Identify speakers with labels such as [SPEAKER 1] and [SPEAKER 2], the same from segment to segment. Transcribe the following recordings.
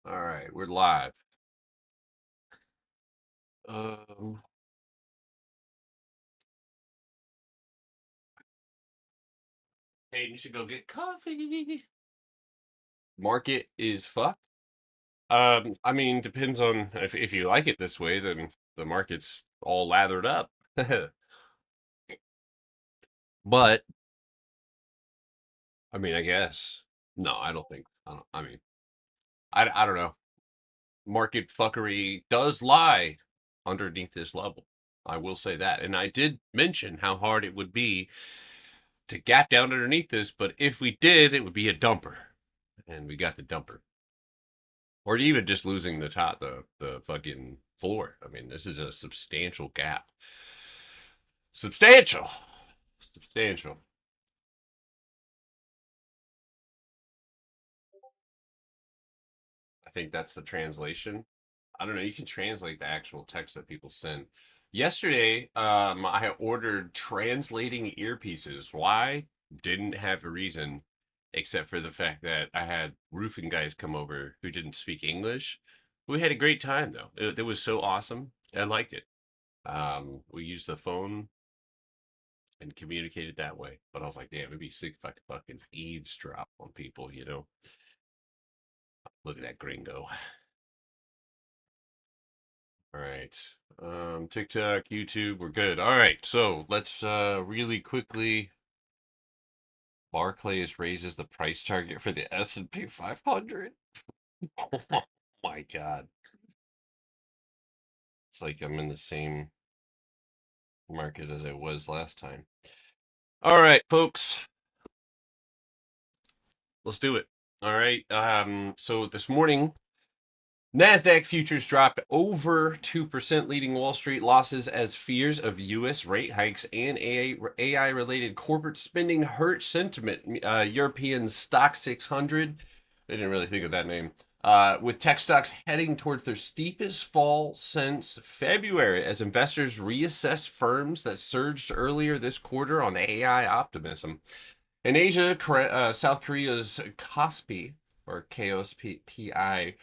[SPEAKER 1] All right, we're live. Um, hey, you should go get coffee. Market is fucked. I mean, depends on if you like it this way, then the market's all lathered up. But I mean, I guess no, I don't think. I mean, I don't know. Market fuckery does lie underneath this level. I will say that, and I did mention how hard it would be to gap down underneath this, but if we did, it would be a dumper, and we got the dumper. Or even just losing the top, the fucking floor. I mean, this is a substantial gap. Substantial, substantial. I think that's the translation. I don't know. You can translate the actual text that people send. Yesterday, I ordered translating earpieces. Why? Didn't have a reason, except for the fact that I had roofing guys come over who didn't speak English. We had a great time though. It was so awesome. I liked it. We used the phone and communicated that way. But I was like, damn, it'd be sick if I could fucking eavesdrop on people. Look at that gringo. All right. TikTok, YouTube, we're good. All right. So let's really quickly. Barclays raises the price target for the S&P 500. Oh my God. It's like I'm in the same market as I was last time. All right, folks. Let's do it. All right. So this morning, NASDAQ futures dropped over 2%, leading Wall Street losses as fears of U.S. rate hikes and AI related corporate spending hurt sentiment. European Stock 600, they didn't really think of that name, with tech stocks heading towards their steepest fall since February as investors reassess firms that surged earlier this quarter on AI optimism. In Asia, South Korea's KOSPI, or KOSPI,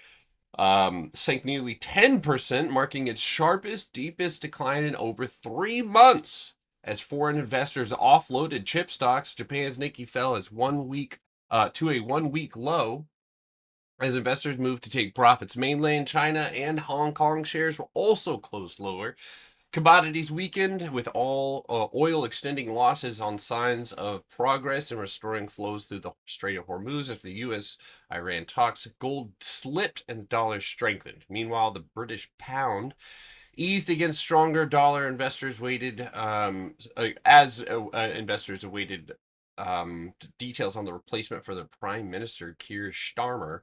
[SPEAKER 1] sank nearly 10%, marking its sharpest, deepest decline in over 3 months. As foreign investors offloaded chip stocks, Japan's Nikkei fell as 1 week to a 1 week low. As investors moved to take profits, mainland China and Hong Kong shares were also closed lower. Commodities weakened, with all oil extending losses on signs of progress in restoring flows through the Strait of Hormuz after the U.S. Iran talks. Gold slipped and the dollar strengthened. Meanwhile, the British pound eased against stronger dollar. Investors waited as investors awaited details on the replacement for the Prime Minister Keir Starmer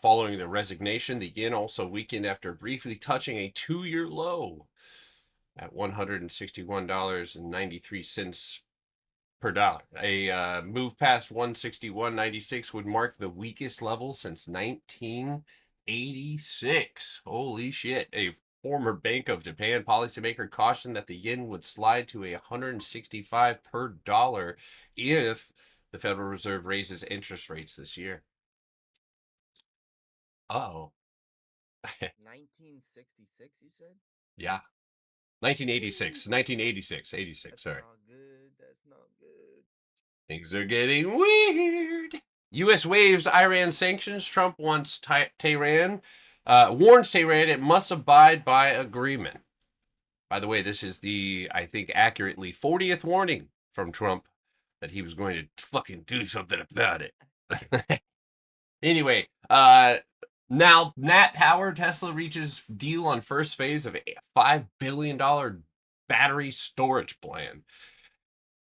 [SPEAKER 1] following the resignation. The yen also weakened after briefly touching a 2-year low at $161.93 per dollar. A move past 161.96 would mark the weakest level since 1986. Holy shit. A former Bank of Japan policymaker cautioned that the yen would slide to 165 per dollar if the Federal Reserve raises interest rates this year. Oh.
[SPEAKER 2] 1966, you said?
[SPEAKER 1] Yeah. 1986.
[SPEAKER 2] Woo!
[SPEAKER 1] 1986. 86.
[SPEAKER 2] That's
[SPEAKER 1] Sorry.
[SPEAKER 2] not good. That's not good.
[SPEAKER 1] Things are getting weird. U.S. waives Iran sanctions. Trump wants Tehran, warns Tehran it must abide by agreement. By the way, this is the, I think, accurately 40th warning from Trump that he was going to fucking do something about it. Anyway, now Nat Power, Tesla reaches deal on first phase of a $5 billion battery storage plan.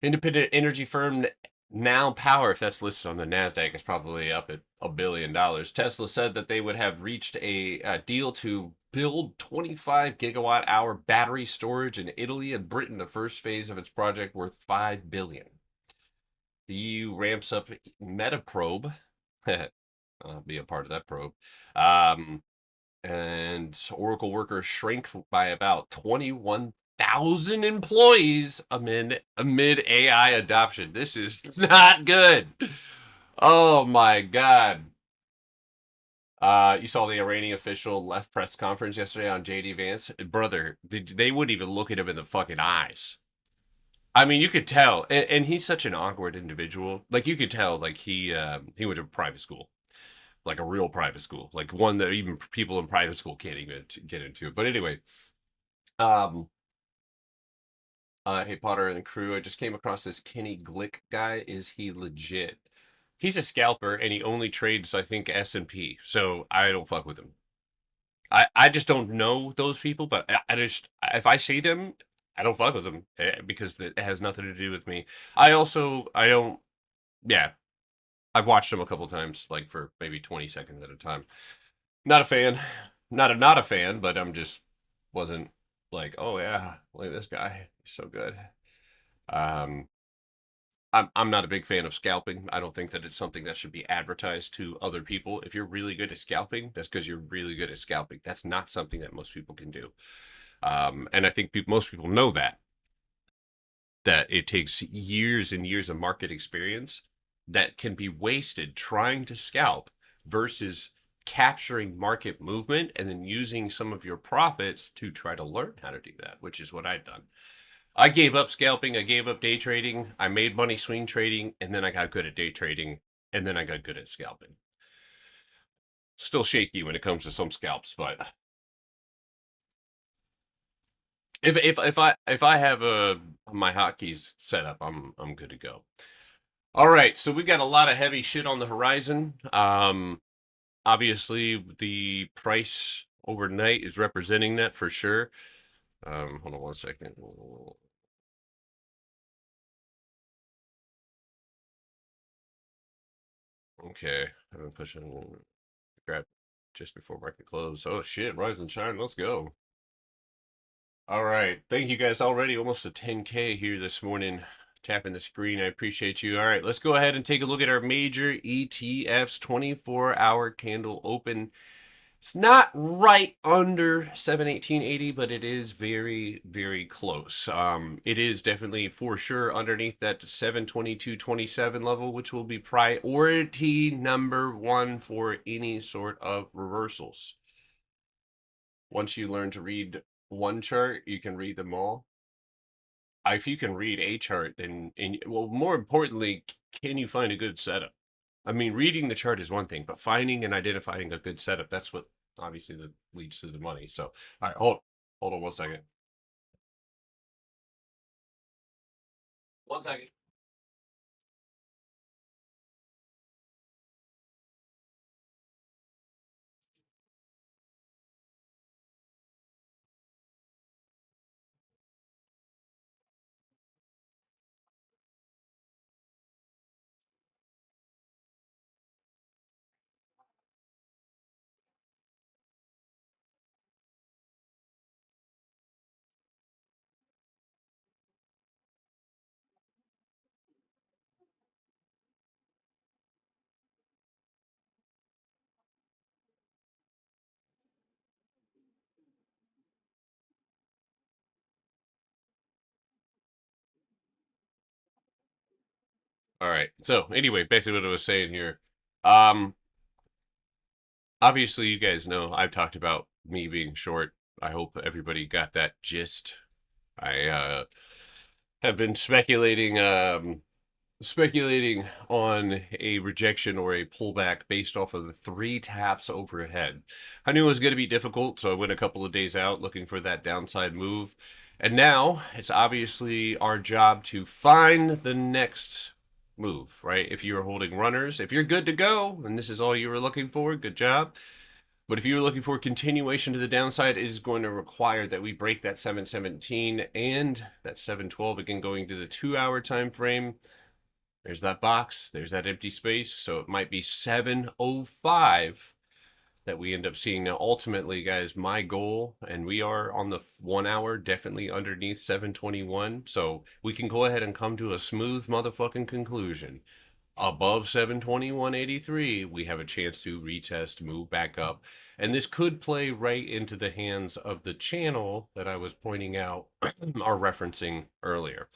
[SPEAKER 1] Independent energy firm Now Power, if that's listed on the Nasdaq, is probably up at $1 billion. Tesla said that they would have reached a deal to build 25 gigawatt hour battery storage in Italy and Britain, the first phase of its project worth $5 billion. The EU ramps up Metaprobe. I'll be a part of that probe. And Oracle workers shrink by about 21,000 employees amid AI adoption. This is not good. Oh my God. You saw the Iranian official left press conference yesterday on JD Vance. Brother, they wouldn't even look at him in the fucking eyes. I mean, you could tell, and he's such an awkward individual. Like you could tell, like he went to private school, like a real private school, like one that even people in private school can't even get into. But anyway, um, hey Potter and the crew, I just came across this Kenny Glick guy. Is he legit? He's a scalper, and he only trades, I think, S&P. So I don't fuck with him. I just don't know those people, but I just if I see them, I don't fuck with them because it has nothing to do with me. I don't yeah, I've watched them a couple times, like for maybe 20 seconds at a time. Not a fan, not a fan, but I'm just wasn't like, oh yeah, look at this guy, he's so good. Um, I'm not a big fan of scalping. I don't think that it's something that should be advertised to other people. If you're really good at scalping, that's because you're really good at scalping. That's not something that most people can do. And I think most people know that it takes years and years of market experience that can be wasted trying to scalp versus capturing market movement and then using some of your profits to try to learn how to do that, which is what I've done. I gave up scalping, I gave up day trading, I made money swing trading, and then I got good at day trading, and then I got good at scalping. Still shaky when it comes to some scalps, but if I have my hotkeys set up, I'm good to go. All right, so we got a lot of heavy shit on the horizon. Obviously the price overnight is representing that for sure. Hold on one second. Okay, I've been pushing grab just before market close. Oh shit, rise and shine. Let's go. All right. Thank you guys already. Almost a 10K here this morning. Tapping the screen. I appreciate you. All right, let's go ahead and take a look at our major ETFs 24-hour candle open. It's not right under 718.80, but it is very, very close. It is definitely for sure underneath that 722.27 level, which will be priority number one for any sort of reversals. Once you learn to read one chart, you can read them all. If you can read a chart, then, well, more importantly, can you find a good setup? I mean, reading the chart is one thing, but finding and identifying a good setup, that's what obviously that leads to the money. So, all right, hold on one second. One second. All right. So anyway, back to what I was saying here. Um, Obviously, you guys know I've talked about me being short. I hope everybody got that gist. I have been speculating on a rejection or a pullback based off of the 3 taps overhead. I knew it was going to be difficult, so I went a couple of days out looking for that downside move. And now it's obviously our job to find the next move, right? If you're holding runners, if you're good to go, and this is all you were looking for, good job. But if you were looking for continuation to the downside, it is going to require that we break that 717 and that 712 again, going to the 2-hour time frame. There's that box. There's that empty space. So it might be 705 that we end up seeing. Now, ultimately, guys, my goal, and we are on the 1 hour, definitely underneath 721. So we can go ahead and come to a smooth motherfucking conclusion. Above 721.83, we have a chance to retest, move back up. And this could play right into the hands of the channel that I was pointing out or referencing earlier.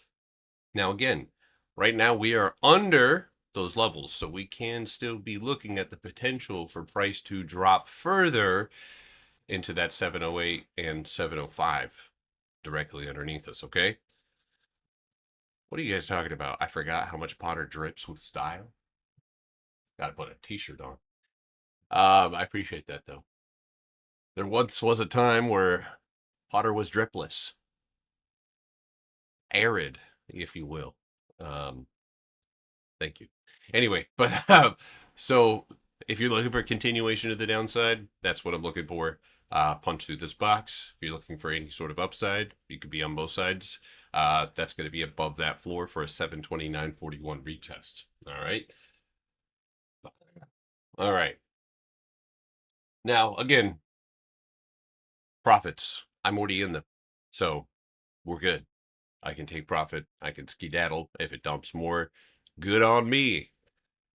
[SPEAKER 1] Now, again, right now we are under those levels. So we can still be looking at the potential for price to drop further into that 708 and 705 directly underneath us, okay? What are you guys talking about? I forgot how much Potter drips with style. Got to put a t-shirt on. I appreciate that though. There once was a time where Potter was dripless, arid, if you will. Thank you. Anyway, but so if you're looking for a continuation of the downside, that's what I'm looking for. Punch through this box. If you're looking for any sort of upside, you could be on both sides. That's going to be above that floor for a 729.41 retest. All right. All right. Now, again, profits. I'm already in them. So we're good. I can take profit. I can skedaddle if it dumps more. Good on me.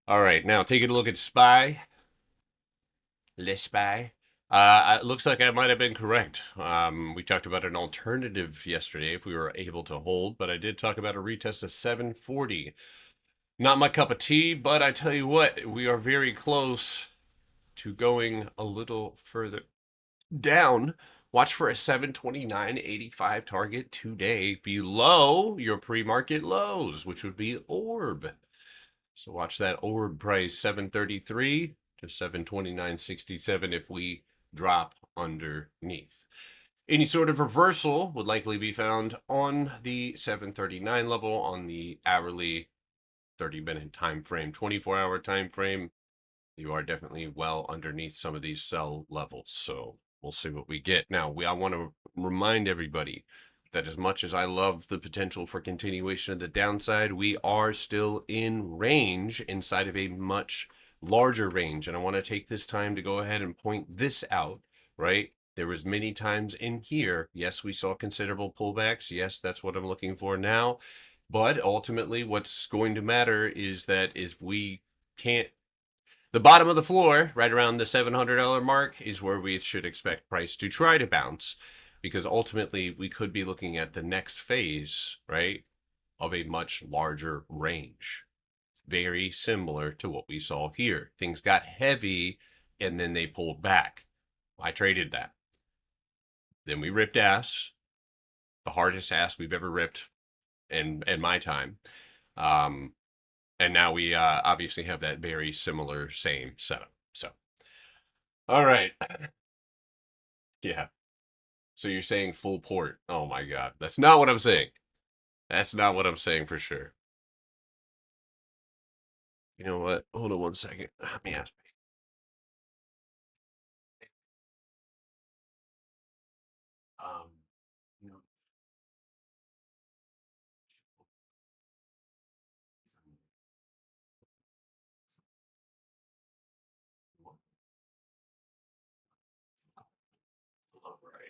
[SPEAKER 1] All right. Now, taking a look at SPY. Le SPY. It looks like I might have been correct. We talked about an alternative yesterday if we were able to hold, but I did talk about a retest of 740. Not my cup of tea, but I tell you what, we are very close to going a little further down. Watch for a 729.85 target today below your pre-market lows, which would be orb. So watch that orb price 733 to 729.67 if we drop underneath. Any sort of reversal would likely be found on the 739 level on the hourly 30-minute time frame, 24-hour time frame. You are definitely well underneath some of these sell levels. So we'll see what we get. Now, I want to remind everybody that as much as I love the potential for continuation of the downside, we are still in range inside of a much larger range. And I want to take this time to go ahead and point this out, right? There was many times in here. Yes, we saw considerable pullbacks. Yes, that's what I'm looking for now. But ultimately, what's going to matter is that if we can't, the bottom of the floor, right around the $700 mark, is where we should expect price to try to bounce, because ultimately we could be looking at the next phase, right, of a much larger range. Very similar to what we saw here. Things got heavy and then they pulled back. I traded that. Then we ripped ass, the hardest ass we've ever ripped in my time. And now we obviously have that very similar same setup. So, all right. Yeah. So you're saying full port. Oh my God. That's not what I'm saying. That's not what I'm saying for sure. You know what? Hold on one second. Let me ask. You know, all right.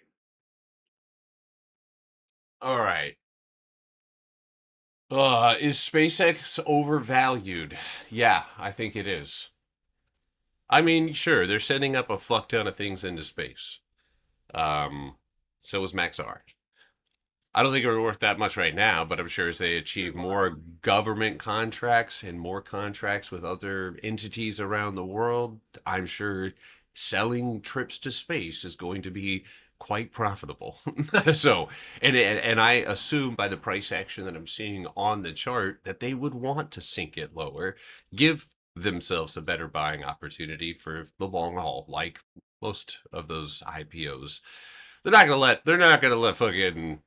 [SPEAKER 1] All right. Is SpaceX overvalued? Yeah, I think it is. I mean, sure, they're sending up a fuck ton of things into space. So is Maxar. I don't think they're worth that much right now, but I'm sure as they achieve more government contracts and more contracts with other entities around the world, I'm sure selling trips to space is going to be quite profitable. So, and I assume by the price action that I'm seeing on the chart that they would want to sink it lower, give themselves a better buying opportunity for the long haul, like most of those IPOs. They're not gonna let fucking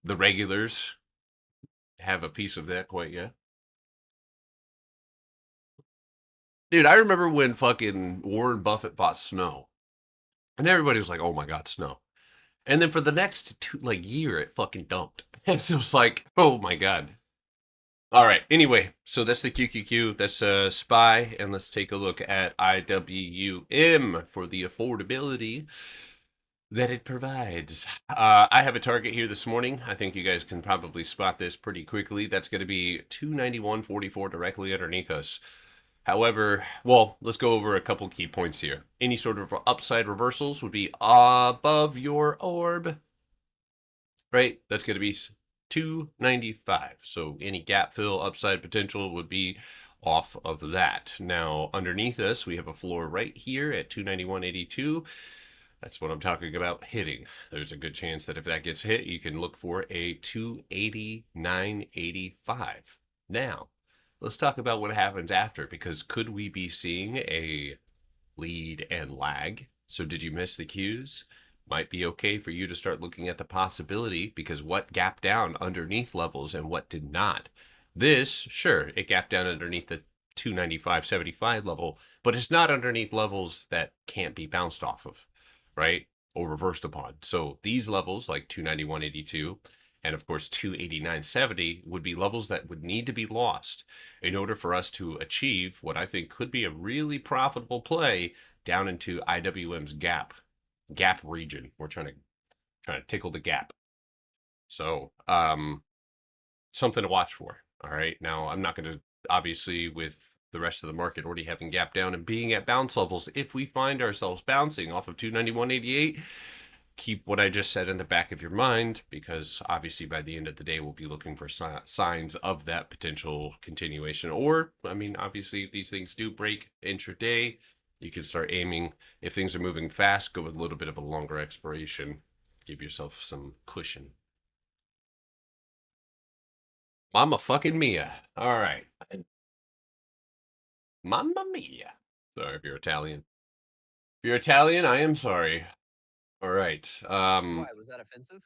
[SPEAKER 1] the regulars have a piece of that quite yet. Dude, I remember when fucking Warren Buffett bought Snow, and everybody was like, "Oh my god, Snow!" And then for the next year, it fucking dumped. And it was like, "Oh my god!" All right. Anyway, so that's the QQQ. That's SPY, and let's take a look at IWM for the affordability that it provides. I have a target here this morning. I think you guys can probably spot this pretty quickly. That's going to be 291.44 directly underneath us. However, well, let's go over a couple key points here. Any sort of upside reversals would be above your orb, right? That's going to be 295. So any gap fill upside potential would be off of that. Now, underneath us, we have a floor right here at 291.82. That's what I'm talking about hitting. There's a good chance that if that gets hit, you can look for a 289.85. Now, let's talk about what happens after, because could we be seeing a lead and lag? So did you miss the cues? Might be okay for you to start looking at the possibility, because what gapped down underneath levels and what did not. This, sure, it gapped down underneath the 295.75 level, but it's not underneath levels that can't be bounced off of, right? Or reversed upon. So these levels, like 291.82 and of course 289.70, would be levels that would need to be lost in order for us to achieve what I think could be a really profitable play down into IWM's gap region. We're trying to tickle the gap. So something to watch for. All right. Now I'm not going to, obviously, with the rest of the market already having gap down and being at bounce levels, if we find ourselves bouncing off of 291.88, keep what I just said in the back of your mind, because obviously by the end of the day, we'll be looking for signs of that potential continuation. Or, I mean, obviously, if these things do break intraday, you can start aiming. If things are moving fast, go with a little bit of a longer expiration. Give yourself some cushion. Mamma fucking mia. All right. Mamma mia. Sorry if you're Italian. If you're Italian, I am sorry. All right.
[SPEAKER 3] Why, was that offensive?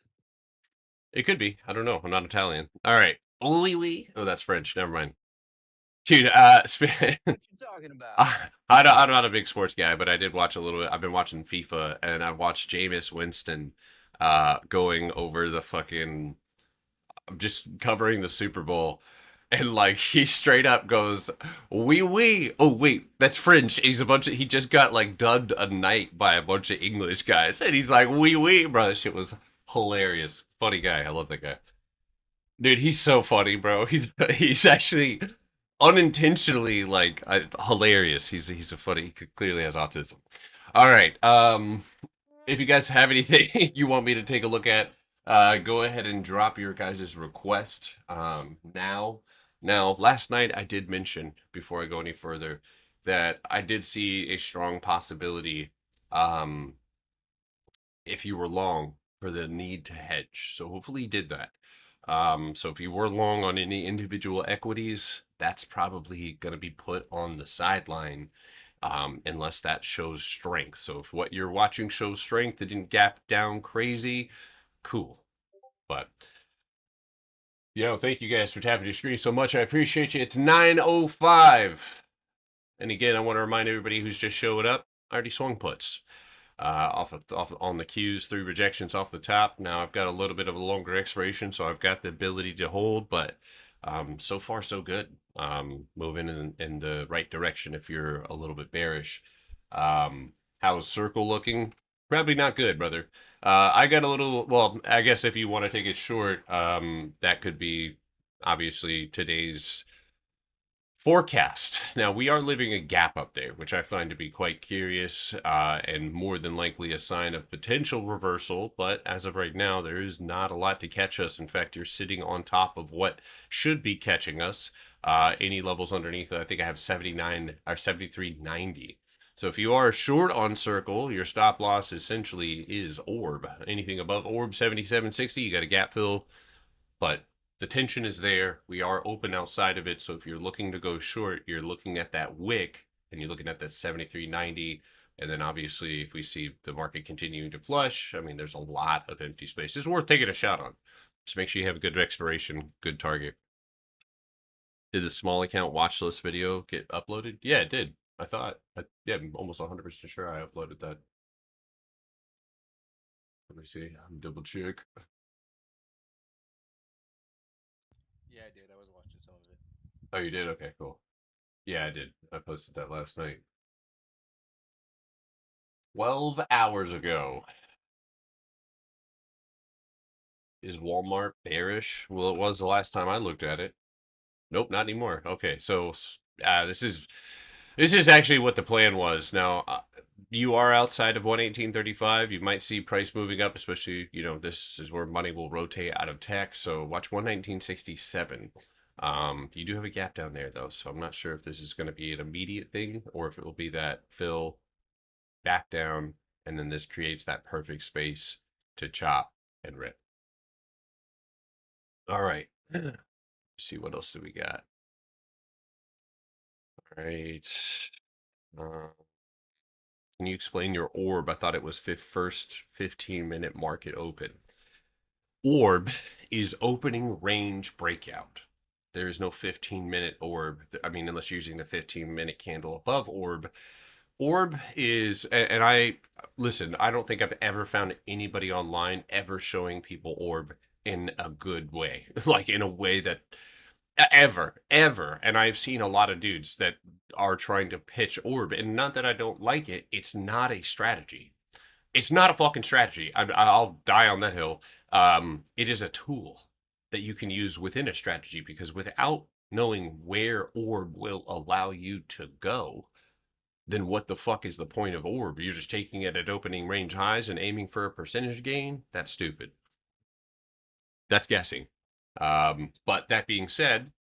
[SPEAKER 1] It could be. I don't know. I'm not Italian. All right. Oui, oui. Oh, that's French. Never mind. Dude,
[SPEAKER 3] What you talking about?
[SPEAKER 1] I'm not a big sports guy, but I did watch a little bit. I've been watching FIFA, and I watched Jameis Winston going over the fucking, just covering the Super Bowl. And like he straight up goes, "Wee wee." Oh wait, that's French. He just got like dubbed a knight by a bunch of English guys, and he's like, "Wee wee," bro. That shit was hilarious. Funny guy. I love that guy. Dude, he's so funny, bro. He's actually unintentionally like hilarious. He's a funny. He clearly has autism. All right. If you guys have anything you want me to take a look at, go ahead and drop your guys' request now. Now, last night I did mention, before I go any further, that I did see a strong possibility, um, if you were long, for the need to hedge. So hopefully you did that. So if you were long on any individual equities, that's probably going to be put on the sideline, unless that shows strength. So if what you're watching shows strength, it didn't gap down crazy, cool. But thank you guys for tapping your screen so much. I appreciate you. It's 9:05. And again, I want to remind everybody who's just showing up, I already swung puts off on the cues, 3 rejections off the top. Now I've got a little bit of a longer expiration, so I've got the ability to hold, but so far so good. Moving in the right direction if you're a little bit bearish. How's circle looking? Probably not good, brother. I got a little, well, I guess if you want to take it short, that could be obviously today's forecast. Now, we are living a gap up there, which I find to be quite curious, and more than likely a sign of potential reversal. But as of right now, there is not a lot to catch us. In fact, you're sitting on top of what should be catching us. Any levels underneath, I think I have 79 or 73.90. So if you are short on circle, your stop loss essentially is orb. Anything above orb 77.60, you got a gap fill. But the tension is there. We are open outside of it. So if you're looking to go short, you're looking at that wick and you're looking at that 73.90. And then obviously, if we see the market continuing to flush, I mean, there's a lot of empty space. It's worth taking a shot on. Just make sure you have a good expiration, good target. Did the small account watch list video get uploaded? Yeah, it did. I thought. Yeah, I'm almost 100% sure I uploaded that. Let me see. I'm double check.
[SPEAKER 4] Yeah, I did. I was watching some of it.
[SPEAKER 1] Oh, you did? Okay, cool. Yeah, I did. I posted that last night. 12 hours ago. Is Walmart bearish? Well, it was the last time I looked at it. Nope, not anymore. Okay, so this is actually what the plan was. Now, you are outside of 118.35. You might see price moving up, especially, this is where money will rotate out of tech. So watch 119.67. You do have a gap down there though, so I'm not sure if this is going to be an immediate thing or if it will be that fill back down, and then this creates that perfect space to chop and rip. All right. See what else do we got? All right. Can you explain your orb? I thought it was first 15-minute market open. Orb is opening range breakout. There is no 15-minute orb. I mean, unless you're using the 15-minute candle above orb. Orb is, and I listen, I don't think I've ever found anybody online ever showing people orb in a good way, like in a way that ever. And I've seen a lot of dudes that are trying to pitch orb, and not that I don't like it, it's not a strategy. It's not a fucking strategy. I'll die on that hill. It is a tool that you can use within a strategy, because without knowing where orb will allow you to go, then what the fuck is the point of orb? You're just taking it at opening range highs and aiming for a percentage gain? That's stupid. That's guessing. But that being said,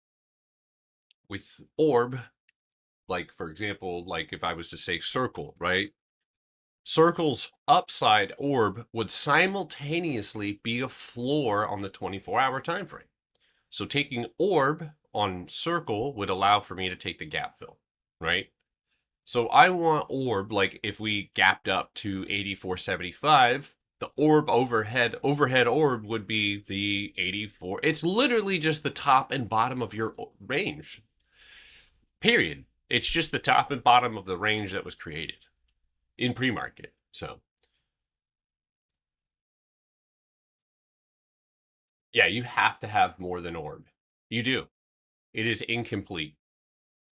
[SPEAKER 1] with orb, like for example, like if I was to say circle, right? Circle's upside orb would simultaneously be a floor on the 24-hour time frame. So taking orb on circle would allow for me to take the gap fill, right? So I want orb, like if we gapped up to 84.75, the orb overhead orb would be the 84. It's literally just the top and bottom of your range. Period. It's just the top and bottom of the range that was created in pre-market. So yeah, you have to have more than orb. You do. It is incomplete.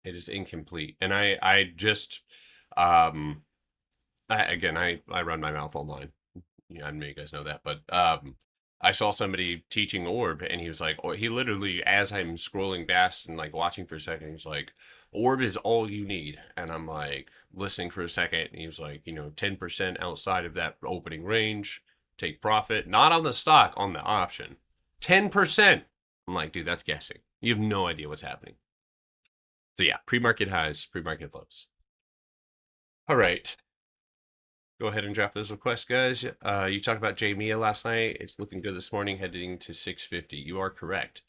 [SPEAKER 1] It is incomplete. And I just I run my mouth online. Yeah, I know you guys know that, but I saw somebody teaching orb, and he was like, he literally, as I'm scrolling past and like watching for a second, he's like, orb is all you need. And I'm like listening for a second, and he was like, 10% outside of that opening range, take profit, not on the stock, on the option. 10%. I'm like, dude, that's guessing. You have no idea what's happening. So yeah, pre-market highs, pre-market lows. All right. Go ahead and drop those requests, guys. You talked about Mia last night. It's looking good this morning, heading to 650. You are correct.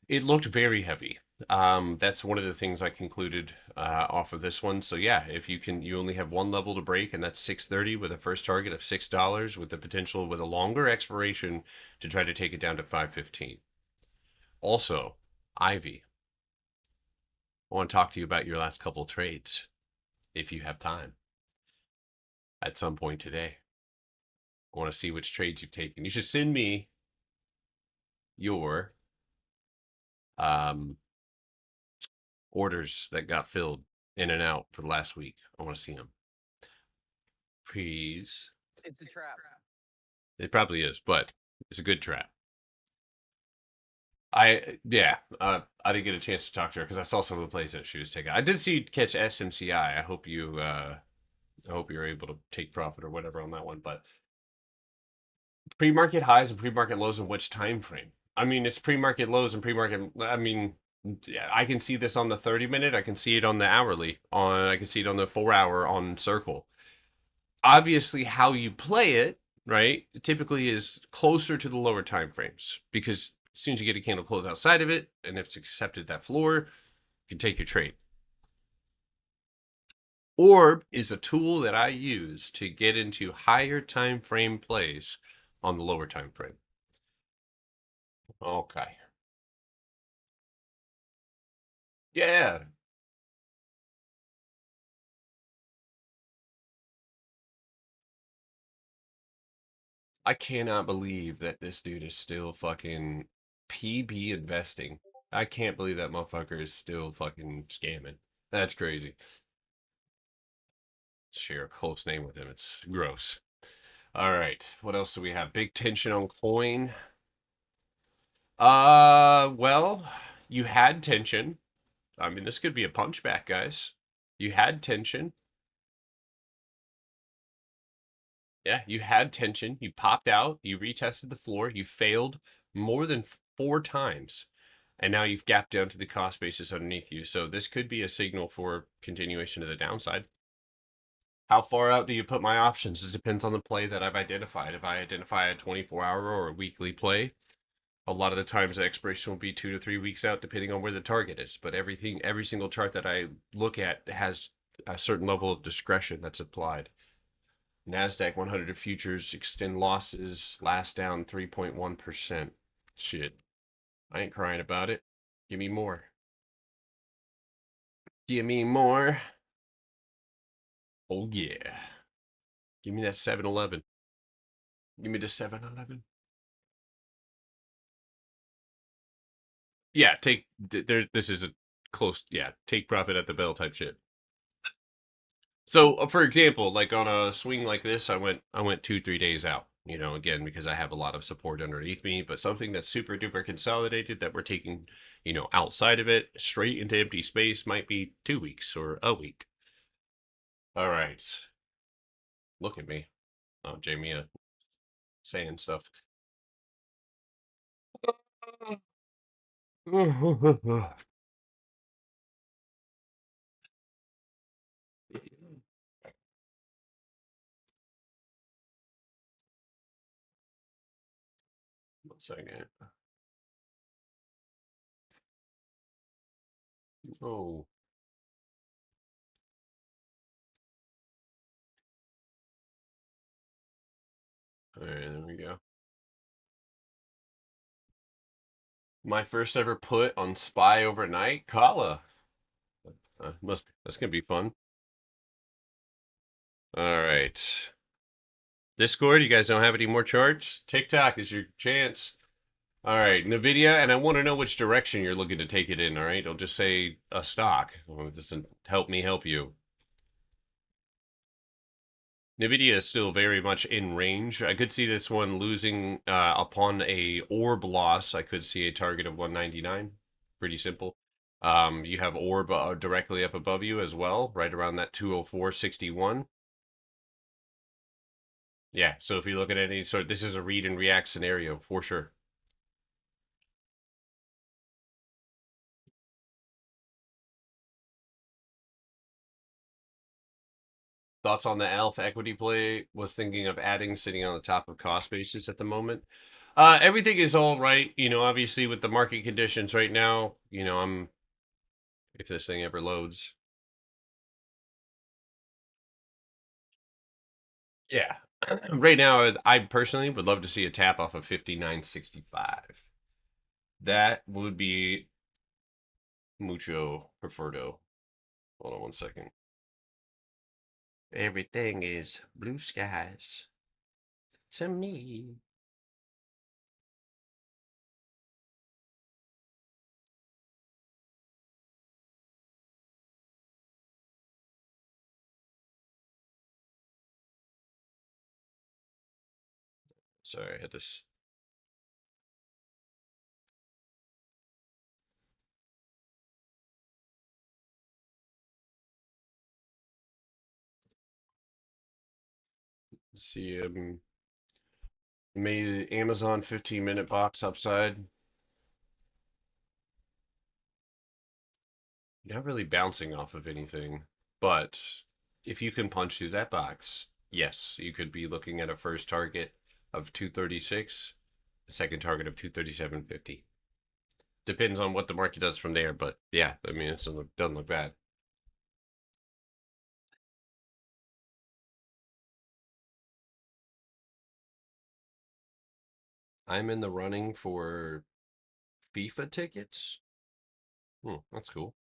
[SPEAKER 1] It looked very heavy. That's one of the things I concluded off of this one. So yeah, if you only have one level to break, and that's 630 with a first target of $6, with the potential with a longer expiration to try to take it down to 515. Also, Ivy, I want to talk to you about your last couple trades, if you have time, at some point today. I want to see which trades you've taken. You should send me your orders that got filled in and out for the last week. I want to see them. Please.
[SPEAKER 3] It's a trap.
[SPEAKER 1] It probably is, but it's a good trap. I didn't get a chance to talk to her because I saw some of the plays that she was taking. I did see catch SMCI. I hope you're able to take profit or whatever on that one. But pre-market highs and pre-market lows in which time frame? I mean, it's pre-market lows and pre-market. I mean, I can see this on the 30-minute. I can see it on the hourly. I can see it on the 4-hour on Circle. Obviously, how you play it, right, typically is closer to the lower time frames, because as soon as you get a candle close outside of it, and if it's accepted that floor, you can take your trade. Orb is a tool that I use to get into higher time frame plays on the lower time frame. Okay. Yeah. I cannot believe that this dude is still fucking PB investing. I can't believe that motherfucker is still fucking scamming. That's crazy. Share a close name with him. It's gross. All right. What else do we have? Big tension on coin. Well, you had tension. I mean, this could be a punchback, guys. You had tension. Yeah, you had tension. You popped out. You retested the floor. You failed more than 4 times. And now you've gapped down to the cost basis underneath you. So this could be a signal for continuation of the downside. How far out do you put my options? It depends on the play that I've identified. If I identify a 24-hour or a weekly play, a lot of the times the expiration will be 2 to 3 weeks out, depending on where the target is. But every single chart that I look at has a certain level of discretion that's applied. NASDAQ 100 futures extend losses, last down 3.1%. Shit. I ain't crying about it. Give me more. Give me more. Oh, yeah. Give me that 7-Eleven. Give me the 7-Eleven. Yeah, this is a close, yeah, take profit at the bell type shit. So, for example, like on a swing like this, I went 2-3 days out, again, because I have a lot of support underneath me, but something that's super duper consolidated that we're taking, outside of it, straight into empty space might be 2 weeks or a week. All right. Look at me. Oh, Jamie saying stuff. One second. Oh. All right, there we go. My first ever put on SPY overnight, Kala. That's gonna be fun. All right. Discord, you guys don't have any more charts? TikTok is your chance. All right, NVIDIA, and I want to know which direction you're looking to take it in, all right? I'll just say a stock. Well, it doesn't help me help you. NVIDIA is still very much in range. I could see this one losing upon a orb loss. I could see a target of 199. Pretty simple. You have orb directly up above you as well, right around that 204.61. Yeah, so if you look at any sort, this is a read and react scenario for sure. Thoughts on the Alpha equity play? Was thinking of adding, sitting on the top of cost basis at the moment. Everything is all right, obviously with the market conditions right now, if this thing ever loads. Yeah. Right now, I personally would love to see a tap off of 59.65. That would be mucho preferdo. Hold on one second. Everything is blue skies to me. Sorry, I had this. See, made Amazon 15-minute box upside. Not really bouncing off of anything, but if you can punch through that box, yes, you could be looking at a first target of 236, a second target of 237.50. Depends on what the market does from there, but yeah, I mean, it doesn't look bad. I'm in the running for FIFA tickets. That's cool.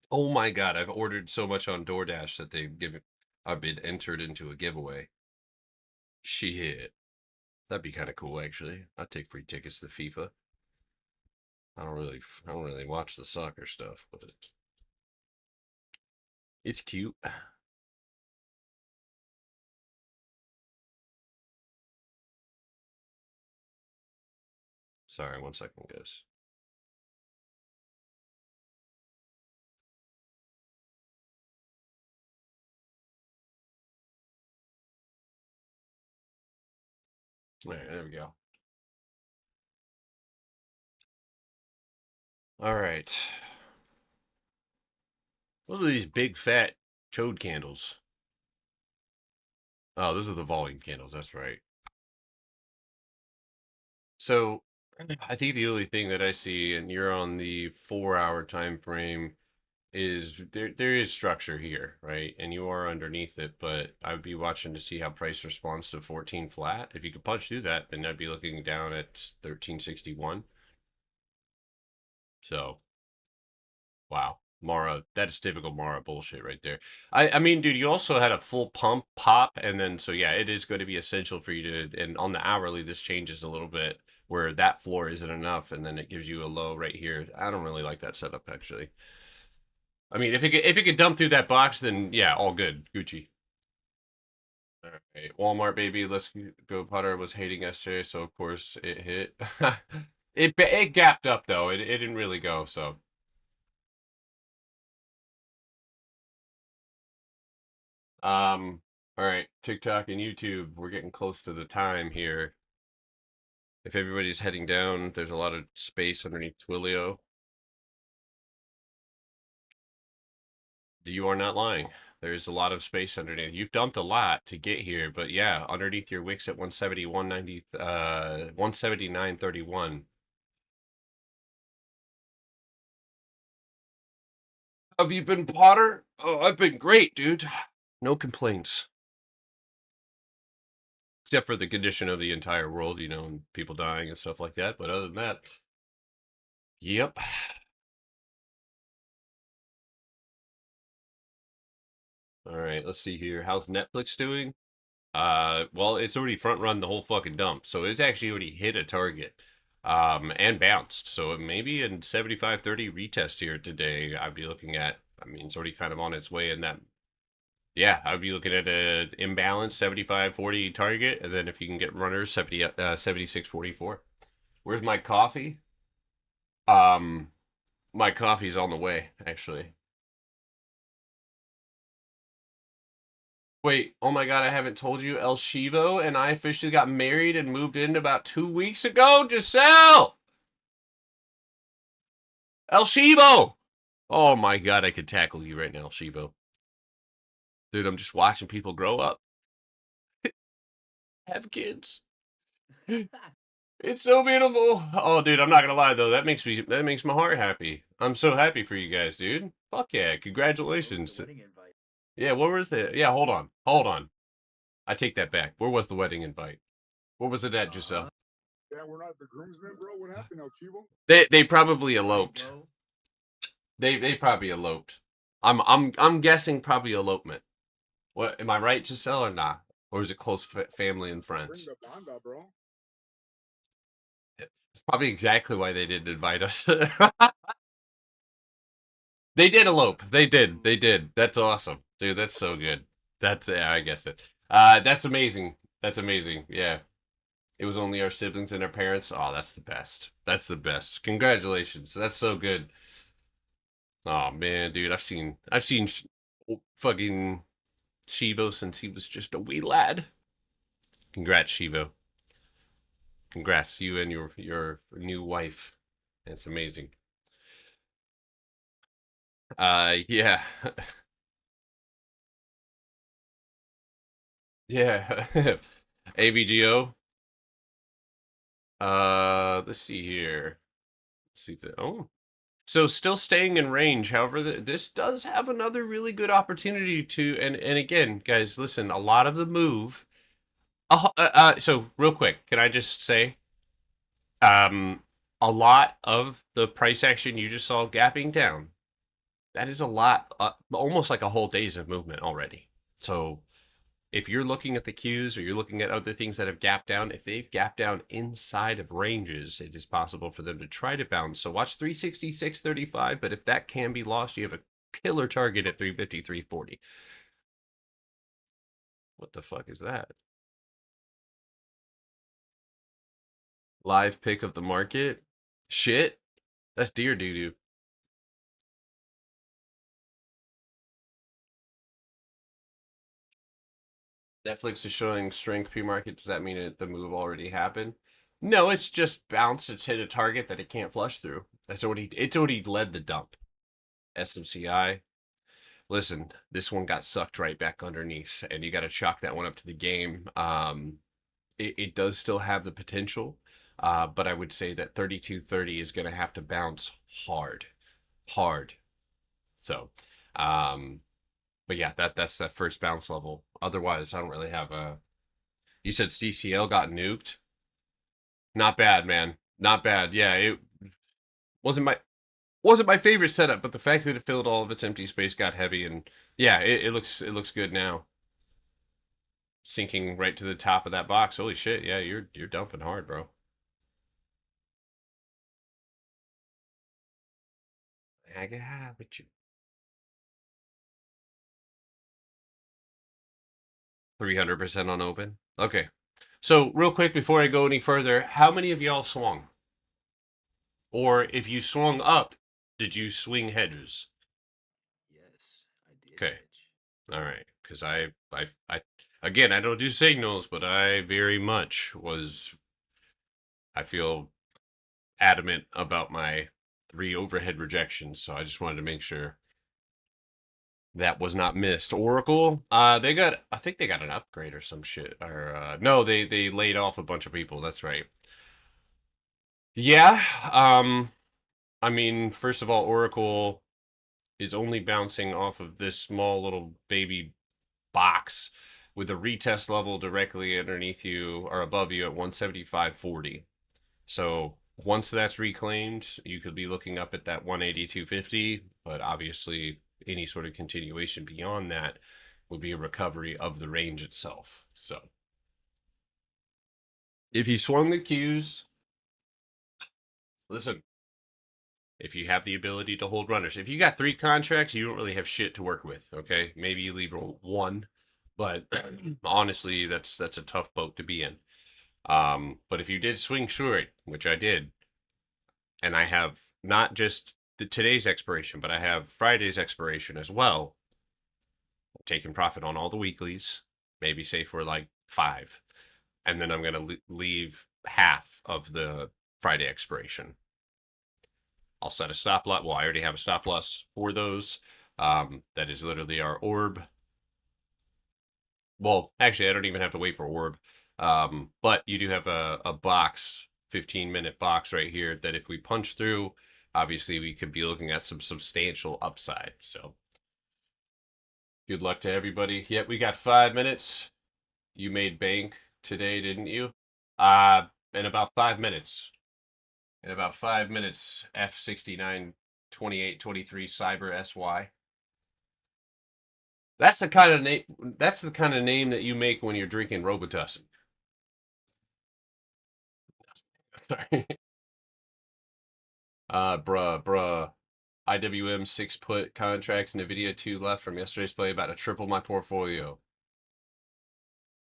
[SPEAKER 1] Oh my God, I've ordered so much on DoorDash that I've been entered into a giveaway. Shit. That'd be kind of cool, actually. I'd take free tickets to FIFA. I don't really watch the soccer stuff, but it's cute. Sorry, one second, guys. All right, there we go. All right. Those are these big fat chode candles. Oh, those are the volume candles. That's right. So I think the only thing that I see, and you're on the 4-hour time frame, is there is structure here, right? And you are underneath it, but I would be watching to see how price responds to 14 flat. If you could punch through that, then I'd be looking down at 1361. So wow. Mara, that is typical Mara bullshit right there. I mean, dude, you also had a full pump pop, and then so yeah, it is going to be essential for you to, and on the hourly, this changes a little bit where that floor isn't enough, and then it gives you a low right here. I don't really like that setup actually. I mean, if it could dump through that box, then yeah, all good, Gucci. All right, Walmart baby, let's go. Putter was hating yesterday, so of course it hit. it gapped up though. It didn't really go so. All right, TikTok and YouTube, we're getting close to the time here. If everybody's heading down, there's a lot of space underneath Twilio. You are not lying. There's a lot of space underneath. You've dumped a lot to get here, but yeah, underneath your wicks at 170, 190, 179.31. Have you been, Potter? Oh, I've been great, dude. No complaints. Except for the condition of the entire world, you know, and people dying and stuff like that. But other than that, yep. All right, let's see here. How's Netflix doing? Well, it's already front run the whole fucking dump, so it's actually already hit a target, and bounced. So maybe in 75.30 retest here today, I'd be looking at. I mean, it's already kind of on its way in that. Yeah, I'd be looking at a imbalance 75.40 target, and then if you can get runners 76.44. Where's my coffee? My coffee's on the way, actually. Wait, oh my god, I haven't told you. El Shivo and I officially got married and moved in about 2 weeks ago. Giselle! El Shivo! Oh my god, I could tackle you right now, Shivo. Dude, I'm just watching people grow up. Have kids. It's so beautiful. Oh, dude, I'm not gonna lie though. That makes my heart happy. I'm so happy for you guys, dude. Fuck yeah, congratulations. Yeah, what was the? Yeah, hold on, hold on. I take that back. Where was the wedding invite? What was it at, Giselle?
[SPEAKER 5] Yeah, we're not the groomsmen, bro. What happened, El Chivo?
[SPEAKER 1] They probably eloped. They probably eloped. I'm guessing probably elopement. What am I right, Giselle, or not? Or is it close family and
[SPEAKER 5] Bring
[SPEAKER 1] friends?
[SPEAKER 5] the banda, bro.
[SPEAKER 1] It's probably exactly why they didn't invite us. They did elope. They did. They did. That's awesome, dude. That's so good. That's yeah, I guess it. That's amazing. That's amazing. Yeah. It was only our siblings and our parents. Oh, that's the best. That's the best. Congratulations. That's so good. Oh man, dude, I've seen fucking Shivo since he was just a wee lad. Congrats, Shivo. Congrats, you and your new wife. It's amazing. Yeah. Yeah. AVGO. Let's see here. Let's see if it, oh. So still staying in range. However, this does have another really good opportunity to, and again, guys, listen, a lot of the move. So real quick, can I just say, a lot of the price action you just saw gapping down, that is a lot, almost like a whole day's of movement already. So if you're looking at the cues or you're looking at other things that have gapped down, if they've gapped down inside of ranges, it is possible for them to try to bounce. So watch 366.35, but if that can be lost, you have a killer target at 350, 340. What the fuck is that? Live pick of the market? Shit? That's deer doo-doo. Netflix is showing strength pre-market. Does that mean the move already happened? No, it's just bounced. It's hit a target that it can't flush through. It's already led the dump. SMCI. Listen, this one got sucked right back underneath, and you got to chalk that one up to the game. It does still have the potential, but I would say that 3230 is going to have to bounce hard. So, but yeah, that's that first bounce level. Otherwise, I don't really have a. You said CCL got nuked. Not bad, man. Not bad. Yeah, it wasn't my favorite setup, but the fact that it filled all of its empty space got heavy, and yeah, it looks good now. Sinking right to the top of that box. Holy shit! Yeah, you're dumping hard, bro. I got with you. 300% on open. Okay. So real quick before I go any further, how many of y'all swung? Or if you swung up, did you swing hedges?
[SPEAKER 2] Yes, I did.
[SPEAKER 1] Okay.
[SPEAKER 2] Mitch.
[SPEAKER 1] All right, because I again, I don't do signals, but I very much was. I feel adamant about my 3 overhead rejections, so I just wanted to make sure that was not missed. Oracle, I think they got an upgrade or some shit, or no, they laid off a bunch of people. That's right. Yeah. I mean, first of all, Oracle is only bouncing off of this small little baby box with a retest level directly underneath you or above you at 175.40. So once that's reclaimed, you could be looking up at that 182.50, but obviously any sort of continuation beyond that would be a recovery of the range itself. So if you swung the cues, listen, if you have the ability to hold runners, if you got 3 contracts, you don't really have shit to work with. Okay, maybe you leave 1, but honestly, that's a tough boat to be in. But if you did swing short, which I did, and I have not just today's expiration, but I have Friday's expiration as well, taking profit on all the weeklies, maybe say for like 5, and then I'm gonna leave half of the Friday expiration. I'll set a stop loss. Well, I already have a stop loss for those. That is literally our orb. Well, actually, I don't even have to wait for orb. But you do have a box, 15-minute box right here that if we punch through, obviously we could be looking at some substantial upside. So good luck to everybody. Yep, we got 5 minutes. You made bank today, didn't you? In about 5 minutes. In about 5 minutes, F69 2823 Cyber SY. That's the kind of name. That's the kind of name that you make when you're drinking Robitussin. Sorry. Bruh. IWM 6 put contracts, Nvidia 2 left from yesterday's play, about to triple my portfolio.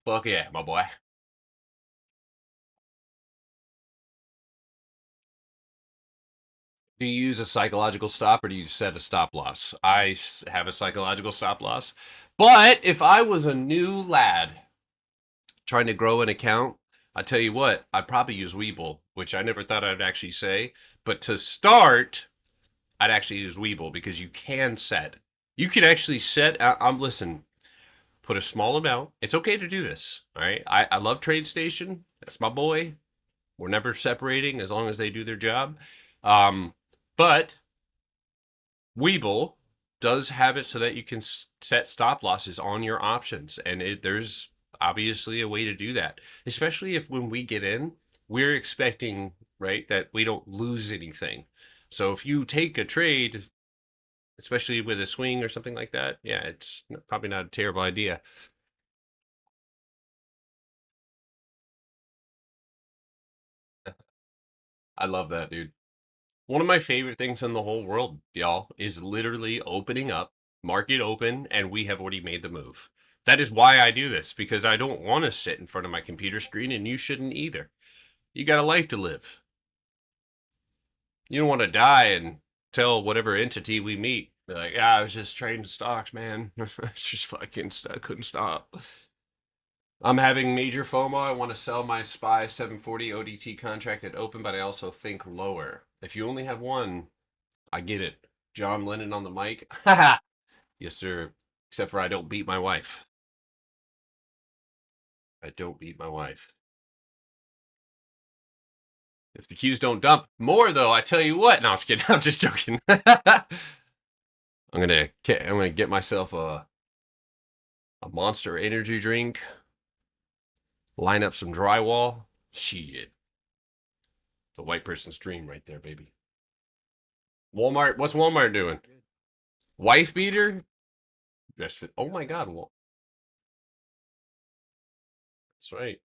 [SPEAKER 1] Fuck yeah, my boy. Do you use a psychological stop or do you set a stop loss? I have a psychological stop loss. But if I was a new lad trying to grow an account, I tell you what, I'd probably use Webull, which I never thought I'd actually say. But to start, I'd actually use Webull because you can actually set, listen, put a small amount. It's okay to do this, all right? I love TradeStation. That's my boy. We're never separating as long as they do their job. But Webull does have it so that you can set stop losses on your options. And there's obviously a way to do that, especially if when we get in, we're expecting, right, that we don't lose anything. So if you take a trade, especially with a swing or something like that, yeah, it's probably not a terrible idea. I love that, dude. One of my favorite things in the whole world, y'all, is literally opening up, market open, and we have already made the move. That is why I do this, because I don't want to sit in front of my computer screen, and you shouldn't either. You got a life to live. You don't want to die and tell whatever entity we meet, be like, yeah, I was just trading stocks, man. It's just fucking couldn't stop. I'm having major FOMO. I want to sell my SPY 740 ODT contract at open, but I also think lower. If you only have one, I get it. John Lennon on the mic. Haha. Yes, sir. Except for I don't beat my wife. I don't beat my wife. If the Qs don't dump more, though, I tell you what. No, I'm just kidding. I'm just joking. I'm gonna get myself a Monster energy drink. Line up some drywall. Shit. The white person's dream right there, baby. Walmart. What's Walmart doing? Wife beater? Dress fit. Oh my God. That's right.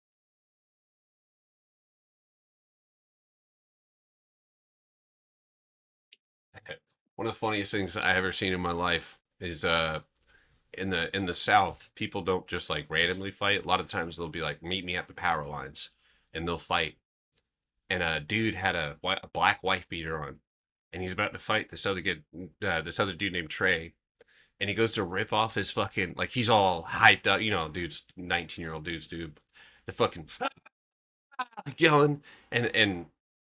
[SPEAKER 1] One of the funniest things I ever seen in my life is in the South, people don't just like randomly fight. A lot of times they'll be like, meet me at the power lines, and they'll fight. And a dude had a black wife beater on, and he's about to fight this other dude named Trey, and he goes to rip off his fucking, like, he's all hyped up, you know, dude's 19-year-old dudes, dude, the fucking yelling, and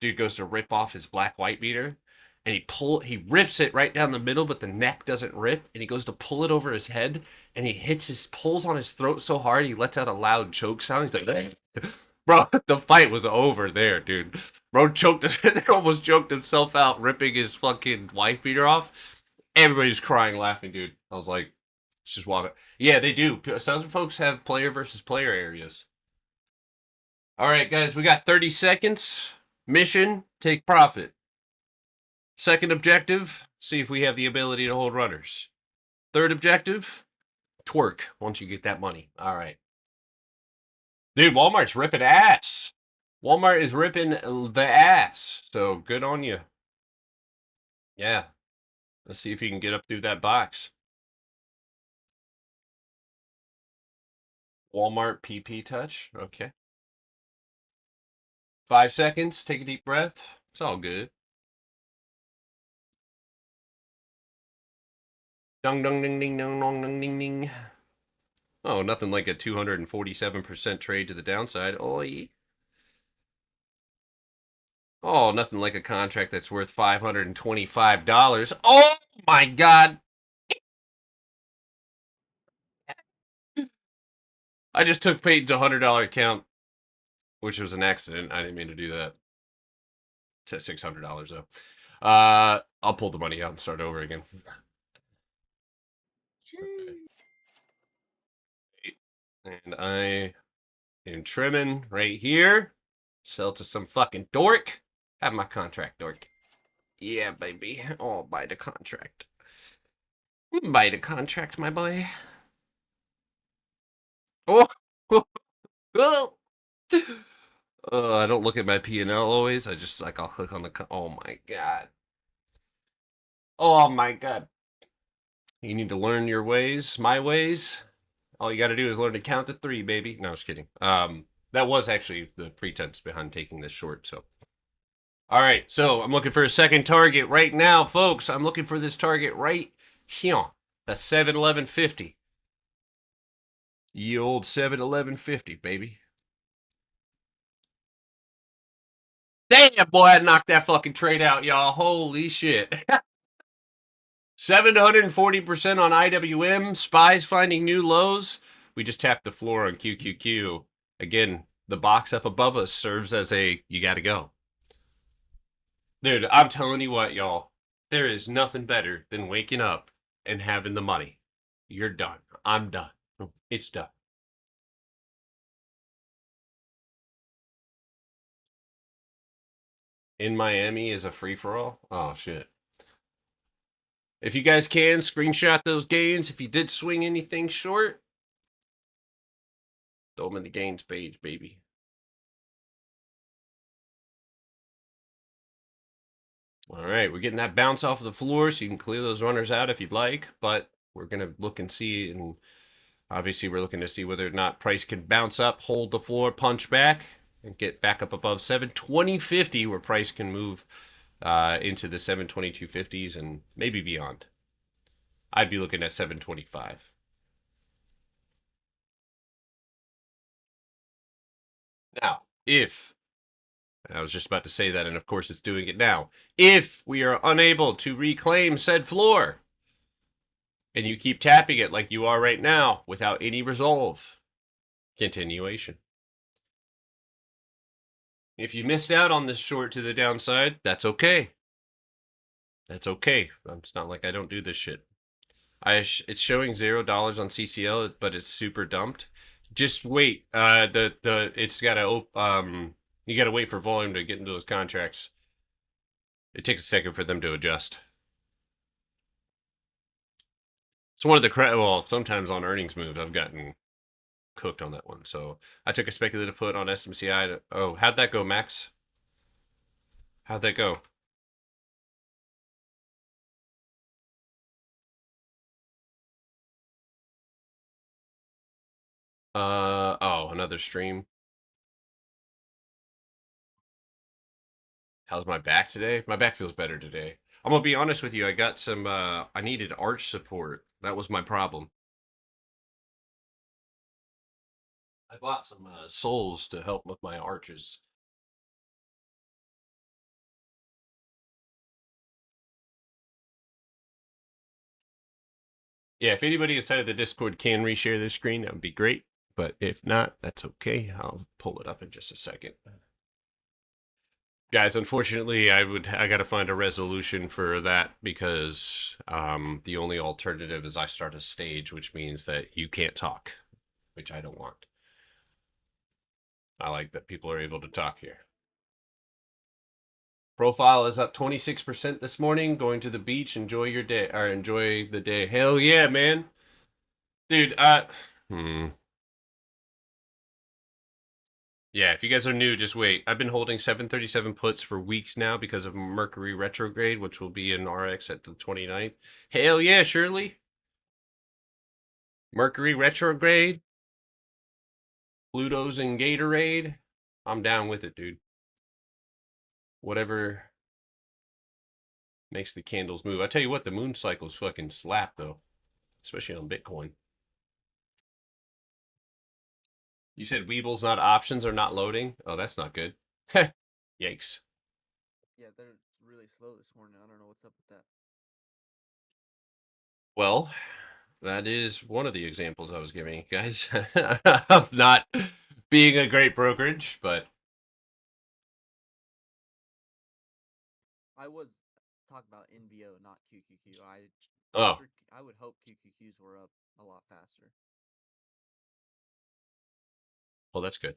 [SPEAKER 1] dude goes to rip off his black white beater, and he rips it right down the middle, but the neck doesn't rip, and he goes to pull it over his head, and pulls on his throat so hard he lets out a loud choke sound. He's like, bro, the fight was over there, dude. Bro almost choked himself out, ripping his fucking wife beater off. Everybody's crying, laughing, dude. I was like, let's just walk it. Yeah, they do. Southern folks have player versus player areas. All right, guys, we got 30 seconds. Mission, take profit. Second objective, see if we have the ability to hold runners. Third objective, twerk once you get that money. All right. Dude, Walmart's ripping ass. Walmart is ripping the ass. So good on you. Yeah. Let's see if you can get up through that box. Walmart PP touch. Okay. 5 seconds. Take a deep breath. It's all good. Dung dung ding ding dong dong ding ding ding. Oh, nothing like a 247% trade to the downside. Oi. Oh, nothing like a contract that's worth $525. Oh my God. I just took Peyton's $100 account, which was an accident. I didn't mean to do that. It's at $600 though. I'll pull the money out and start over again. And I am trimming right here. Sell to some fucking dork. Have my contract, dork. Yeah, baby. Oh, buy the contract. Buy the contract, my boy. Oh, oh. I don't look at my P&L always. I just, like, I'll click on the... Oh, my God. Oh, my God. You need to learn your ways, my ways. All you got to do is learn to count to 3, baby. No, I was kidding. That was actually the pretense behind taking this short, so. All right, so I'm looking for a second target right now, folks. I'm looking for this target right here. A 7-11.50. Ye old 7-11.50, baby. Damn, boy, I knocked that fucking trade out, y'all. Holy shit. 740% on IWM. Spies finding new lows. We just tapped the floor on QQQ. Again, the box up above us serves as a, you gotta go. Dude, I'm telling you what, y'all. There is nothing better than waking up and having the money. You're done. I'm done. It's done. In Miami is a free-for-all? Oh, shit. If you guys can, screenshot those gains. If you did swing anything short, throw them in the gains page, baby. All right, we're getting that bounce off of the floor, so you can clear those runners out if you'd like, but we're going to look and see, and obviously we're looking to see whether or not price can bounce up, hold the floor, punch back, and get back up above 720.50, where price can move into the 722.50s and maybe beyond. I'd be looking at 725. Now, if I was just about to say that, and of course it's doing it now. If we are unable to reclaim said floor, and you keep tapping it like you are right now without any resolve, continuation. If you missed out on this short to the downside, that's okay. That's okay. It's not like I don't do this shit. It's showing $0 on CCL, but it's super dumped. Just wait. It's gotta you gotta wait for volume to get into those contracts. It takes a second for them to adjust. It's one of the well, sometimes on earnings moves I've gotten cooked on that one. So I took a speculative put on SMCI. Oh, how'd that go, Max? How'd that go? Oh, another stream. How's my back today? My back feels better today. I'm gonna be honest with you. I got some, I needed arch support. That was my problem. I bought some soles to help with my arches. Yeah, if anybody inside of the Discord can reshare this screen, that would be great. But if not, that's okay. I'll pull it up in just a second. Guys, unfortunately, I got to find a resolution for that because the only alternative is I start a stage, which means that you can't talk, which I don't want. I like that people are able to talk here. Profile is up 26% this morning. Going to the beach. Enjoy your day, or enjoy the day. Hell yeah, man. Dude, yeah, if you guys are new, just wait. I've been holding 737 puts for weeks now because of Mercury retrograde, which will be in RX at the 29th. Hell yeah, Shirley. Mercury retrograde. Pluto's in Gatorade. I'm down with it, dude. Whatever makes the candles move. I tell you what, the moon cycles fucking slap, though. Especially on Bitcoin. You said Weeble's not options or not loading? Oh, that's not good. Yikes.
[SPEAKER 2] Yeah, they're really slow this morning. I don't know what's up with that.
[SPEAKER 1] Well, that is one of the examples I was giving you guys of not being a great brokerage, but
[SPEAKER 2] I was talking about NVO, not QQQ. I would hope QQQs were up a lot faster.
[SPEAKER 1] well, that's good.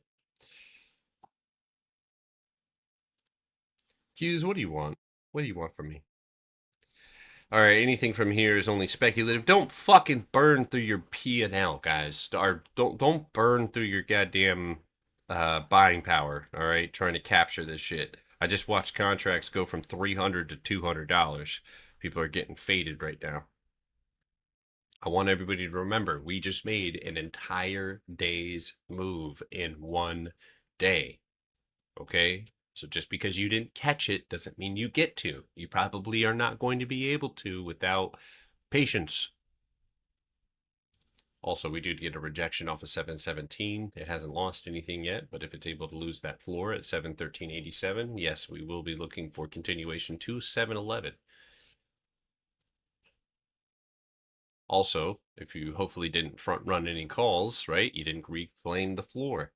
[SPEAKER 1] Hughes, what do you want? What do you want from me? All right, anything from here is only speculative. Don't fucking burn through your P&L, guys. Or don't burn through your goddamn buying power. All right, trying to capture this shit. I just watched contracts go from $300 to $200. People are getting faded right now. I want everybody to remember we just made an entire day's move in one day. Okay? So just because you didn't catch it doesn't mean you get to. You probably are not going to be able to without patience. Also, we did get a rejection off of 717. It hasn't lost anything yet, but if it's able to lose that floor at 713.87, yes, we will be looking for continuation to 711. Also, if you hopefully didn't front run any calls, right? You didn't reclaim the floor.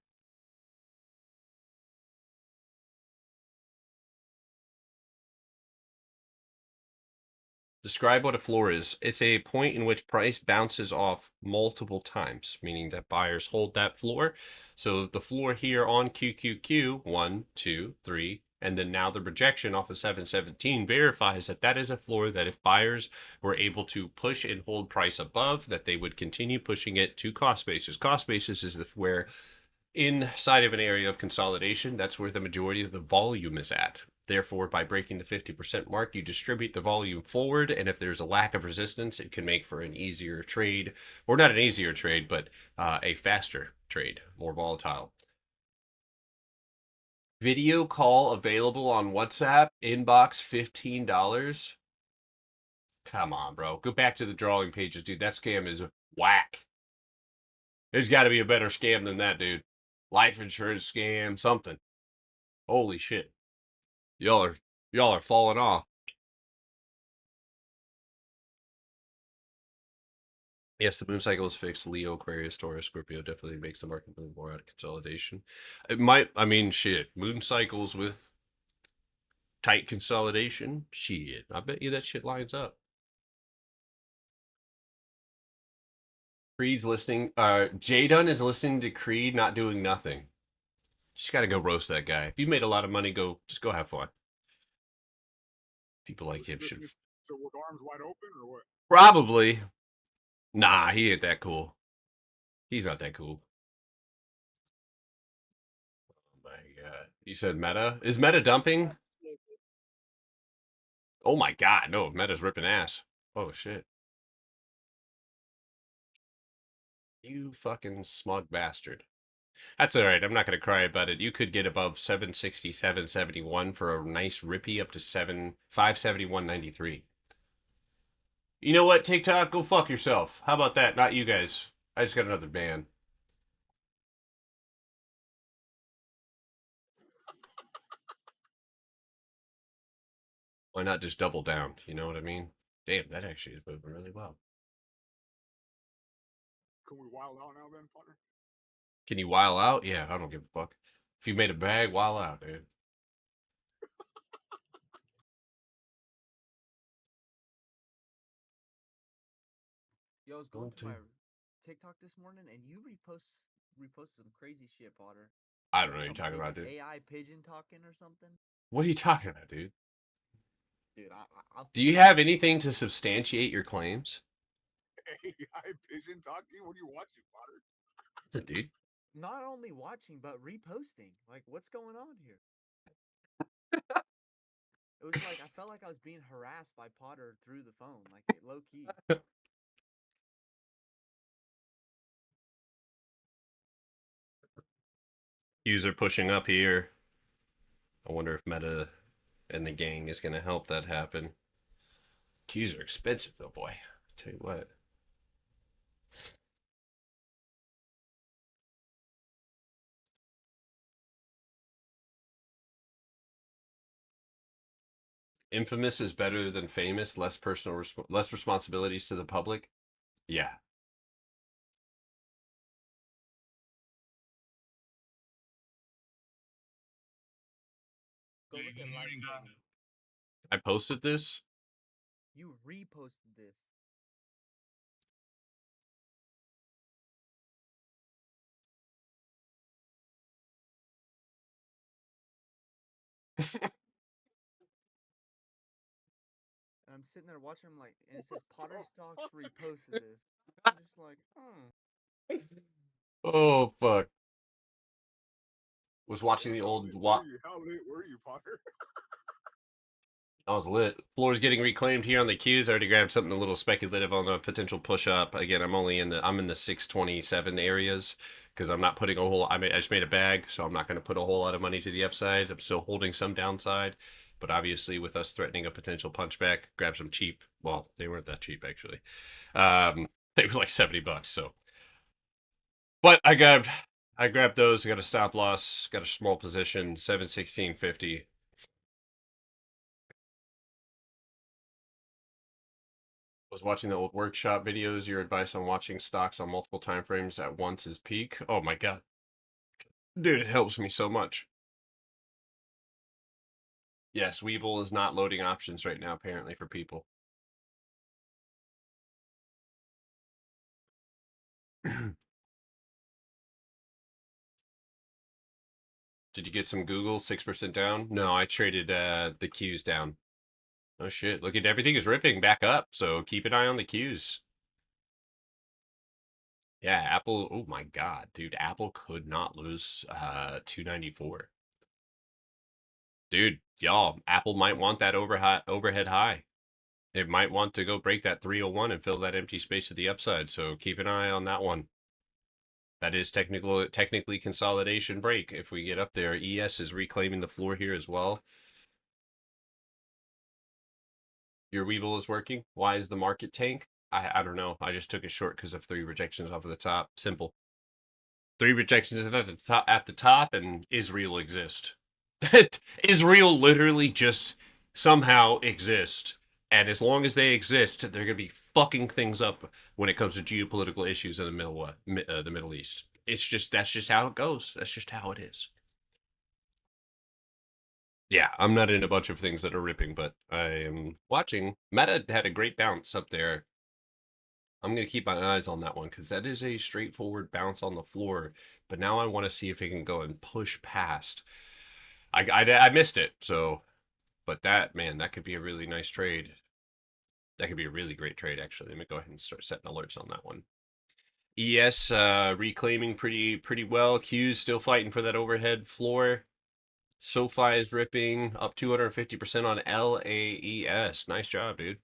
[SPEAKER 1] Describe what a floor is. It's a point in which price bounces off multiple times, meaning that buyers hold that floor. So the floor here on QQQ, 1, 2, 3, and then now the rejection off of 717 verifies that that is a floor that if buyers were able to push and hold price above, that they would continue pushing it to cost basis. Cost basis is where inside of an area of consolidation, that's where the majority of the volume is at. Therefore, by breaking the 50% mark, you distribute the volume forward, and if there's a lack of resistance, it can make for an easier trade, or not an easier trade, but a faster trade, more volatile. Video call available on WhatsApp, inbox $15. Come on, bro. Go back to the drawing pages, dude. That scam is whack. There's got to be a better scam than that, dude. Life insurance scam, something. Holy shit. Y'all are falling off. Yes, the moon cycle is fixed. Leo, Aquarius, Taurus, Scorpio definitely makes the market move more out of consolidation. It might, I mean, shit. Moon cycles with tight consolidation. Shit. I bet you that shit lines up. Creed's listening. J-Dun is listening to Creed, not doing nothing. Just gotta go roast that guy. If you made a lot of money, just go have fun. People like him should.
[SPEAKER 5] So with arms wide open or what?
[SPEAKER 1] Probably. Nah, he ain't that cool. He's not that cool. Oh my god. You said Meta? Is Meta dumping? Oh my god, no, Meta's ripping ass. Oh shit. You fucking smug bastard. That's alright, I'm not gonna cry about it. You could get above 767.71 for a nice rippy up to 571.93. You know what, TikTok? Go fuck yourself. How about that? Not you guys. I just got another ban. Why not just double down? You know what I mean? Damn, that actually is moving really well.
[SPEAKER 5] Can we wild out now then, partner?
[SPEAKER 1] Can you while out? Yeah, I don't give a fuck. If you made a bag, while out, dude.
[SPEAKER 2] Yo, I was going to my TikTok this morning, and you repost some crazy shit, Potter.
[SPEAKER 1] I don't know what you're talking about, dude.
[SPEAKER 2] AI pigeon talking or something.
[SPEAKER 1] What are you talking about, dude?
[SPEAKER 2] Dude,
[SPEAKER 1] do you have anything to substantiate your claims?
[SPEAKER 5] AI pigeon talking? What are you watching, Potter?
[SPEAKER 1] What's it, dude?
[SPEAKER 2] Not only watching, but reposting. Like, what's going on here? It was like, I felt like I was being harassed by Potter through the phone, like low key.
[SPEAKER 1] User pushing up here. I wonder if Meta and the gang is going to help that happen. Keys are expensive, though, boy. I'll tell you what. Infamous is better than famous, less personal, less responsibilities to the public. Yeah.
[SPEAKER 2] Go look at live.
[SPEAKER 1] I posted this.
[SPEAKER 2] You reposted this. And I'm sitting there watching him, like, and it says Potter Stocks reposted this. I'm just like,
[SPEAKER 1] Oh fuck. Was watching the old
[SPEAKER 5] How late were you, Potter?
[SPEAKER 1] I was lit. Floor's getting reclaimed here on the queues. I already grabbed something a little speculative on a potential push up. Again, I'm in the 627 areas because I'm not putting a whole. I just made a bag, so I'm not going to put a whole lot of money to the upside. I'm still holding some downside, but obviously with us threatening a potential punchback, grab some cheap. Well, they weren't that cheap actually. They were like $70. So, but I grabbed those. I got a stop loss. Got a small position. 716.50. Was watching the old workshop videos. Your advice on watching stocks on multiple time frames at once is peak. Oh my god, dude, it helps me so much. Yes, Webull is not loading options right now, apparently, for people. Did you get some Google 6% down? No, I traded the Qs down. Oh shit! Look at everything is ripping back up. So keep an eye on the Qs. Yeah, Apple. Oh my god, dude, Apple could not lose 294. Dude, y'all, Apple might want that overhead high. It might want to go break that 301 and fill that empty space to the upside. So keep an eye on that one. That is technically consolidation break. If we get up there, ES is reclaiming the floor here as well. Your Webull is working. Why is the market tank? I don't know. I just took it short because of 3 rejections off of the top. Simple. 3 rejections at the top, and Israel exist. Israel literally just somehow exist, and as long as they exist, they're gonna be fucking things up when it comes to geopolitical issues in the Middle East. That's just how it goes. That's just how it is. Yeah, I'm not in a bunch of things that are ripping, but I am watching. Meta had a great bounce up there. I'm going to keep my eyes on that one because that is a straightforward bounce on the floor. But now I want to see if it can go and push past. I missed it, so. But that, man, that could be a really nice trade. That could be a really great trade, actually. Let me go ahead and start setting alerts on that one. ES reclaiming pretty well. Q's still fighting for that overhead floor. SoFi is ripping up 250% on LAES. Nice job, dude.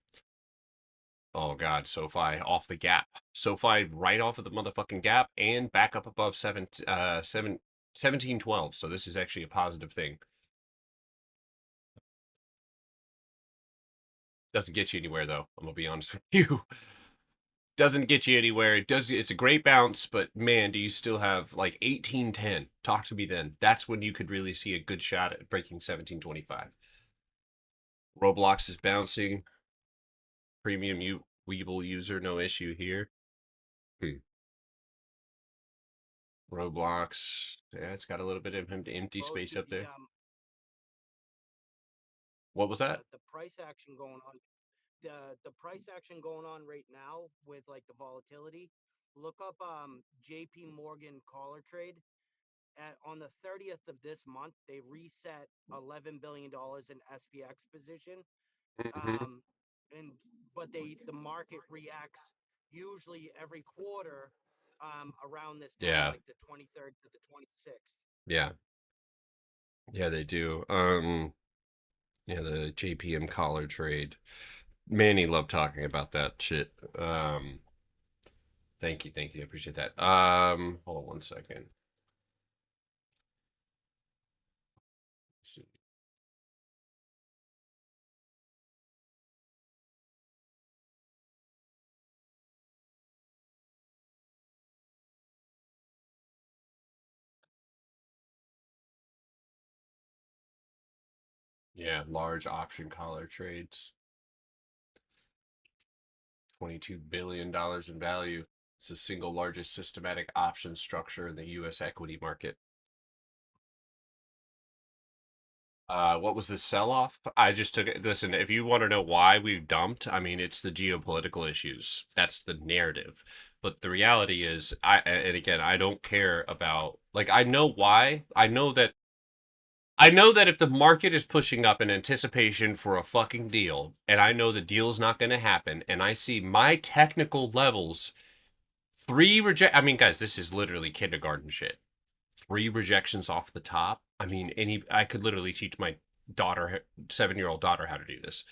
[SPEAKER 1] Oh god, SoFi off the gap. SoFi right off of the motherfucking gap and back up above 1712. So this is actually a positive thing. Doesn't get you anywhere though. I'm gonna be honest with you. Doesn't get you anywhere. It's a great bounce, but man, do you still have like 1810? Talk to me then. That's when you could really see a good shot at breaking 1725. Roblox is bouncing. Premium Weeble user, no issue here. Roblox, yeah, it's got a little bit of empty space up there. What was that?
[SPEAKER 6] The price action going on. The price action going on right now with like the volatility. Look up JP Morgan collar trade. On the 30th of this month, they reset $11 billion in SPX position. But the market reacts usually every quarter around this time, like the 23rd to the 26th.
[SPEAKER 1] Yeah. Yeah, they do. Yeah, the JPM collar trade. Manny loved talking about that shit. Thank you. I appreciate that. Hold on one second. Let's see. Yeah, large option collar trades. $22 billion in value. It's the single largest systematic option structure in the U.S. equity market. What was the sell-off? I just took it. Listen, if you want to know why we dumped, I mean, it's the geopolitical issues. That's the narrative. But the reality is, and again, I don't care about, like, I know why. I know that if the market is pushing up in anticipation for a fucking deal, and I know the deal's not going to happen, and I see my technical levels, I mean, guys, this is literally kindergarten shit. 3 rejections off the top. I mean, I could literally teach my 7-year-old daughter how to do this.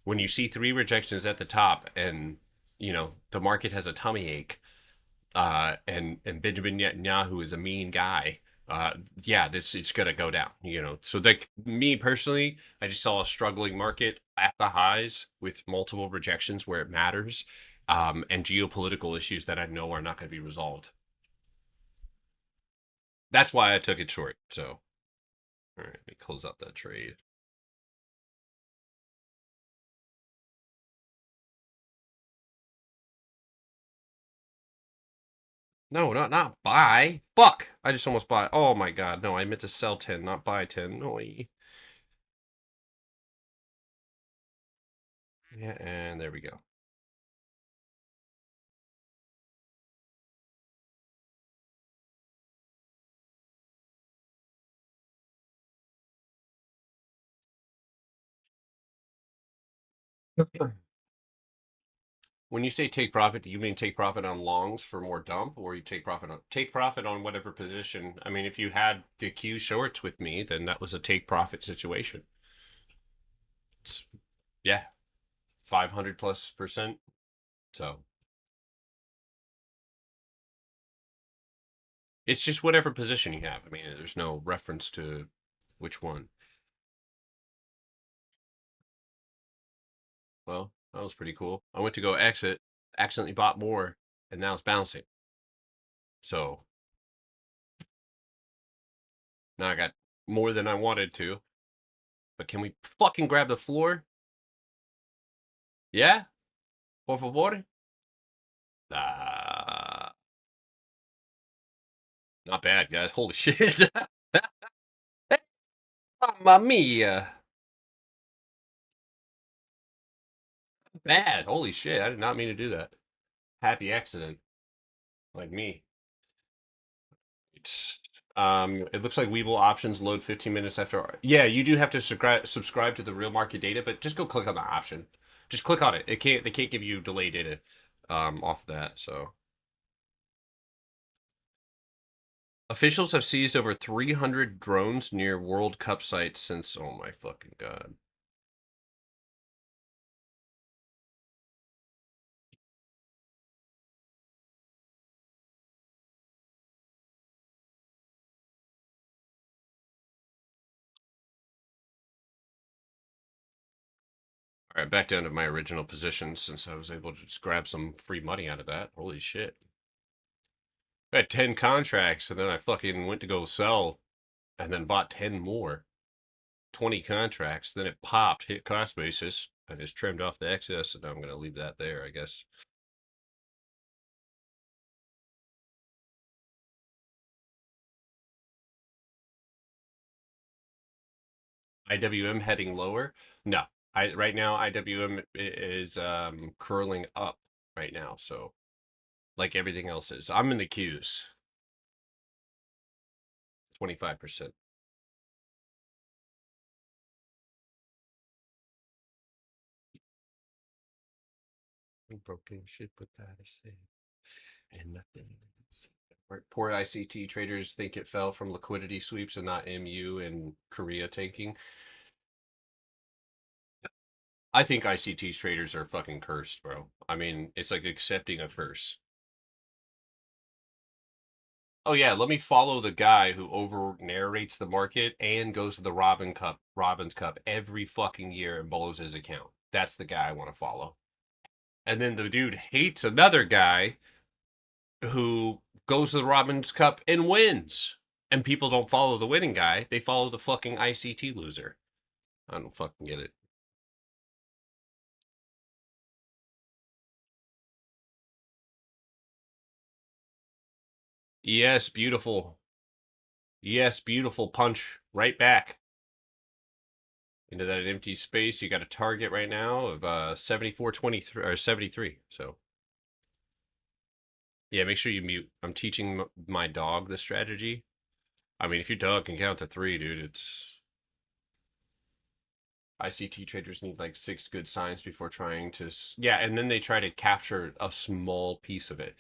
[SPEAKER 1] When you see 3 rejections at the top and, you know, the market has a tummy ache, and Benjamin Netanyahu is a mean guy, yeah, it's gonna go down, you know. So like me personally, I just saw a struggling market at the highs with multiple rejections where it matters, and geopolitical issues that I know are not going to be resolved. That's why I took it short. So, all right, let me close out that trade. No, not buy. Fuck! I just almost buy. Oh my god, no, I meant to sell 10, not buy 10. No. Yeah, and there we go. When you say take profit, do you mean take profit on longs for more dump, or you take profit on whatever position? I mean, if you had the Q shorts with me, then that was a take profit situation. It's, yeah, 500+%. So it's just whatever position you have. I mean, there's no reference to which one. Well, that was pretty cool. I went to go exit, accidentally bought more, and now it's bouncing. So now I got more than I wanted to. But can we fucking grab the floor? Yeah? Por favor? Not bad, guys. Holy shit. Mamma mia. Bad. Holy shit. I did not mean to do that. Happy accident. Like me. It looks like Webull options load 15 minutes after. Yeah, you do have to subscribe to the real market data, but just go click on the option. Just click on it. They can't give you delay data off that, so. Officials have seized over 300 drones near World Cup sites since. Oh my fucking god. All right, back down to my original position since I was able to just grab some free money out of that. Holy shit. I had 10 contracts and then I fucking went to go sell and then bought 10 more. 20 contracts. Then it popped, hit cost basis. I just trimmed off the excess and now I'm going to leave that there, I guess. IWM heading lower? No. Right now IWM is curling up right now, so like everything else is. I'm in the queues. 25%. Broken shit with that I say. And nothing. Poor ICT traders think it fell from liquidity sweeps and not MU and Korea tanking. I think ICT traders are fucking cursed, bro. I mean, it's like accepting a curse. Oh yeah, let me follow the guy who over narrates the market and goes to the Robbins Cup every fucking year and blows his account. That's the guy I want to follow. And then the dude hates another guy who goes to the Robbins Cup and wins. And people don't follow the winning guy. They follow the fucking ICT loser. I don't fucking get it. Yes, beautiful. Yes, beautiful. Punch right back into that empty space. You got a target right now of 74.23 or 73. So yeah, make sure you mute. I'm teaching my dog the strategy. I mean, if your dog can count to 3, dude, it's ICT traders need like 6 good signs before trying to yeah, and then they try to capture a small piece of it.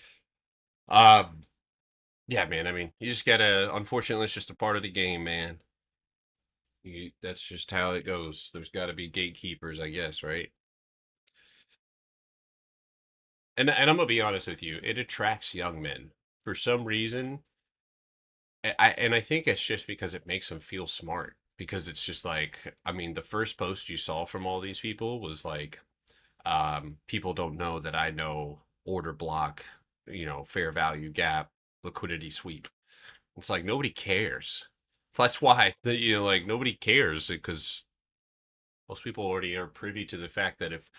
[SPEAKER 1] Yeah, man, I mean, you just gotta, unfortunately, it's just a part of the game, man. That's just how it goes. There's got to be gatekeepers, I guess, right? And I'm gonna be honest with you, it attracts young men for some reason. I think it's just because it makes them feel smart. Because it's just like, I mean, the first post you saw from all these people was like, people don't know that I know order block, fair value gap, liquidity sweep. It's like nobody cares. That's why like nobody cares because most people already are privy to the fact that if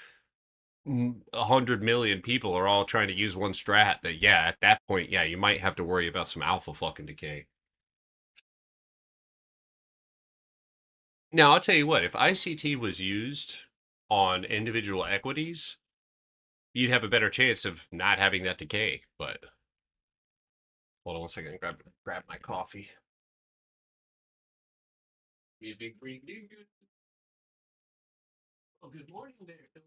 [SPEAKER 1] 100 million people are all trying to use one strat, that yeah, at that point, yeah, you might have to worry about some alpha fucking decay. Now, I'll tell you what, if ICT was used on individual equities, you'd have a better chance of not having that decay. But hold on 1 second, grab my coffee. Be a big green dude. Oh, good morning there.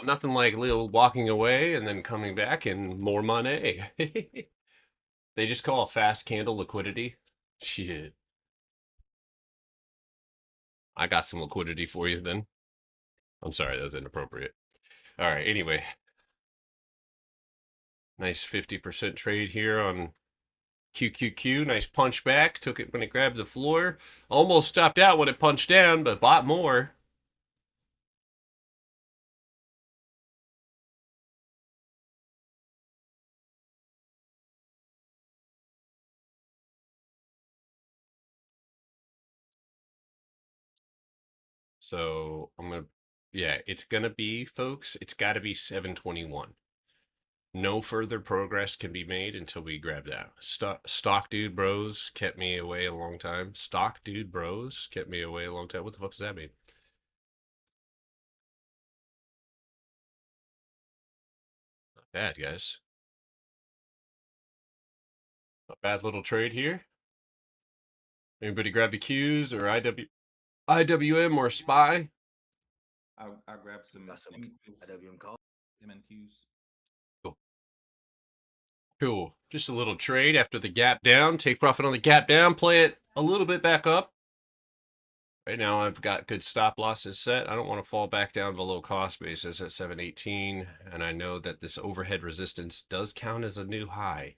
[SPEAKER 1] nothing like little walking away and then coming back and more money. They just call a fast candle liquidity. Shit. I got some liquidity for you then. I'm sorry, that was inappropriate. All right, anyway. Nice 50% trade here on QQQ. Nice punch back. Took it when it grabbed the floor. Almost stopped out when it punched down, but bought more. So I'm going to, yeah, it's going to be, folks, it's got to be 721. No further progress can be made until we grab that. Stock Dude Bros kept me away a long time. Stock Dude Bros kept me away a long time. What the fuck does that mean? Not bad, guys. Not bad little trade here. Anybody grab the Qs or IWM or SPY?
[SPEAKER 7] I'll grab some
[SPEAKER 5] IWM call.
[SPEAKER 7] MNQs.
[SPEAKER 1] Cool. Just a little trade after the gap down. Take profit on the gap down. Play it a little bit back up. Right now I've got good stop losses set. I don't want to fall back down below cost basis at 718. And I know that this overhead resistance does count as a new high.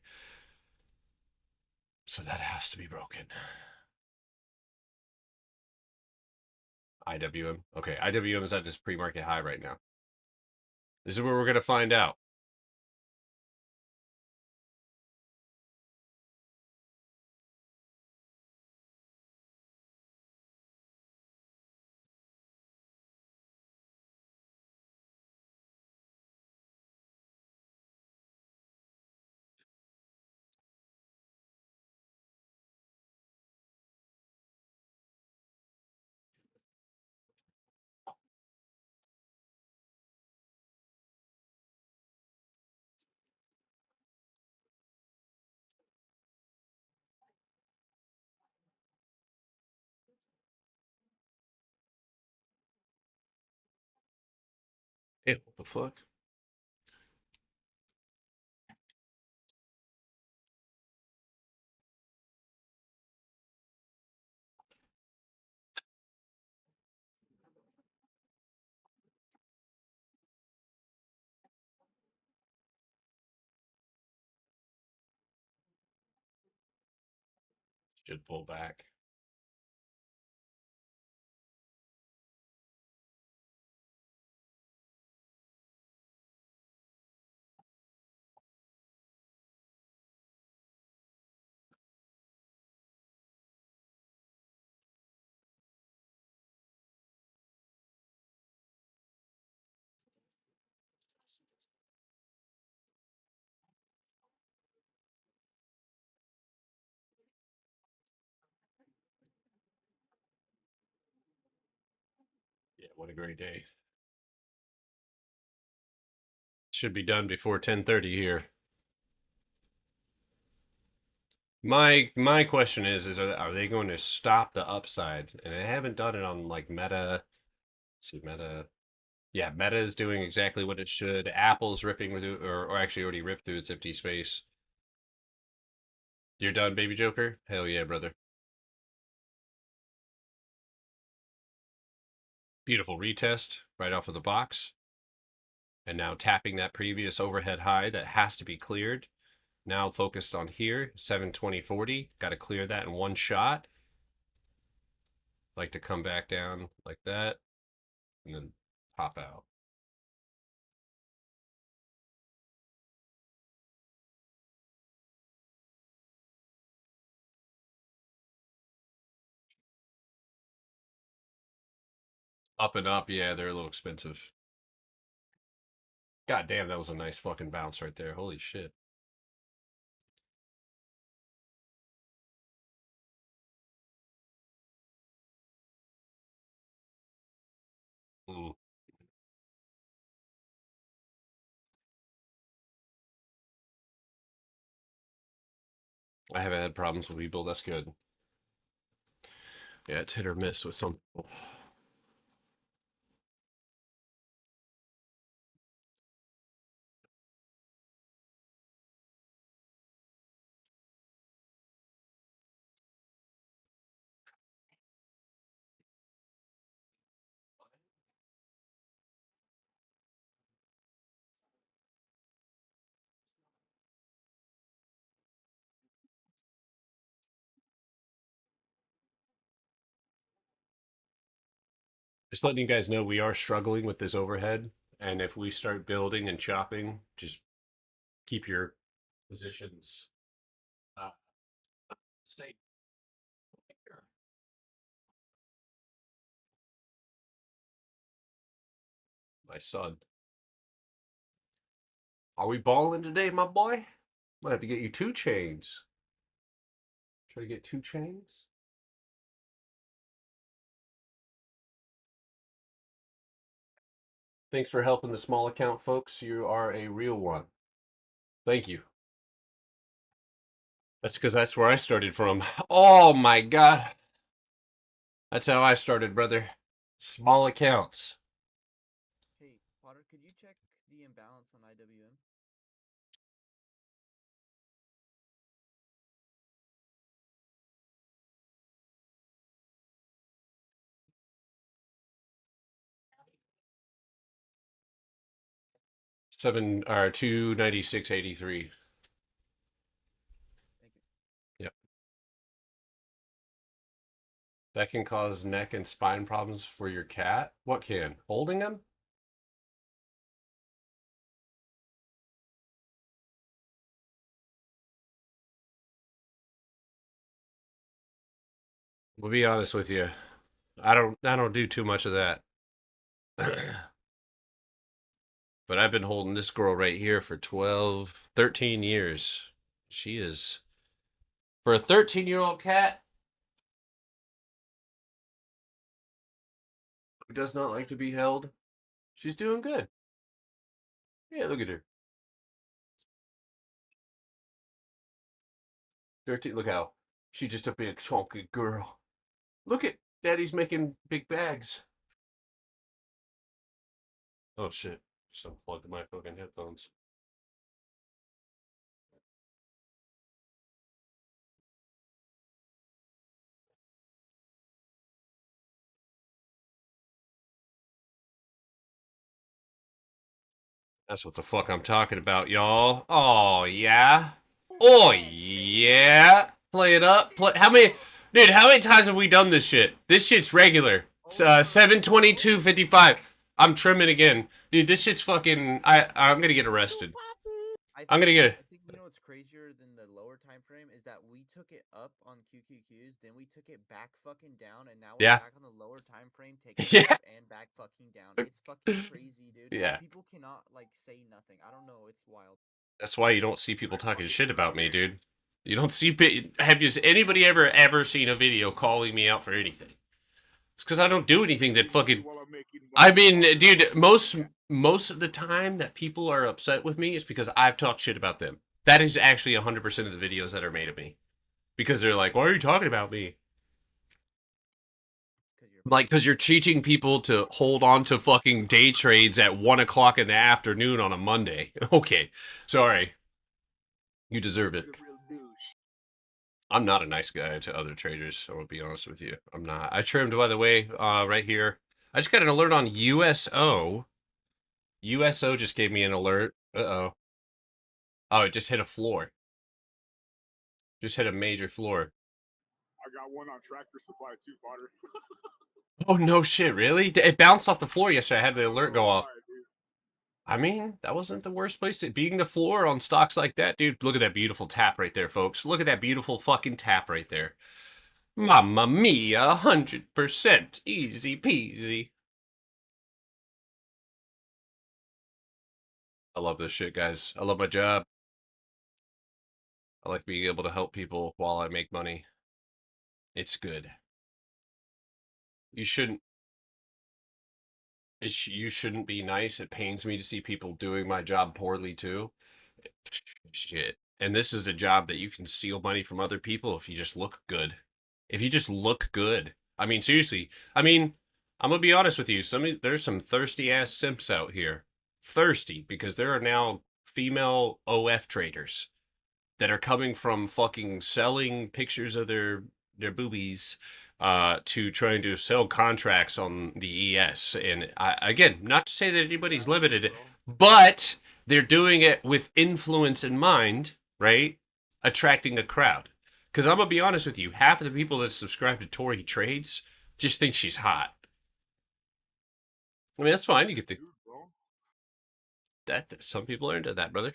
[SPEAKER 1] So that has to be broken. IWM. Okay, IWM is at this pre-market high right now. This is where we're going to find out. Hey, what the fuck? Should pull back. Yeah, what a great day. Should be done before 10:30 here. My question is are they going to stop the upside? And I haven't done it on like Meta. Let's see, Meta. Yeah, Meta is doing exactly what it should. Apple's ripping through, or actually already ripped through its empty space. You're done, Baby Joker? Hell yeah, brother. Beautiful retest right off of the box. And now tapping that previous overhead high that has to be cleared. Now focused on here, 720.40. Got to clear that in one shot. Like to come back down like that and then pop out. Up and up, yeah, they're a little expensive. God damn, that was a nice fucking bounce right there. Holy shit. Mm. I haven't had problems with people. That's good. Yeah, it's hit or miss with some people. Just letting you guys know we are struggling with this overhead, and if we start building and chopping, just keep your positions safe. My son. Are we balling today, my boy? Might have to get you 2 chains. Try to get 2 chains. Thanks for helping the small account, folks. You are a real one. Thank you. That's because that's where I started from. Oh my God. That's how I started, brother. Small accounts.
[SPEAKER 2] Hey, Potter, could you check the imbalance on IWM?
[SPEAKER 1] Seven or 296.83.
[SPEAKER 2] Thank you.
[SPEAKER 1] Yep. That can cause neck and spine problems for your cat. What can? Holding him? We'll be honest with you. I don't do too much of that. But I've been holding this girl right here for 13 years. She is, for a 13-year-old cat who does not like to be held, she's doing good. Yeah, look at her. 13, look how she's just a big chunky girl. Look at Daddy's making big bags. Oh shit. Just unplugged my fucking headphones. That's what the fuck I'm talking about, y'all. Oh yeah. Oh yeah. Play it up. Play. How many, dude? How many times have we done this shit? This shit's regular. 722.55. I'm trimming again, dude. This shit's fucking. I'm gonna get arrested. I'm gonna get it.
[SPEAKER 2] I think you know what's crazier than the lower time frame is that we took it up on QQQs, then we took it back fucking down, and now we're
[SPEAKER 1] Yeah.
[SPEAKER 2] back on the lower time frame, taking
[SPEAKER 1] Yeah.
[SPEAKER 2] it up and back fucking down. It's fucking crazy, dude.
[SPEAKER 1] Yeah.
[SPEAKER 2] People cannot like say nothing. I don't know. It's wild.
[SPEAKER 1] That's why you don't see people talking shit about me, dude. You don't see. Have you anybody ever seen a video calling me out for anything? It's because I don't do anything that fucking. I mean, dude, most of the time that people are upset with me is because I've talked shit about them. That is actually 100% of the videos that are made of me. Because they're like, why are you talking about me? Like, because you're teaching people to hold on to fucking day trades at 1 o'clock in the afternoon on a Monday. Okay, sorry. You deserve it. I'm not a nice guy to other traders, I will be honest with you. I'm not. I trimmed, by the way, right here. I just got an alert on USO. USO just gave me an alert. Uh-oh. Oh, it just hit a floor. Just hit a major floor.
[SPEAKER 5] I got one on Tractor Supply too, Potter.
[SPEAKER 1] Oh, no shit, really? It bounced off the floor yesterday. I had the alert go off. I mean, that wasn't the worst place to being the floor on stocks like that, dude. Look at that beautiful tap right there, folks. Look at that beautiful fucking tap right there. Mamma mia, 100%. Easy peasy. I love this shit, guys. I love my job. I like being able to help people while I make money. It's good. You shouldn't. You shouldn't be nice. It pains me to see people doing my job poorly too. Shit. And this is a job that you can steal money from other people if you just look good. If you just look good. I mean, seriously. I mean, I'm gonna be honest with you. There's some thirsty ass simps out here. Thirsty because there are now female OF traders that are coming from fucking selling pictures of their boobies to trying to sell contracts on the ES. And again, not to say that anybody's limited, but they're doing it with influence in mind, right? Attracting a crowd. Because I'm going to be honest with you, half of the people that subscribe to Tori Trades just think she's hot. I mean, that's fine. You get the
[SPEAKER 5] Dude, bro.
[SPEAKER 1] that. Some people are into that, brother.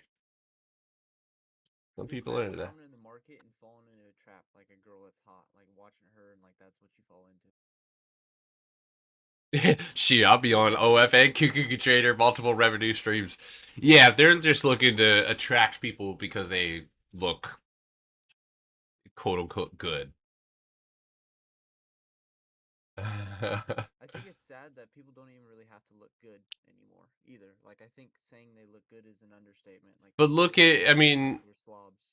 [SPEAKER 1] Some
[SPEAKER 2] Dude,
[SPEAKER 1] people are into
[SPEAKER 2] imagine
[SPEAKER 1] that.
[SPEAKER 2] coming in the market and falling into a trap like a girl that's hot, like watching her and like that's what you fall into.
[SPEAKER 1] Shit, I'll be on OF and QQQ Trader, multiple revenue streams. Yeah, they're just looking to attract people because they look quote unquote good.
[SPEAKER 2] I think it's sad that people don't even really have to look good anymore either. Like I think saying they look good is an understatement. Like,
[SPEAKER 1] But look at, I mean,
[SPEAKER 2] you're slobs.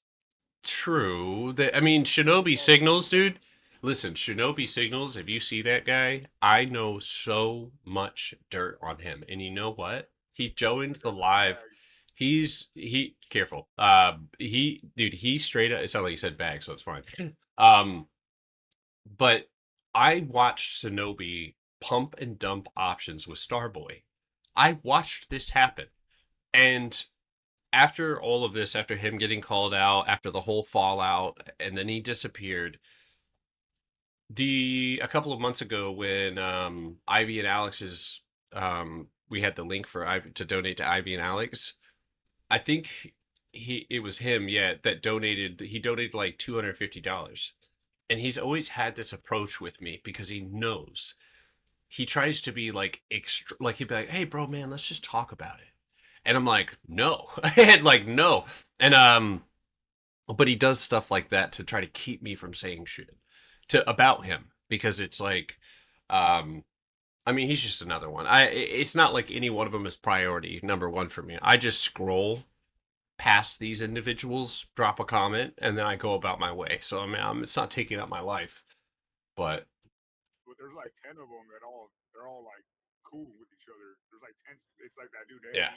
[SPEAKER 1] true. I mean, Shinobi Signals, dude. Listen, Shinobi Signals, if you see that guy, I know so much dirt on him. And you know what? He joined the live. He careful. He straight up, it sounded like he said bag, so it's fine. But I watched Shinobi pump and dump options with Starboy. I watched this happen. And after all of this, after him getting called out, after the whole fallout, and then he disappeared. A couple of months ago when Ivy and Alex's we had the link for Ivy to donate to Ivy and Alex. I think it was him, yeah, that donated. He donated like $250, and he's always had this approach with me because he knows. He tries to be like extra, like he'd be like, "Hey, bro, man, let's just talk about it." And I'm like, no, like no, and but he does stuff like that to try to keep me from saying shit about him because it's like, I mean, he's just another one. It's not like any one of them is priority number one for me. I just scroll past these individuals, drop a comment, and then I go about my way. So I mean, it's not taking up my life, but
[SPEAKER 5] there's like 10 of them that they're all like cool with each other. There's like 10. It's like that dude.
[SPEAKER 1] Yeah.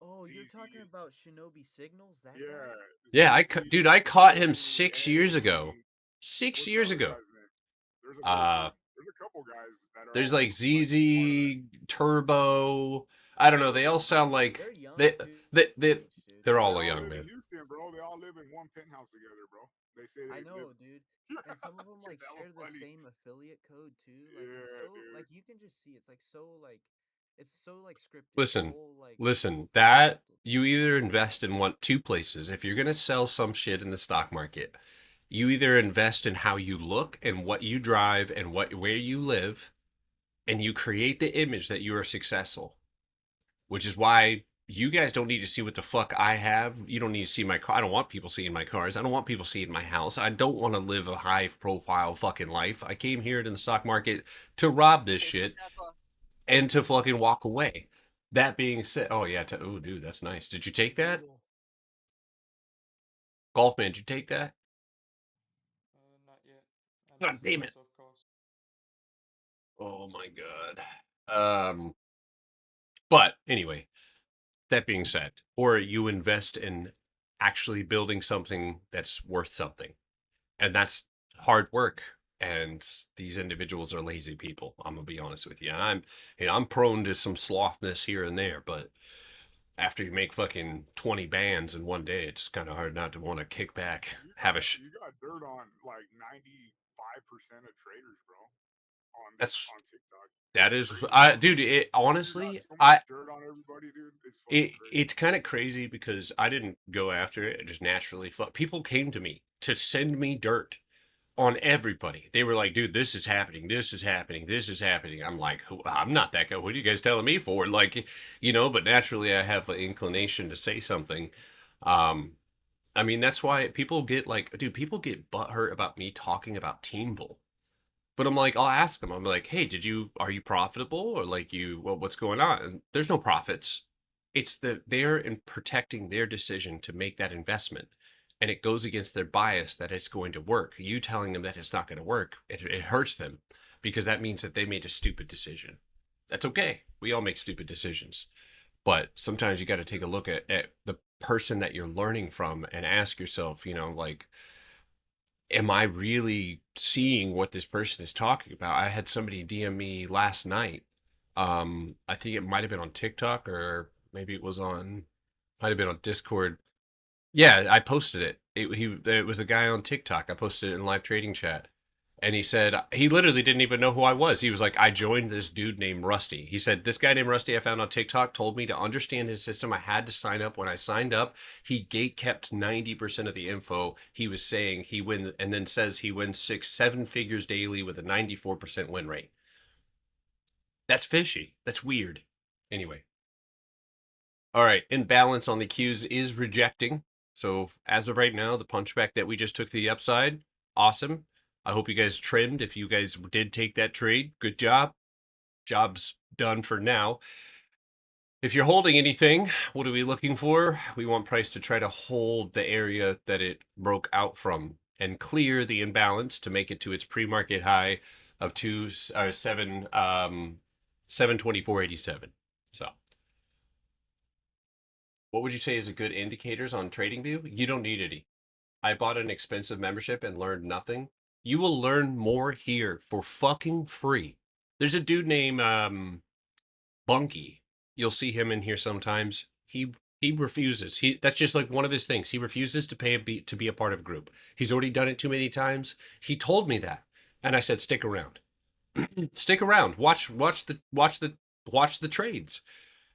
[SPEAKER 2] Oh, you're talking about Shinobi Signals? That guy?
[SPEAKER 5] Yeah.
[SPEAKER 1] Yeah, dude, I caught him 6 years ago. 6 years ago.
[SPEAKER 5] There's a couple guys that are.
[SPEAKER 1] There's like ZZ, Turbo. I don't know. They all sound like
[SPEAKER 2] They're young.
[SPEAKER 1] they're all
[SPEAKER 5] They
[SPEAKER 1] young,
[SPEAKER 5] live
[SPEAKER 1] man.
[SPEAKER 5] in Houston, bro. They all live in one penthouse together, bro. They say they
[SPEAKER 2] I know,
[SPEAKER 5] live.
[SPEAKER 2] dude. And some of them like
[SPEAKER 5] It's hella
[SPEAKER 2] share the
[SPEAKER 5] funny.
[SPEAKER 2] same affiliate code too. Like
[SPEAKER 5] Yeah,
[SPEAKER 2] it's so
[SPEAKER 5] dude.
[SPEAKER 2] like you can just see it's like so like it's so like scripted.
[SPEAKER 1] Listen,
[SPEAKER 2] The whole, like,
[SPEAKER 1] listen, that you either invest in two places. If you're gonna sell some shit in the stock market, you either invest in how you look and what you drive and where you live, and you create the image that you are successful. Which is why you guys don't need to see what the fuck I have. You don't need to see my car. I don't want people seeing my cars. I don't want people seeing my house. I don't want to live a high profile fucking life. I came here to the stock market to rob this shit and to fucking walk away. That being said, oh yeah, oh dude, that's nice. Did you take that? Golfman, did you take that?
[SPEAKER 4] Not yet.
[SPEAKER 1] God damn it. Oh my god. But anyway, that being said, or you invest in actually building something that's worth something. And that's hard work. And these individuals are lazy people. I'm gonna be honest with you. I'm prone to some slothness here and there, but after you make fucking 20 bands in one day, it's kind of hard not to want to kick back.
[SPEAKER 5] You got dirt on like 95% of traders, bro. On TikTok.
[SPEAKER 1] That is, dude. It honestly,
[SPEAKER 5] dirt on everybody, dude.
[SPEAKER 1] It's kind of crazy because I didn't go after it. It just naturally, people came to me to send me dirt on everybody. They were like, dude, this is happening. This is happening. This is happening. I'm like, I'm not that guy. What are you guys telling me for? Like, but naturally I have the inclination to say something. I mean, that's why people get like, dude, people get butthurt about me talking about Team Bull. But I'm like, I'll ask them. I'm like, hey, are you profitable? Or like what's going on? And there's no profits. It's they're in protecting their decision to make that investment. And it goes against their bias that it's going to work. You telling them that it's not going to work, it hurts them because that means that they made a stupid decision. That's okay. We all make stupid decisions. But sometimes you got to take a look at the person that you're learning from and ask yourself, like, am I really seeing what this person is talking about? I had somebody DM me last night. I think it might have been on TikTok or maybe it might have been on Discord. Yeah, I posted it. It was a guy on TikTok. I posted it in live trading chat. And he said, he literally didn't even know who I was. He was like, I joined this dude named Rusty. He said, this guy named Rusty I found on TikTok told me to understand his system. I had to sign up. When I signed up, he gate kept 90% of the info. He was saying he wins, and then says he wins 6-7 figures daily with a 94% win rate. That's fishy. That's weird. Anyway. All right. Imbalance on the Qs is rejecting. So as of right now, the punchback that we just took to the upside, awesome. I hope you guys trimmed. If you guys did take that trade, good job. Job's done for now. If you're holding anything, what are we looking for? We want price to try to hold the area that it broke out from and clear the imbalance to make it to its pre-market high of 724.87. So what would you say is a good indicators on TradingView? You don't need any. I bought an expensive membership and learned nothing. You will learn more here for fucking free. There's a dude named Bunky. You'll see him in here sometimes. He refuses. That's just like one of his things. He refuses to pay to be a part of a group. He's already done it too many times. He told me that, and I said, stick around. Stick around. Watch the trades.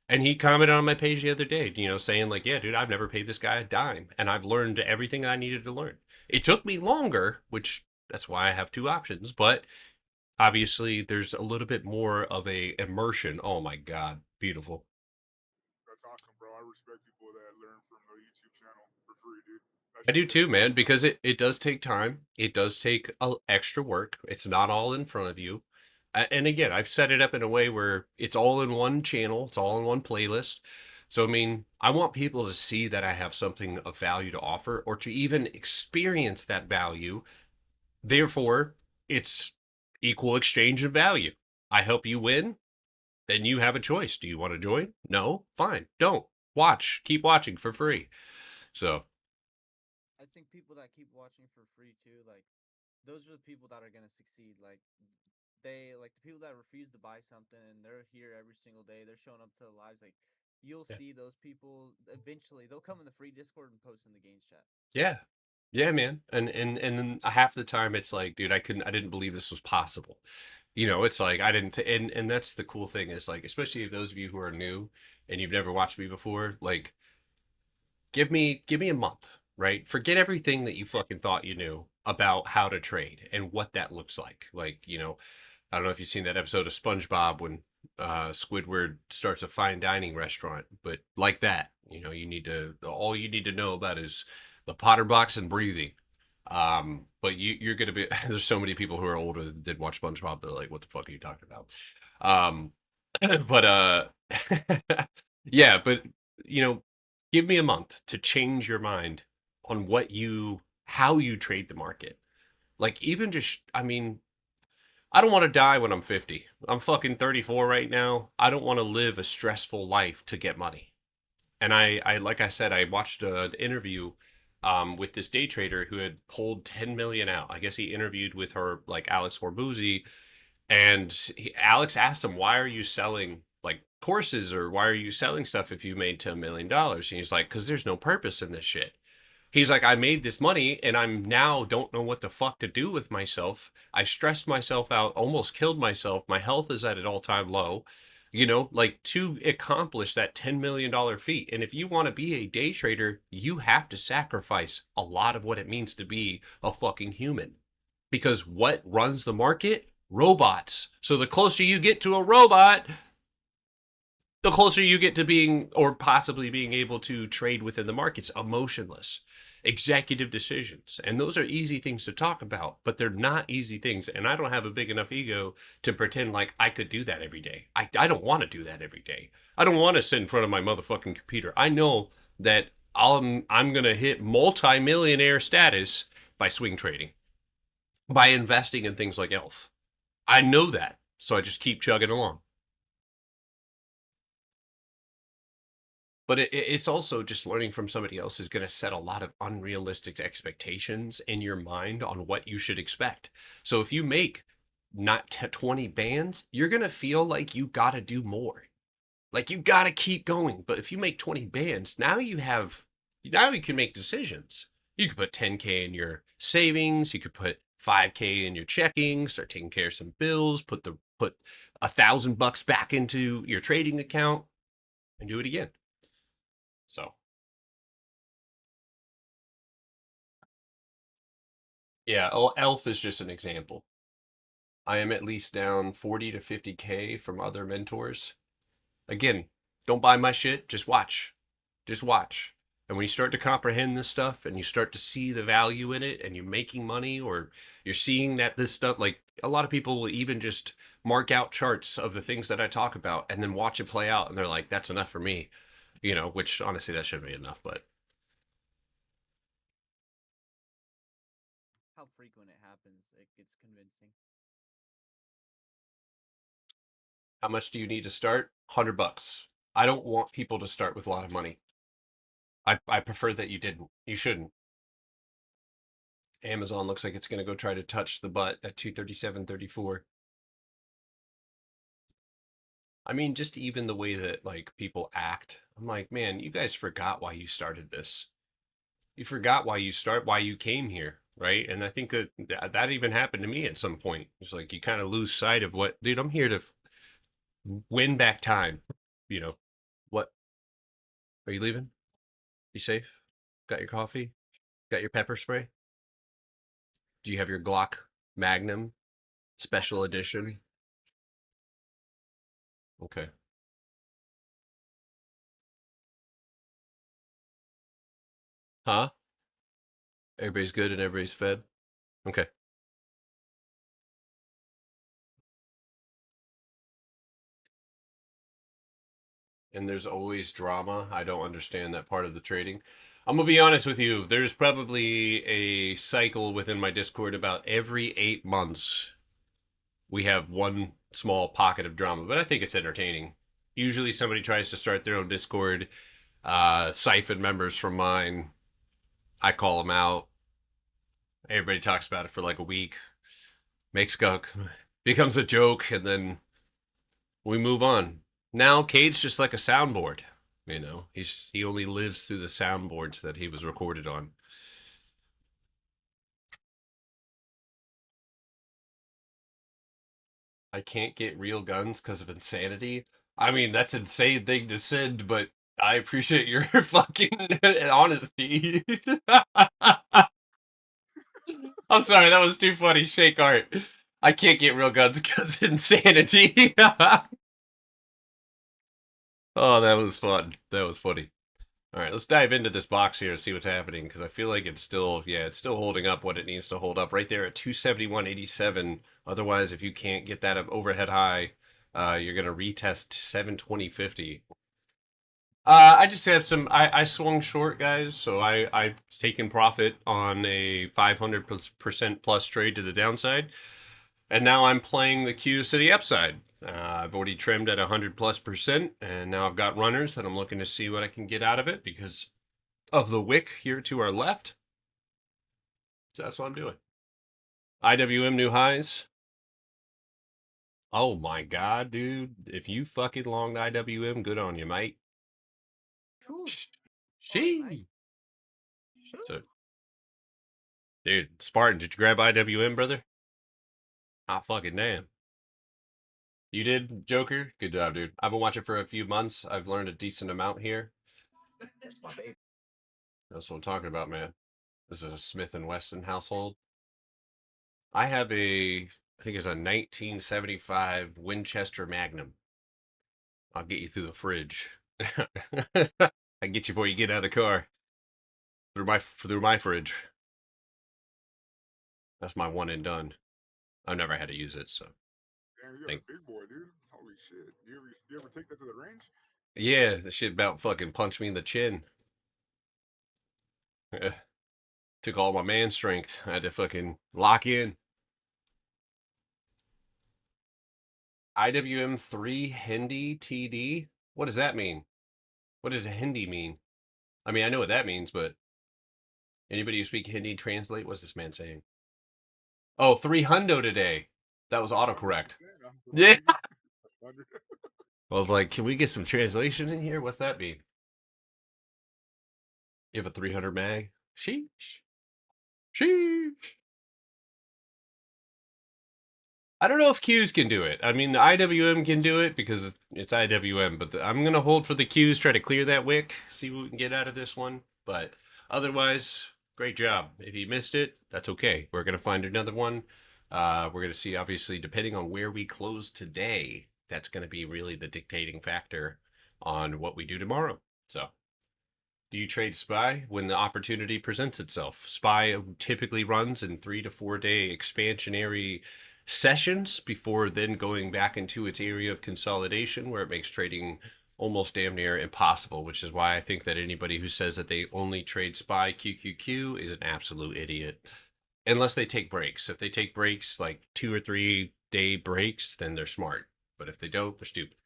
[SPEAKER 1] And he commented on my page the other day, you know, saying like, yeah, dude, I've never paid this guy a dime, and I've learned everything I needed to learn. It took me longer, which that's why I have two options, but obviously there's a little bit more of a immersion. Oh my God, beautiful.
[SPEAKER 5] That's awesome, bro. I respect people that learn from the YouTube channel for free, dude.
[SPEAKER 1] I do too, man, because it does take time. It does take extra work. It's not all in front of you. And again, I've set it up in a way where it's all in one channel. It's all in one playlist. So, I mean, I want people to see that I have something of value to offer or to even experience that value. Therefore, it's equal exchange of value. I help you win, then you have a choice. Do you want to join? No? Fine. Don't. Watch. Keep watching for free. So.
[SPEAKER 2] I think people that keep watching for free too, like, those are the people that are going to succeed. Like, the people that refuse to buy something and they're here every single day, they're showing up to the lives, like, you'll see those people eventually, they'll come in the free Discord and post in the gains chat.
[SPEAKER 1] Yeah. Yeah, man. And then half the time it's like, dude, I didn't believe this was possible. You know, it's like, I didn't, and that's the cool thing is like, especially if those of you who are new and you've never watched me before, like, give me a month, right? Forget everything that you fucking thought you knew about how to trade and what that looks like. Like, you know, I don't know if you've seen that episode of SpongeBob when Squidward starts a fine dining restaurant, but like that, you know, all you need to know about is the Potter box and breathing. But you're going to be, there's so many people who are older that did watch SpongeBob. They're like, what the fuck are you talking about? Yeah, but you know, give me a month to change your mind on how you trade the market. Like even just, I mean, I don't want to die when I'm 50. I'm fucking 34 right now. I don't want to live a stressful life to get money. And I like I said, I watched an interview with this day trader who had pulled 10 million out. I guess he interviewed with her, like Alex Hormuzzi, and Alex asked him, why are you selling like courses or why are you selling stuff if you made $10 million? And he's like, because there's no purpose in this shit. He's like, I made this money and I'm now don't know what the fuck to do with myself. I stressed myself out, almost killed myself. My health is at an all-time low, you know, like to accomplish that $10 million feat. And if you want to be a day trader, you have to sacrifice a lot of what it means to be a fucking human. Because what runs the market? Robots. So the closer you get to a robot, the closer you get to being or possibly being able to trade within the markets, emotionless, executive decisions. And those are easy things to talk about, but they're not easy things. And I don't have a big enough ego to pretend like I could do that every day. I don't want to do that every day. I don't want to sit in front of my motherfucking computer. I know that I'm going to hit multi-millionaire status by swing trading, by investing in things like ELF. I know that. So I just keep chugging along. But it's also just learning from somebody else is going to set a lot of unrealistic expectations in your mind on what you should expect. So if you make not 20 bands, you're going to feel like you got to do more. Like you got to keep going. But if you make 20 bands, now you can make decisions. You could put 10K in your savings. You could put 5K in your checking, start taking care of some bills, put $1,000 back into your trading account, and do it again. So, yeah, Elf is just an example. I am at least down 40 to 50K from other mentors. Again, don't buy my shit, just watch. Just watch. And when you start to comprehend this stuff and you start to see the value in it and you're making money, or you're seeing that this stuff, like a lot of people will even just mark out charts of the things that I talk about and then watch it play out. And they're like, that's enough for me, which honestly, that shouldn't be enough, but.
[SPEAKER 2] How frequent it happens, it gets convincing.
[SPEAKER 1] How much do you need to start? $100. I don't want people to start with a lot of money. I prefer that you didn't. You shouldn't. Amazon looks like it's going to go try to touch the butt at 237.34. I mean, just even the way that like people act. I'm like, man, you guys forgot why you started this. You forgot why you came here, right? And I think that even happened to me at some point. It's like you kind of lose sight of what, dude, I'm here to win back time. What? Are you leaving? You safe? Got your coffee? Got your pepper spray? Do you have your Glock Magnum special edition? Okay. Huh? Everybody's good and everybody's fed? Okay. And there's always drama. I don't understand that part of the trading. I'm gonna be honest with you. There's probably a cycle within my Discord about every 8 months. We have one small pocket of drama, but I think it's entertaining. Usually somebody tries to start their own Discord, siphon members from mine. I call them out. Everybody talks about it for like a week. Becomes a joke, and then we move on. Now Cade's just like a soundboard. He only lives through the soundboards that he was recorded on. I can't get real guns because of insanity. I mean, that's an insane thing to send, but I appreciate your fucking honesty. I'm sorry, that was too funny. Shake art. I can't get real guns because of insanity. Oh, that was fun. That was funny. All right, let's dive into this box here and see what's happening, because I feel like it's still holding up what it needs to hold up right there at 271.87. Otherwise, if you can't get that overhead high, you're going to retest 720.50. I just have I swung short, guys, so I've taken profit on a 500% plus trade to the downside. And now I'm playing the cues to the upside. I've already trimmed at 100+%, and now I've got runners that I'm looking to see what I can get out of it because of the wick here to our left. So that's what I'm doing. IWM new highs. Oh my God, dude. If you fucking longed IWM, good on you, mate. She. So, dude, Spartan, did you grab IWM, brother? Ah, fucking damn. You did, Joker? Good job, dude. I've been watching for a few months. I've learned a decent amount here. That's my baby. That's what I'm talking about, man. This is a Smith & Wesson household. I have I think it's a 1975 Winchester Magnum. I'll get you through the fridge. I get you before you get out of the car. Through my fridge. That's my one and done. I've never had to use it, so.
[SPEAKER 5] Damn, you got a big boy, dude. Holy shit. You ever take that to the range?
[SPEAKER 1] Yeah, the shit about fucking punched me in the chin. Took all my man strength. I had to fucking lock in. IWM3 Hindi TD? What does that mean? What does Hindi mean? I mean, I know what that means, but anybody who speak Hindi translate? What's this man saying? Oh, 3 hundo today. That was autocorrect. Yeah. I was like, can we get some translation in here? What's that mean? You have a 300 mag? Sheesh. Sheesh. I don't know if Qs can do it. I mean, the IWM can do it because it's IWM, but I'm going to hold for the Qs, try to clear that wick, see what we can get out of this one. But otherwise, great job. If you missed it, that's okay. We're going to find another one. We're going to see, obviously, depending on where we close today, that's going to be really the dictating factor on what we do tomorrow. So, do you trade SPY when the opportunity presents itself? SPY typically runs in 3 to 4 day expansionary sessions before then going back into its area of consolidation where it makes trading almost damn near impossible, which is why I think that anybody who says that they only trade SPY QQQ is an absolute idiot. Unless they take breaks. If they take breaks, like 2 or 3 day breaks, then they're smart. But if they don't, they're stupid.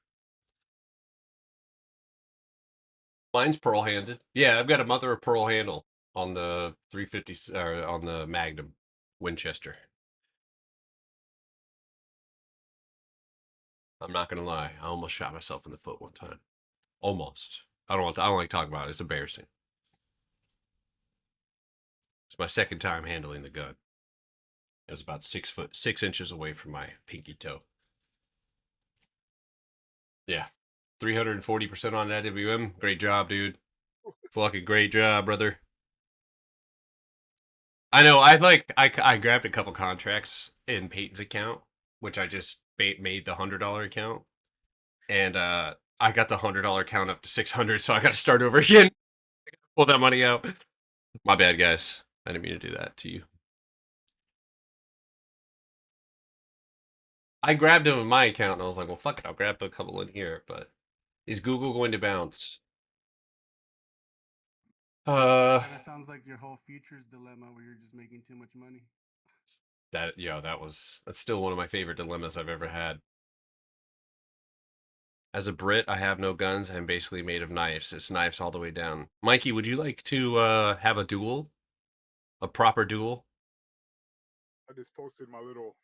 [SPEAKER 1] Mine's pearl handed. Yeah, I've got a mother of pearl handle on the 350 or on the Magnum Winchester. I'm not gonna lie, I almost shot myself in the foot one time. Almost. I don't like talking about it. It's embarrassing. It's my second time handling the gun. It was about 6 inches away from my pinky toe. Yeah. 340% on IWM. Great job, dude. Fucking great job, brother. I know. I grabbed a couple contracts in Peyton's account, which I just made the $100 account, and I got the $100 account up to 600, so I got to start over again. Pull that money out. My bad, guys. I didn't mean to do that to you. I grabbed him in my account, and I was like, well, fuck it. I'll grab a couple in here, but is Google going to bounce?
[SPEAKER 8] That sounds like your whole futures dilemma where you're just making too much money.
[SPEAKER 1] That's still one of my favorite dilemmas I've ever had. As a Brit, I have no guns. I'm basically made of knives. It's knives all the way down. Mikey, would you like to have a duel? A proper duel?
[SPEAKER 5] I just posted my little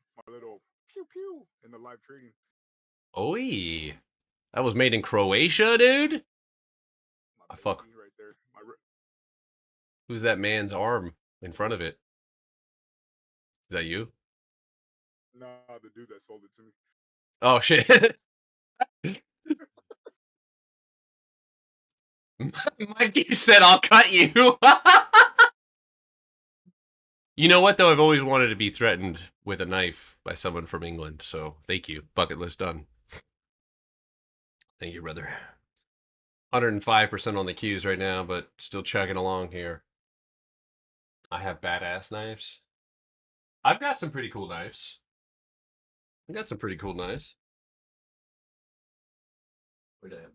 [SPEAKER 5] pew pew in the live trading.
[SPEAKER 1] Oi. That was made in Croatia, dude? I fuck.
[SPEAKER 5] Right there.
[SPEAKER 1] Who's that man's arm in front of it? Is that you?
[SPEAKER 5] Nah, the dude that sold it to me.
[SPEAKER 1] Oh, shit. Mikey said, I'll cut you. You know what, though? I've always wanted to be threatened with a knife by someone from England, so thank you. Bucket list done. Thank you, brother. 105% on the Qs right now, but still chugging along here. I have badass knives. I've got some pretty cool knives. Where'd I have?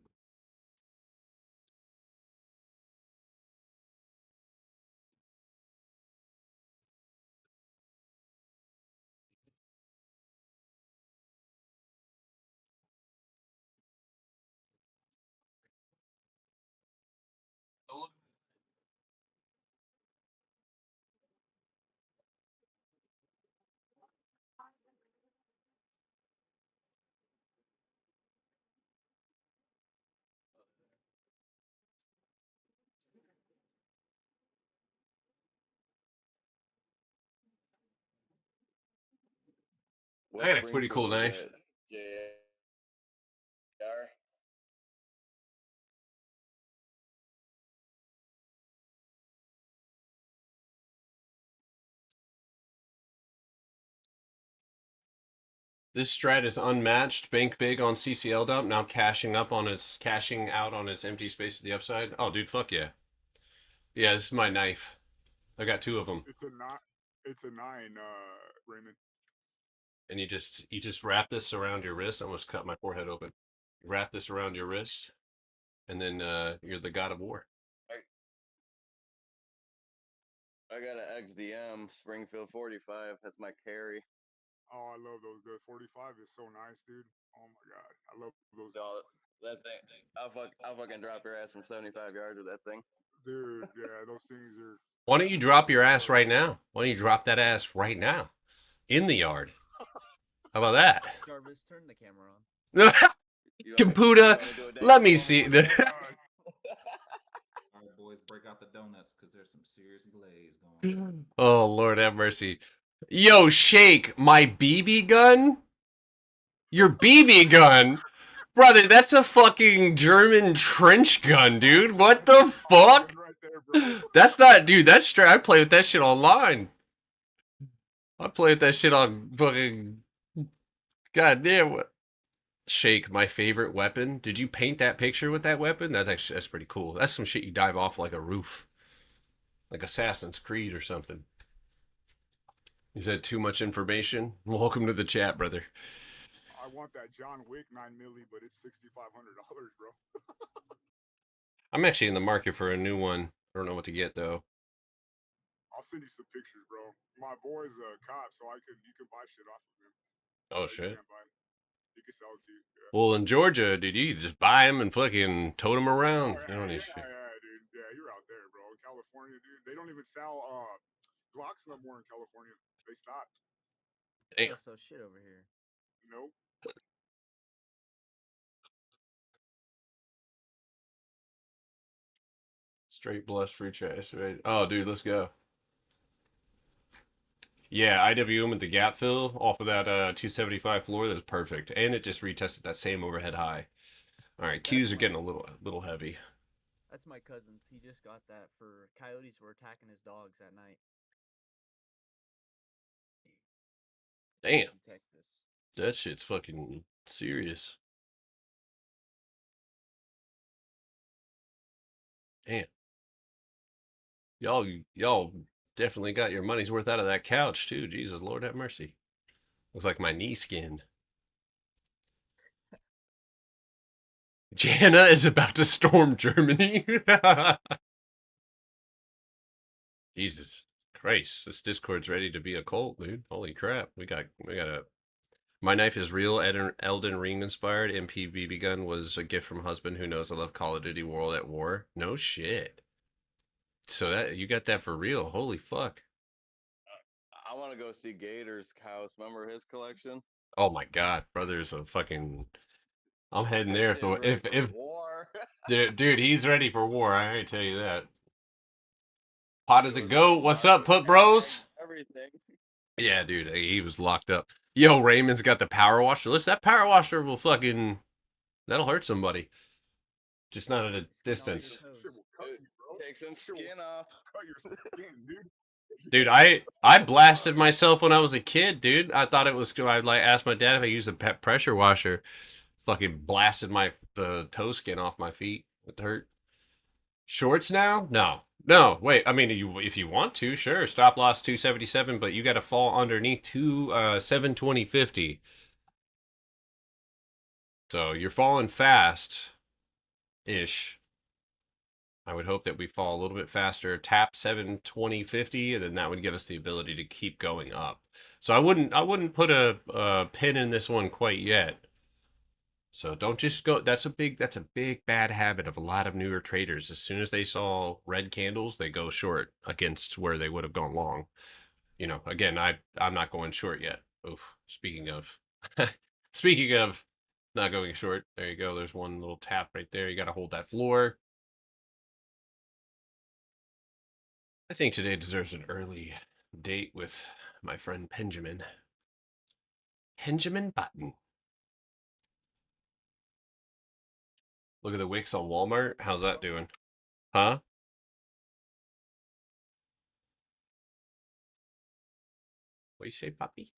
[SPEAKER 1] I got a pretty cool knife. This strat is unmatched. Bank big on CCL dump, now cashing out on its empty space to the upside. Oh, dude, fuck yeah. Yeah, this is my knife. I got 2 of them.
[SPEAKER 5] It's a 9, Raymond.
[SPEAKER 1] And you just wrap this around your wrist. I almost cut my forehead open. You wrap this around your wrist, and then you're the god of war.
[SPEAKER 9] I got an XDM Springfield 45. That's my carry.
[SPEAKER 5] Oh, I love those. The 45 is so nice, dude. Oh my god, I love those.
[SPEAKER 9] No, that thing, I'll fucking drop your ass from 75 yards with that thing.
[SPEAKER 5] Dude, yeah, those things are.
[SPEAKER 1] Why don't you drop your ass right now? Why don't you drop that ass right now? In the yard. How about that?
[SPEAKER 2] Jarvis, turn the camera on.
[SPEAKER 1] Computer, let me see.
[SPEAKER 7] All right, boys, break out the donuts because there's some serious glaze going on.
[SPEAKER 1] Oh, Lord have mercy. Yo, Shake, my BB gun Your BB gun? Brother, that's a fucking German trench gun, dude. What the fuck?
[SPEAKER 5] Right there, bro.
[SPEAKER 1] That's not, dude, that's straight. I play with that shit online. I play with that shit on fucking. Goddamn, what? Shake, my favorite weapon. Did you paint that picture with that weapon? That's pretty cool. That's some shit you dive off like a roof. Like Assassin's Creed or something. You said too much information? Welcome to the chat, brother.
[SPEAKER 5] I want that John Wick 9mm, but it's $6,500, bro.
[SPEAKER 1] I'm actually in the market for a new one. I don't know what to get though.
[SPEAKER 5] I'll send you some pictures, bro. My boy's a cop, so you can buy shit off of him.
[SPEAKER 1] Oh
[SPEAKER 5] You
[SPEAKER 1] shit.
[SPEAKER 5] can buy. He can sell it to you. Yeah.
[SPEAKER 1] Well, in Georgia, dude, you just buy them and fucking tote them around.
[SPEAKER 5] Oh,
[SPEAKER 1] You don't need
[SPEAKER 5] yeah,
[SPEAKER 1] shit.
[SPEAKER 5] dude. Yeah, you're out there, bro. In California, dude, they don't even sell Glocks no more in California. They stopped.
[SPEAKER 1] Damn.
[SPEAKER 2] So shit over here.
[SPEAKER 5] Nope.
[SPEAKER 1] Straight blessed free trash, right? Oh, dude, let's go. Yeah, IWM with the gap fill off of that 275 floor. That's perfect, and it just retested that same overhead high. All right, Qs are getting a little heavy.
[SPEAKER 2] That's my cousin's. He just got that for coyotes were attacking his dogs at night.
[SPEAKER 1] Damn,
[SPEAKER 2] In Texas.
[SPEAKER 1] that shit's fucking serious. Damn, y'all definitely got your money's worth out of that couch too. Jesus, Lord have mercy. Looks like my knee skin. Jana is about to storm Germany. Jesus Christ, this Discord's ready to be a cult, dude. Holy crap. We got a... My knife is real, Elden Ring inspired. MP BB gun was a gift from husband who knows I love Call of Duty World at War. No shit. So that you got that for real. Holy fuck.
[SPEAKER 9] I want to go see Gator's house. Remember his collection?
[SPEAKER 1] Oh my god, brother's a fucking... I'm heading
[SPEAKER 9] That
[SPEAKER 1] there.
[SPEAKER 9] shit's ready for
[SPEAKER 1] If
[SPEAKER 9] war.
[SPEAKER 1] dude, he's ready for war. I ain't tell you that. Pot of the goat. What's up, put bros?
[SPEAKER 9] Everything.
[SPEAKER 1] Yeah, dude, he was locked up. Yo, Raymond's got the power washer. Listen, that power washer will fucking... That'll hurt somebody. Just not at a distance.
[SPEAKER 5] Shit will cut you, bro.
[SPEAKER 9] Take some
[SPEAKER 5] Shit will
[SPEAKER 9] skin off.
[SPEAKER 5] Cut your skin, dude.
[SPEAKER 1] Dude, I blasted myself when I was a kid, dude. I thought it was... I like asked my dad if I used a pressure washer. Fucking blasted the toe skin off my feet. It hurt. Shorts now? No, wait. I mean, if you want to, sure. Stop loss 277, but you got to fall underneath 720.50. So you're falling fast-ish. I would hope that we fall a little bit faster. Tap 720.50, and then that would give us the ability to keep going up. So I wouldn't put a pin in this one quite yet. So don't just go. That's a big bad habit of a lot of newer traders. As soon as they saw red candles, they go short against where they would have gone long. You know, again, I'm not going short yet. Oof. Speaking of not going short, there you go. There's one little tap right there. You got to hold that floor. I think today deserves an early date with my friend Benjamin. Benjamin Button. Look at the wicks on Walmart. How's that doing? Huh? What you say, puppy?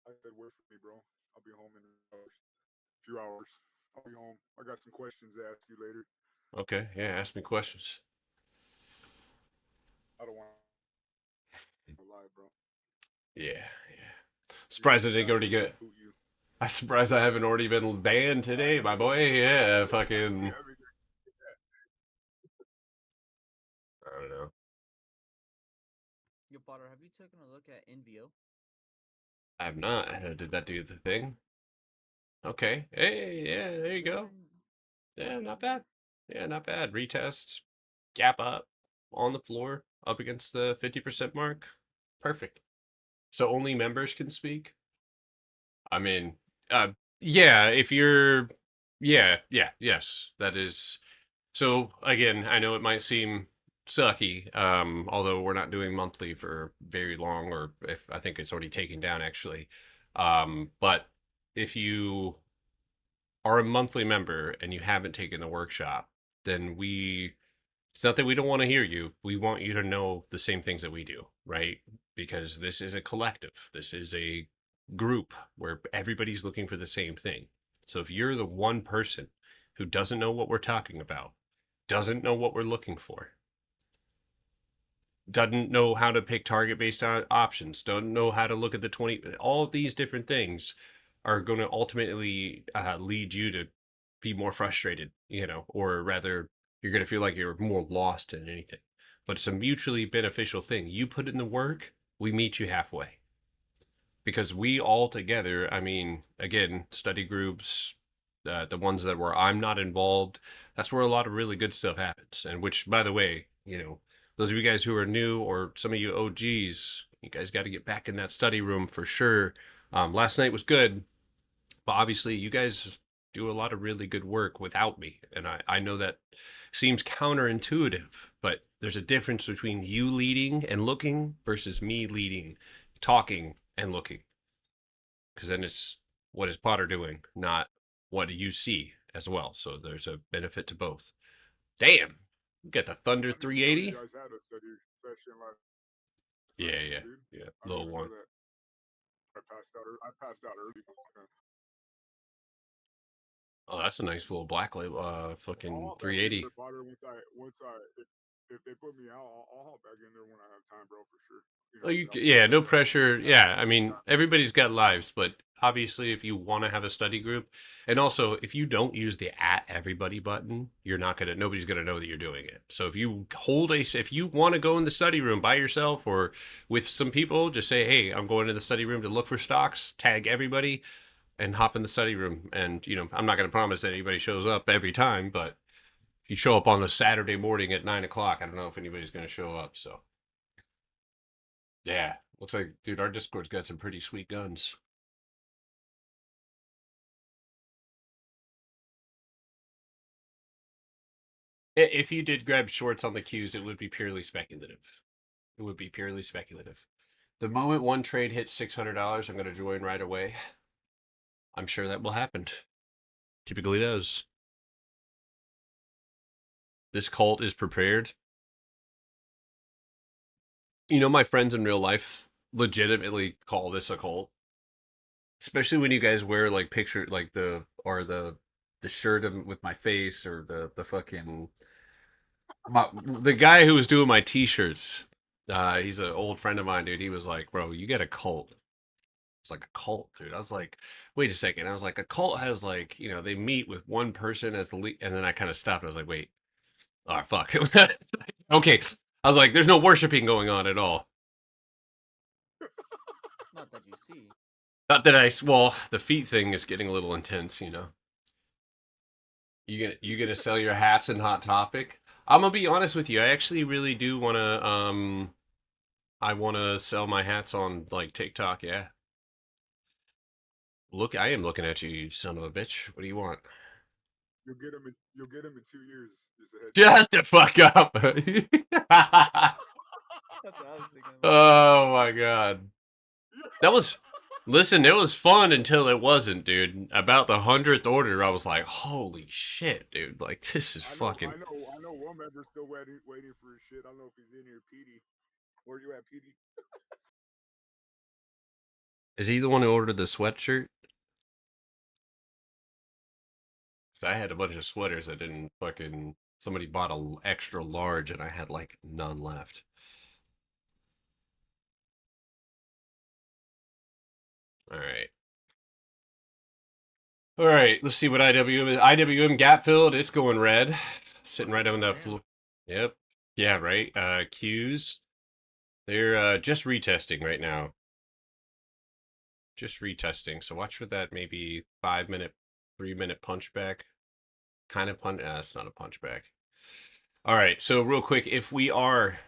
[SPEAKER 5] I said, wait for me, bro. I'll be home in a few hours. I'll be home. I got some questions to ask you later.
[SPEAKER 1] Okay, yeah, ask me questions.
[SPEAKER 5] I don't want to lie, bro.
[SPEAKER 1] Yeah. Surprised I didn't already get... I'm surprised I haven't already been banned today, my boy. Yeah, fucking... I don't know.
[SPEAKER 2] Yo, Potter, have you taken a look at NVO?
[SPEAKER 1] I have not. Did that do the thing? Okay. Hey, yeah, there you go. Yeah, not bad. Yeah, not bad. Retest. Gap up. On the floor. Up against the 50% mark. Perfect. So only members can speak? I mean, yeah, if you're... yes. That is... So, again, I know it might seem sucky, although we're not doing monthly for very long, or if I think it's already taken down, actually. But if you are a monthly member and you haven't taken the workshop, then it's not that we don't want to hear you. We want you to know the same things that we do, right? Because this is a collective. This is a group where everybody's looking for the same thing. So if you're the one person who doesn't know what we're talking about, doesn't know what we're looking for, doesn't know how to pick target based on options, don't know how to look at the 20, all these different things are going to ultimately lead you to be more frustrated, or rather, you're going to feel like you're more lost than anything. But it's a mutually beneficial thing. You put in the work, we meet you halfway. Because we all together, I mean, again, study groups, the ones that where I'm not involved, that's where a lot of really good stuff happens. And which, by the way, those of you guys who are new or some of you OGs, you guys got to get back in that study room for sure. Last night was good, but obviously you guys do a lot of really good work without me. And I know that seems counterintuitive, but there's a difference between you leading and looking versus me leading, talking and looking. Because then it's what is Potter doing, not what do you see as well. So there's a benefit to both. Damn. Get the Thunder 380.
[SPEAKER 5] You guys had a study session
[SPEAKER 1] Yeah. Little one.
[SPEAKER 5] I passed out early.
[SPEAKER 1] Oh, that's a nice little black label, fucking 380.
[SPEAKER 5] If they put me out, I'll hop back in there when I have time, bro, for sure.
[SPEAKER 1] Yeah, no pressure. Yeah, I mean, everybody's got lives, but obviously if you want to have a study group, and also if you don't use the @everybody button, nobody's gonna know that you're doing it. So if you want to go in the study room by yourself or with some people, just say, hey, I'm going to the study room to look for stocks, tag everybody and hop in the study room. And, I'm not going to promise that anybody shows up every time, but if you show up on a Saturday morning at 9 o'clock, I don't know if anybody's going to show up. So yeah, looks like, dude, our Discord's got some pretty sweet guns. If you did grab shorts on the cues, it would be purely speculative. It would be purely speculative. The moment one trade hits $600, I'm going to join right away. I'm sure that will happen. Typically does. This cult is prepared. My friends in real life legitimately call this a cult. Especially when you guys wear like picture like the shirt with my face or the fucking the guy who was doing my t-shirts. He's an old friend of mine, dude. He was like, "Bro, you get a cult." It's like a cult, dude. I was like, "Wait a second." I was like, "A cult has like, they meet with one person as the lead," and then I kind of stopped. I was like, "Wait, oh fuck." Okay, I was like, "There's no worshiping going on at all."
[SPEAKER 2] Not that you see.
[SPEAKER 1] Not that the feet thing is getting a little intense, You gonna sell your hats in Hot Topic? I'm gonna be honest with you. I actually really do wanna I wanna sell my hats on like TikTok. Yeah. Look, I am looking at you, you son of a bitch. What do you want?
[SPEAKER 5] You'll get them in 2 years.
[SPEAKER 1] Shut the fuck up.
[SPEAKER 2] That's what I was thinking.
[SPEAKER 1] Oh my god. Listen, it was fun until it wasn't, dude. About the 100th order, I was like, holy shit, dude. Like, this is fucking...
[SPEAKER 5] I know one member's still waiting for his shit. I don't know if he's in here, Petey. Where you at, Petey?
[SPEAKER 1] Is he the one who ordered the sweatshirt? Because I had a bunch of sweaters that didn't fucking... Somebody bought an extra large and I had, like, none left. Alright. Alright, let's see what IWM is. IWM gap filled, it's going red. Sitting right on that floor. Yep. Yeah, right. Qs. They're just retesting right now. Just retesting. So watch for that maybe 5-minute, 3-minute punchback. Kind of punch. It's not a punchback. All right. So real quick, if we are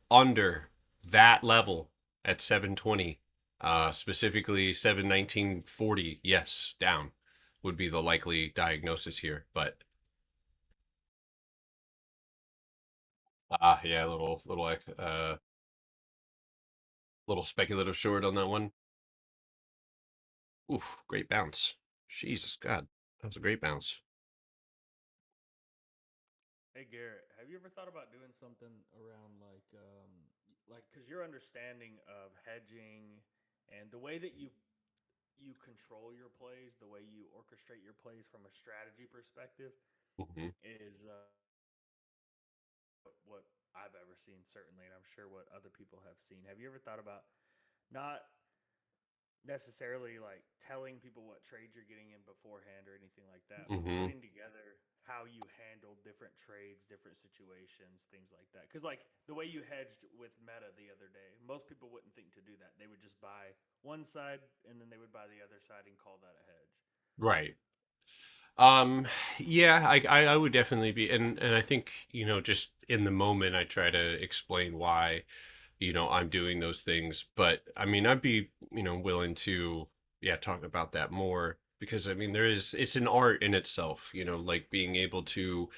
[SPEAKER 1] under that level at 720, specifically 719.40, yes, down would be the likely diagnosis here. But yeah, little speculative short on that one. Oof, great bounce. Jesus God, that was a great bounce.
[SPEAKER 10] Hey Garrett, have you ever thought about doing something around like because your understanding of hedging and the way that you control your plays, the way you orchestrate your plays from a strategy perspective
[SPEAKER 1] Hmm.
[SPEAKER 10] is what I've ever seen, certainly, and I'm sure what other people have seen. Have you ever thought about not necessarily like telling people what trades you're getting in beforehand or anything like that, but
[SPEAKER 1] Hmm.
[SPEAKER 10] putting together how you handle different trades, different situations, things like that? Because like the way you hedged with Meta the other day, most people wouldn't think to do that. They would just buy one side and then they would buy the other side and call that a hedge.
[SPEAKER 1] Right. Yeah, I would definitely be, and I think, just in the moment, I try to explain why, I'm doing those things. But I mean, I'd be, willing to, yeah, talk about that more because I mean, it's an art in itself, like being able to,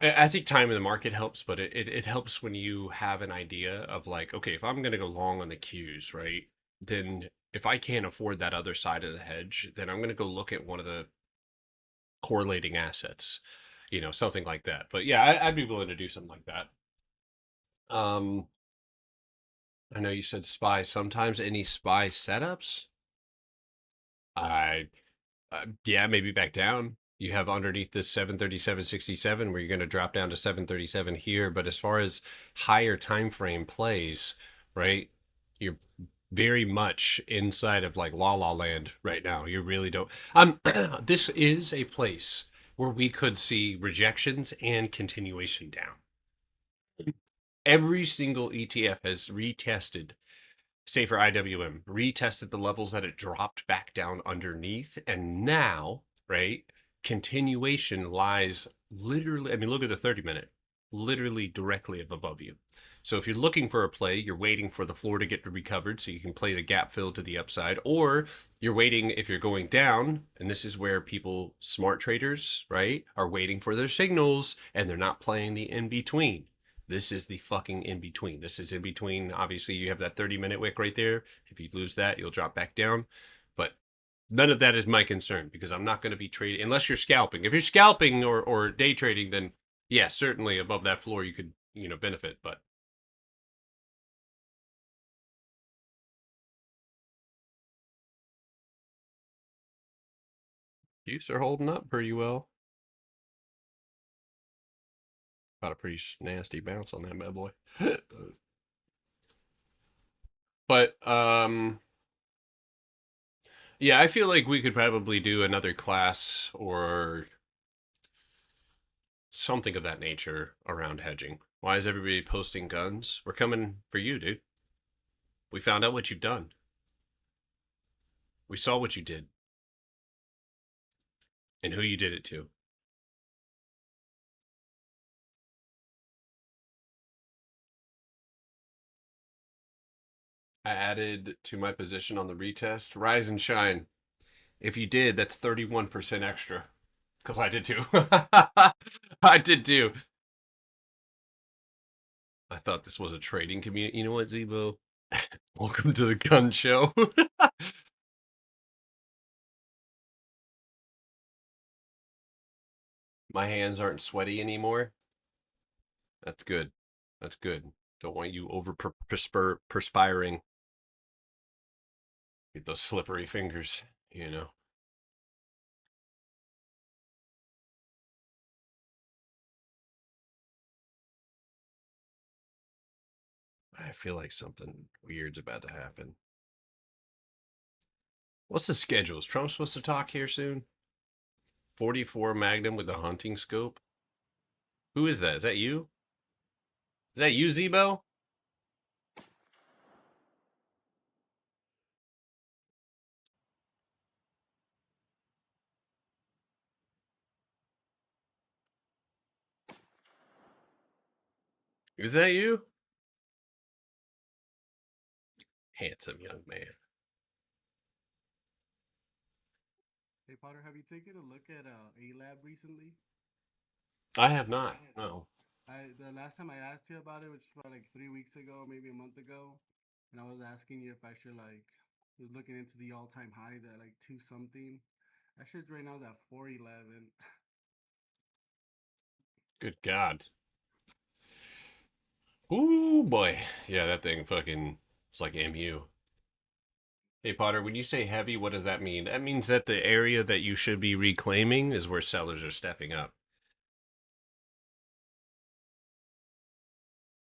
[SPEAKER 1] I think time in the market helps, but it helps when you have an idea of like, okay, if I'm going to go long on the cues, right? Then if I can't afford that other side of the hedge, then I'm going to go look at one of the correlating assets, something like that. But yeah, I'd be willing to do something like that. Um, I know you said SPY. Sometimes any SPY setups, I yeah, maybe back down. You have underneath this 737.67 where you're going to drop down to 737 here. But as far as higher time frame plays, right, you're very much inside of like La La Land right now. You really don't. This is a place where we could see rejections and continuation down. Every single ETF has retested, say for IWM, retested the levels that it dropped back down underneath. And now, right, continuation lies literally, I mean, look at the 30-minute, literally directly above you. So if you're looking for a play, you're waiting for the floor to get recovered so you can play the gap fill to the upside, or you're waiting if you're going down, and this is where people, smart traders, right, are waiting for their signals and they're not playing the in between. This is the fucking in between. This is in between. Obviously, you have that 30-minute wick right there. If you lose that, you'll drop back down. But none of that is my concern because I'm not going to be trading unless you're scalping. If you're scalping or day trading, then yeah, certainly above that floor you could, benefit. But Chiefs are holding up pretty well. Got a pretty nasty bounce on that bad boy. But yeah, I feel like we could probably do another class or something of that nature around hedging. Why is everybody posting guns? We're coming for you, dude. We found out what you've done. We saw what you did and who you did it to. I added to my position on the retest, rise and shine. If you did, that's 31% extra. Because I did too. I did too. I thought this was a trading community. You know what, Zebo? Welcome to the gun show. My hands aren't sweaty anymore. That's good. That's good. Don't want you over perspiring. Get those slippery fingers, I feel like something weird's about to happen. What's the schedule? Is Trump supposed to talk here soon? 44 Magnum with the hunting scope. Who is that? Is that you? Is that you, Zebo? Is that you? Handsome young man.
[SPEAKER 8] Hey Potter, have you taken a look at A-Lab recently?
[SPEAKER 1] I have not. No.
[SPEAKER 8] The last time I asked you about it, which was about like 3 weeks ago, maybe a month ago, and I was asking you if I should like was looking into the all-time highs at like 2 something. That shit right now is at 411.
[SPEAKER 1] Good God. Ooh, boy. Yeah, that thing fucking, it's like MU. Hey, Potter, when you say heavy, what does that mean? That means that the area that you should be reclaiming is where sellers are stepping up.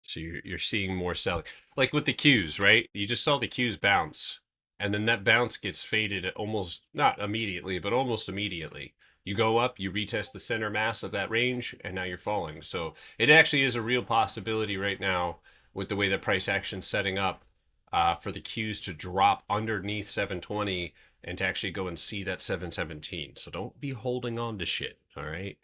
[SPEAKER 1] So you're seeing more selling. Like with the Qs, right? You just saw the Qs bounce. And then that bounce gets faded almost, not immediately, but almost immediately. You go up, you retest the center mass of that range, and now you're falling. So it actually is a real possibility right now with the way that price action's setting up for the Qs to drop underneath 720 and to actually go and see that 717. So don't be holding on to shit, all right?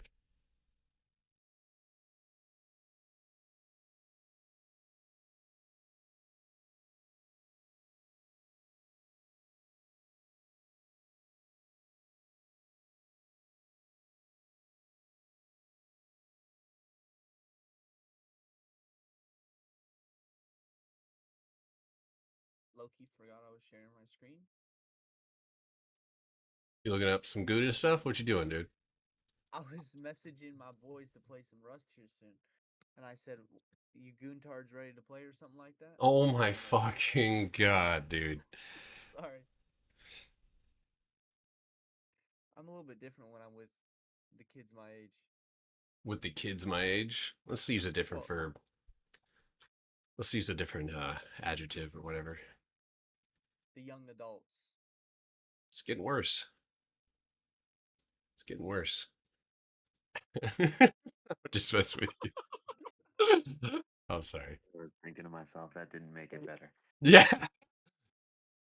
[SPEAKER 2] Low-key forgot I was sharing my screen.
[SPEAKER 1] You looking up some Gouda stuff? What you doing, dude?
[SPEAKER 2] I was messaging my boys to play some Rust here soon, and I said, "You goontards ready to play or something like that?"
[SPEAKER 1] Oh my fucking God, dude.
[SPEAKER 2] Sorry. I'm a little bit different when I'm with the kids my age.
[SPEAKER 1] With the kids my age? Let's use a different verb. Let's use a different adjective or whatever.
[SPEAKER 2] The young adults.
[SPEAKER 1] It's getting worse. It's getting worse. Just mess with you. I'm sorry.
[SPEAKER 11] I was thinking to myself, that didn't make it better.
[SPEAKER 1] Yeah.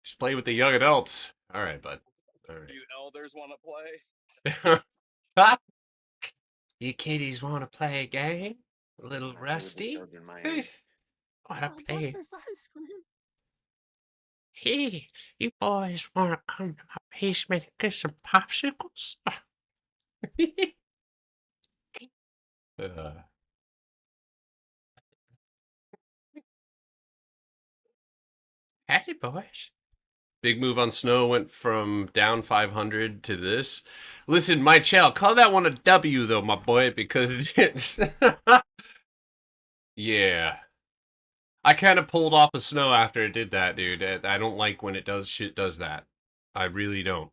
[SPEAKER 1] Just play with the young adults. All right, bud. All right.
[SPEAKER 9] You elders want to play?
[SPEAKER 1] You kiddies want to play a game? A little rusty? Want to play?
[SPEAKER 5] Ice cream.
[SPEAKER 1] Hey, you boys want to come to my basement and get some popsicles? Hey, boys. Big move on Snow, went from down 500 to this. Listen, my child, call that one a W, though, my boy, because it's... Yeah. I kind of pulled off the Snow after it did that, dude. I don't like when it does that. I really don't.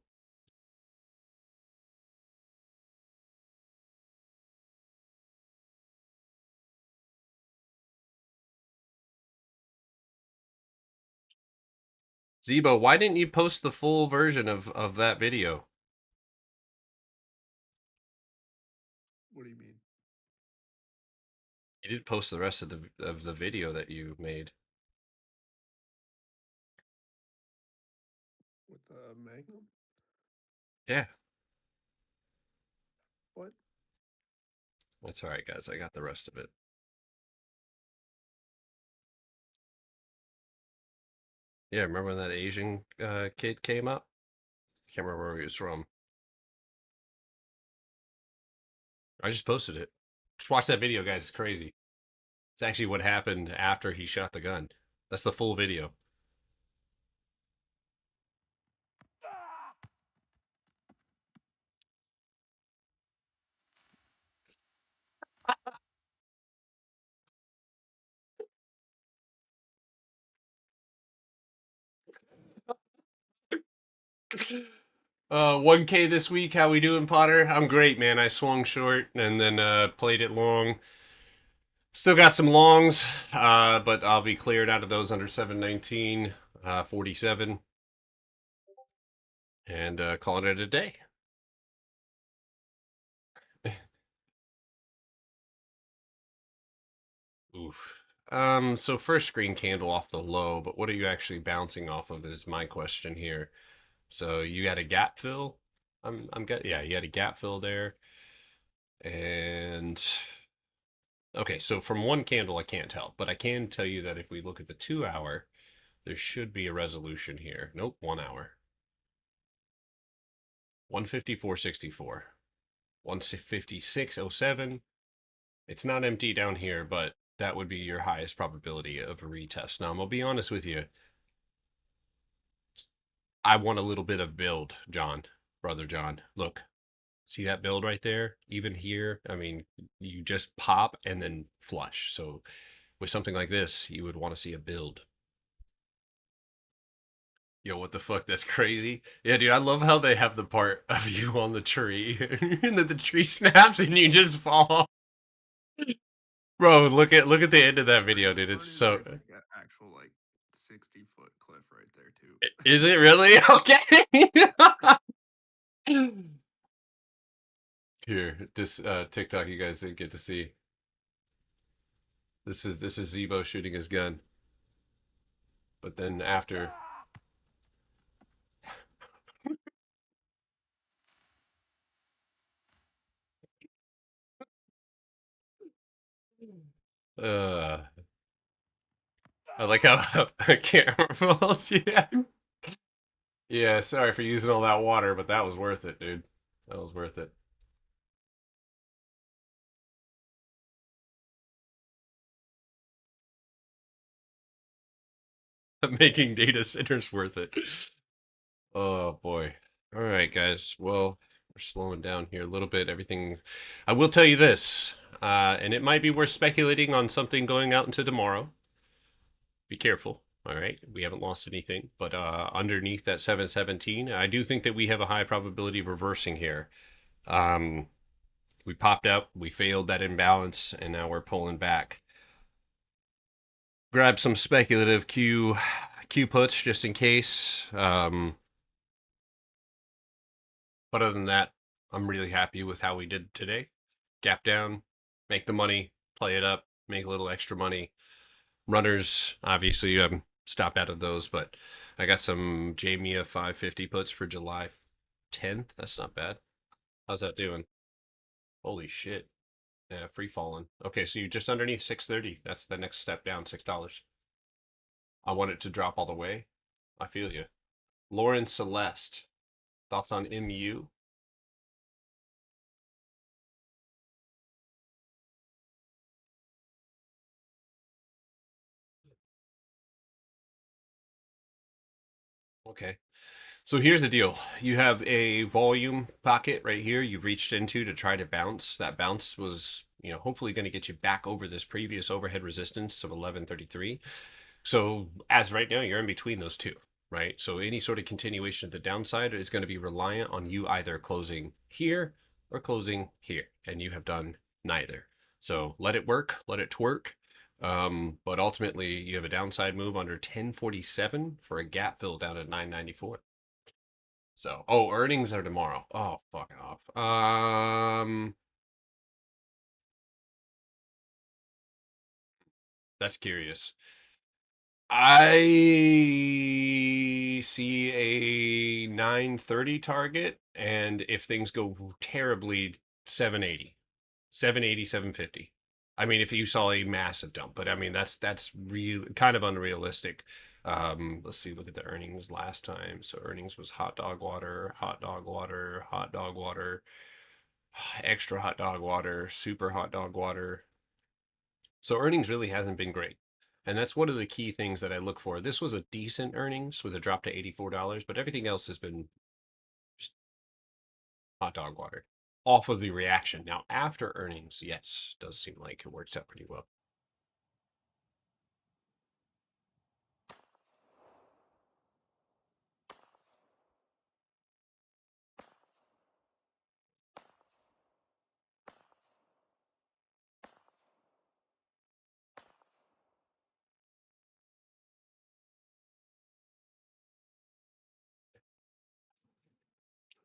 [SPEAKER 1] Zebo, why didn't you post the full version of that video?
[SPEAKER 8] What do you mean?
[SPEAKER 1] You didn't post the rest of the video that you made.
[SPEAKER 8] With Magnum?
[SPEAKER 1] Yeah.
[SPEAKER 8] What?
[SPEAKER 1] That's all right, guys. I got the rest of it. Yeah, remember when that Asian kid came up? Can't remember where he was from. I just posted it. Just watch that video, guys. It's crazy. It's actually what happened after he shot the gun. That's the full video. Uh, 1K this week. How we doing, Potter? I'm great, man. I swung short and then played it long. Still got some longs, but I'll be cleared out of those under 719, 47. And calling it a day. Oof. So first screen candle off the low, but what are you actually bouncing off of is my question here. So you got a gap fill. Yeah, you had a gap fill there. And okay, so from one candle I can't tell, but I can tell you that if we look at the 2 hour, there should be a resolution here. Nope, 1 hour. 154.64. 156.07. It's not empty down here, but that would be your highest probability of a retest. Now, I'm going to be honest with you. I want a little bit of build, John, brother John. Look, see that build right there? Even here, I mean, you just pop and then flush. So with something like this, you would want to see a build. Yo, what the fuck? That's crazy. Yeah, dude, I love how they have the part of you on the tree, and then the tree snaps and you just fall. Bro, look at the end of that video, dude. It's so.
[SPEAKER 12] Actual like 60-foot cliff right there too.
[SPEAKER 1] Is it really? Okay. Here, this TikTok you guys didn't get to see. This is Zebo shooting his gun. But then after I like how a camera falls. Yeah. Yeah, sorry for using all that water, but that was worth it, dude. That was worth it. Making data centers worth it. Oh boy. All right, guys. Well, we're slowing down here a little bit. Everything. I will tell you this, and it might be worth speculating on something going out into tomorrow. Be careful. All right, we haven't lost anything, but underneath that 717, I do think that we have a high probability of reversing here. We popped up, we failed that imbalance, and now we're pulling back. Grab some speculative Q puts just in case. But other than that, I'm really happy with how we did today. Gap down, make the money, play it up, make a little extra money. Runners, obviously, stopped out of those, but I got some JMIA 550 puts for July 10th. That's not bad. How's that doing? Holy shit. Yeah, free falling. Okay, so you're just underneath 630. That's the next step down, $6. I want it to drop all the way. I feel you. Lauren Celeste, thoughts on MU? Okay. So here's the deal. You have a volume pocket right here you've reached into to try to bounce. That bounce was, hopefully going to get you back over this previous overhead resistance of 1133. So as right now, you're in between those two, right? So any sort of continuation of the downside is going to be reliant on you either closing here or closing here. And you have done neither. So let it work, let it twerk. But ultimately, you have a downside move under 1047 for a gap fill down at 994. So, earnings are tomorrow. Oh, fuck off. That's curious. I see a 930 target, and if things go terribly, 780. 780, 750. I mean, if you saw a massive dump, but I mean, that's real kind of unrealistic. Let's see, look at the earnings last time. So earnings was hot dog water, hot dog water, hot dog water, extra hot dog water, super hot dog water. So earnings really hasn't been great. And that's one of the key things that I look for. This was a decent earnings with a drop to $84, but everything else has been just hot dog water off of the reaction. Now, after earnings, yes, does seem like it works out pretty well.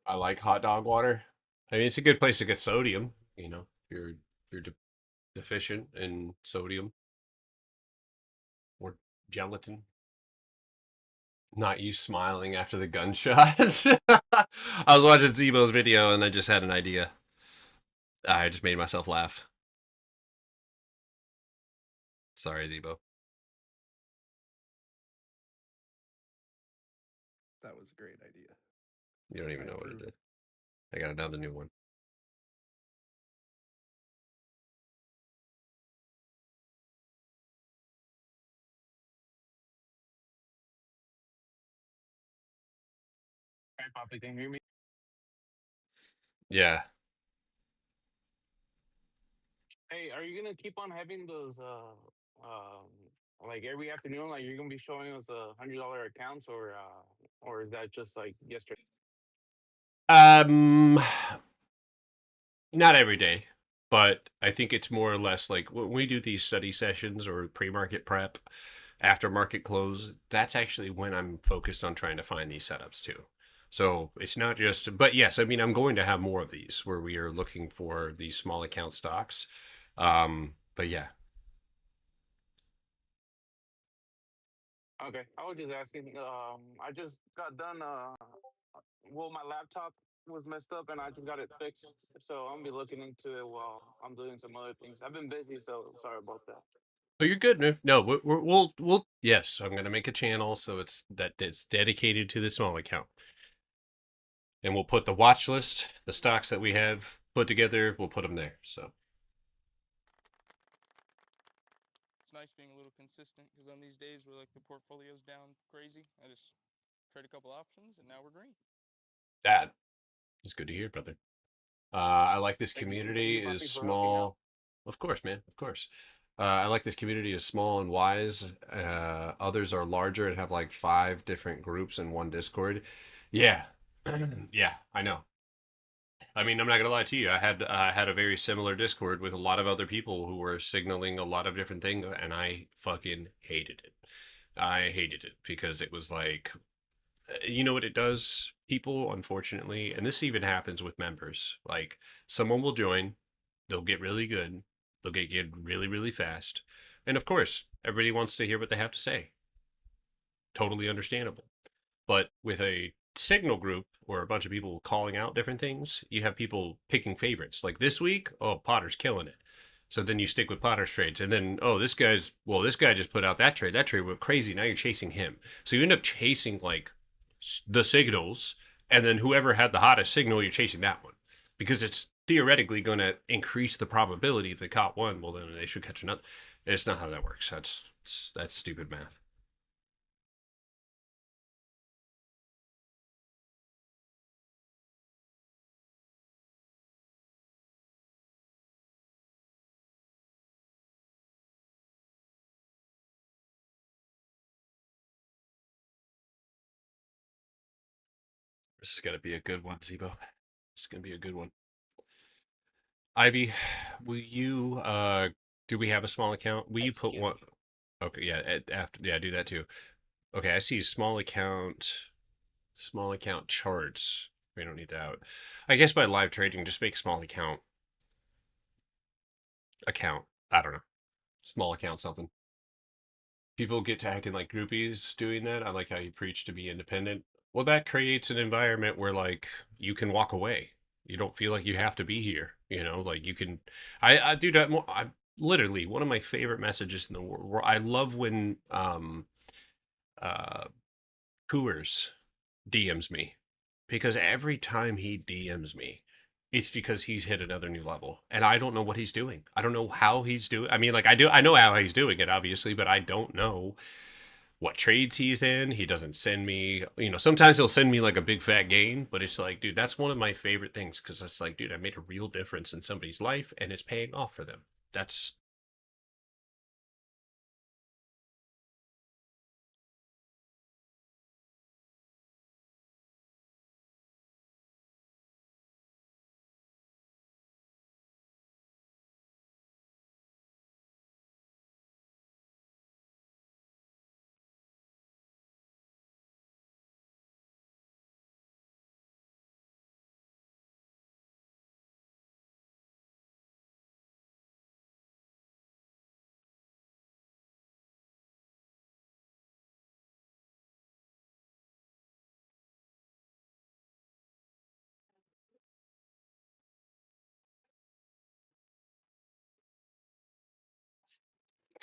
[SPEAKER 1] I like hot dog water. I mean, it's a good place to get sodium, if you're deficient in sodium or gelatin. Not you smiling after the gunshots. I was watching Zebo's video and I just had an idea. I just made myself laugh. Sorry, Zebo.
[SPEAKER 12] That was a great idea.
[SPEAKER 1] You don't even know what it is. I got another new one.
[SPEAKER 13] Poppy, can you hear me?
[SPEAKER 1] Yeah.
[SPEAKER 13] Hey, are you gonna keep on having those like every afternoon? Like you're gonna be showing us $100 accounts, or is that just like yesterday?
[SPEAKER 1] Um, not every day, but I think it's more or less like when we do these study sessions or pre-market prep, after market close, that's actually when I'm focused on trying to find these setups too. So it's not just, but yes, I mean, I'm going to have more of these where we are looking for these small account stocks. But yeah.
[SPEAKER 13] Okay, I was just asking. I just got done. Well, my laptop was messed up, and I just got it fixed. So I'm gonna be looking into it while I'm doing some other things. I've been busy, so sorry about that.
[SPEAKER 1] Oh, you're good, man. No, we'll yes, I'm gonna make a channel so it's dedicated to the small account, and we'll put the watch list, the stocks that we have put together, we'll put them there. So
[SPEAKER 4] It's nice being a little consistent because on these days where like the portfolio's down crazy, I just trade a couple options and now we're green.
[SPEAKER 1] that is good to hear, brother. I like this
[SPEAKER 13] Thank you,
[SPEAKER 1] community is
[SPEAKER 13] Poppy, for helping out.
[SPEAKER 1] small. Of course, man. Of course. I like this community is small and wise. Others are larger and have like 5 different groups in one Discord. Yeah. Yeah, I know. I mean, I'm not gonna lie to you. I had a very similar Discord with a lot of other people who were signaling a lot of different things, and I fucking hated it. I hated it because it was like, you know what it does? People, unfortunately, and this even happens with members. Like someone will join, they'll get really good, they'll get good really, really fast, and of course, everybody wants to hear what they have to say. Totally understandable. But with a signal group or a bunch of people calling out different things, you have people picking favorites. Like this week, oh, Potter's killing it. So then you stick with Potter's trades. And then, oh, this guy just put out that trade. That trade went crazy. Now you're chasing him. So you end up chasing like the signals. And then whoever had the hottest signal, you're chasing that one. Because it's theoretically going to increase the probability if they caught one. Well, then they should catch another. It's not how that works. That's stupid math. This is going to be a good one, Zebo. This is going to be a good one. Ivy, will you do we have a small account? Will you put one? Okay, yeah, after do that too. Okay, I see small account charts. We don't need that out. I guess by live trading, just make small account. I don't know. Small account something. People get to acting like groupies doing that. I like how you preach to be independent. Well, that creates an environment where like you can walk away. You don't feel like you have to be here. You know, like you can. I do that more. I literally one of my favorite messages in the world. I love when Coors DMs me because every time he DMs me, it's because he's hit another new level and I don't know what he's doing. I don't know how he's doing. I mean, like I know how he's doing it obviously, but I don't know what trades he's in. He doesn't send me, sometimes he'll send me like a big fat gain, but it's like, dude, that's one of my favorite things because it's like, dude, I made a real difference in somebody's life and it's paying off for them. That's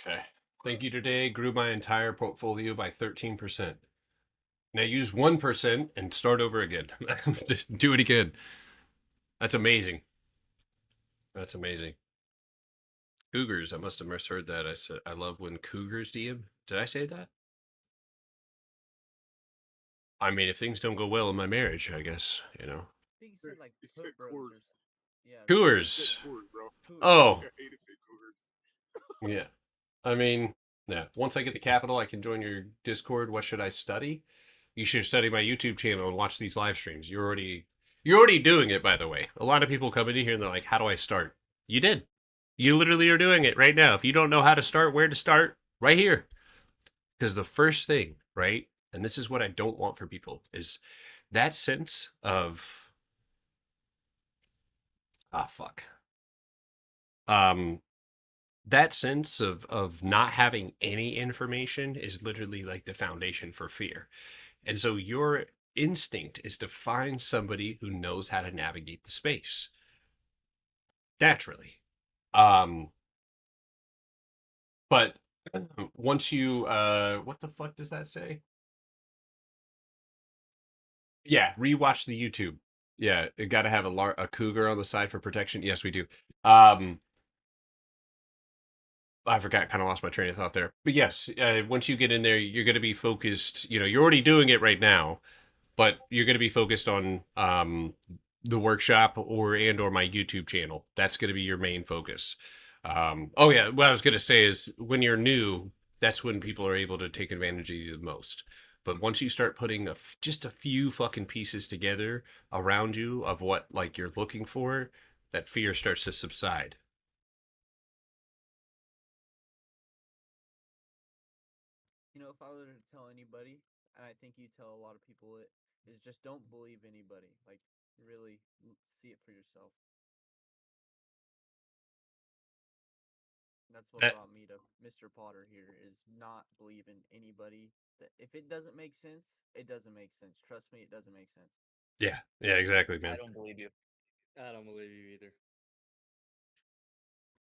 [SPEAKER 1] okay. Thank you today. Grew my entire portfolio by 13%. Now use 1% and start over again. Just do it again. That's amazing. That's amazing. Cougars. I must have misheard that. I said I love when Cougars DM. Did I say that? I mean, if things don't go well in my marriage, I guess,
[SPEAKER 2] I think he said like
[SPEAKER 5] He
[SPEAKER 2] Poop
[SPEAKER 5] said
[SPEAKER 2] Bros
[SPEAKER 5] Coors.
[SPEAKER 2] or something. Yeah.
[SPEAKER 5] He
[SPEAKER 1] Coors.
[SPEAKER 5] said Coors, bro.
[SPEAKER 1] Oh,
[SPEAKER 5] I hate to say Cougars.
[SPEAKER 1] yeah. I mean, yeah. Once I get the capital, I can join your Discord. What should I study? You should study my YouTube channel and watch these live streams. You're already doing it, by the way. A lot of people come in here and they're like, "How do I start?" You did. You literally are doing it right now. If you don't know how to start, where to start, right here. Because the first thing, right, and this is what I don't want for people, is that sense of fuck. That sense of not having any information is literally like the foundation for fear. And so your instinct is to find somebody who knows how to navigate the space. Naturally. But once you what the fuck does that say? Yeah, rewatch the YouTube. Yeah, it got to have a cougar on the side for protection. Yes, we do. I forgot, kind of lost my train of thought there. But yes, once you get in there, you're going to be focused. You're already doing it right now, but you're going to be focused on the workshop or my YouTube channel. That's going to be your main focus. Oh yeah, what I was going to say is when you're new, that's when people are able to take advantage of you the most. But once you start putting just a few fucking pieces together around you of what like you're looking for, that fear starts to subside.
[SPEAKER 2] If I were to tell anybody, and I think you tell a lot of people it, is just don't believe anybody. Like, really see it for yourself. That's what brought me to Mr. Potter here, is not believing anybody. If it doesn't make sense, it doesn't make sense. Trust me, it doesn't make sense.
[SPEAKER 1] Yeah, exactly, man.
[SPEAKER 3] I don't believe you. I don't believe you either.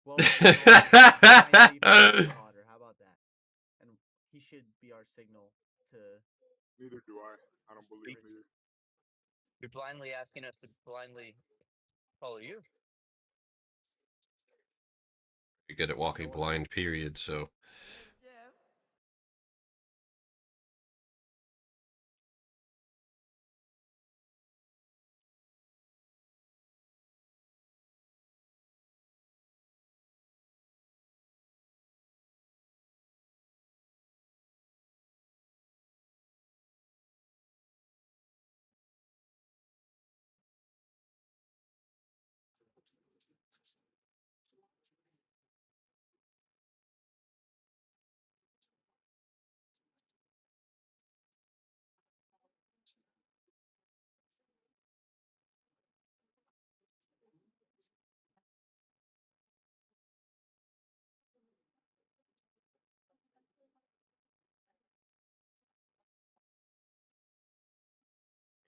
[SPEAKER 2] Well, finally Mr. Potter, how about that? And he should be our signal to...
[SPEAKER 5] Neither do I. I don't believe him either.
[SPEAKER 3] You're blindly asking us to blindly follow you.
[SPEAKER 1] You're good at walking blind, period, so...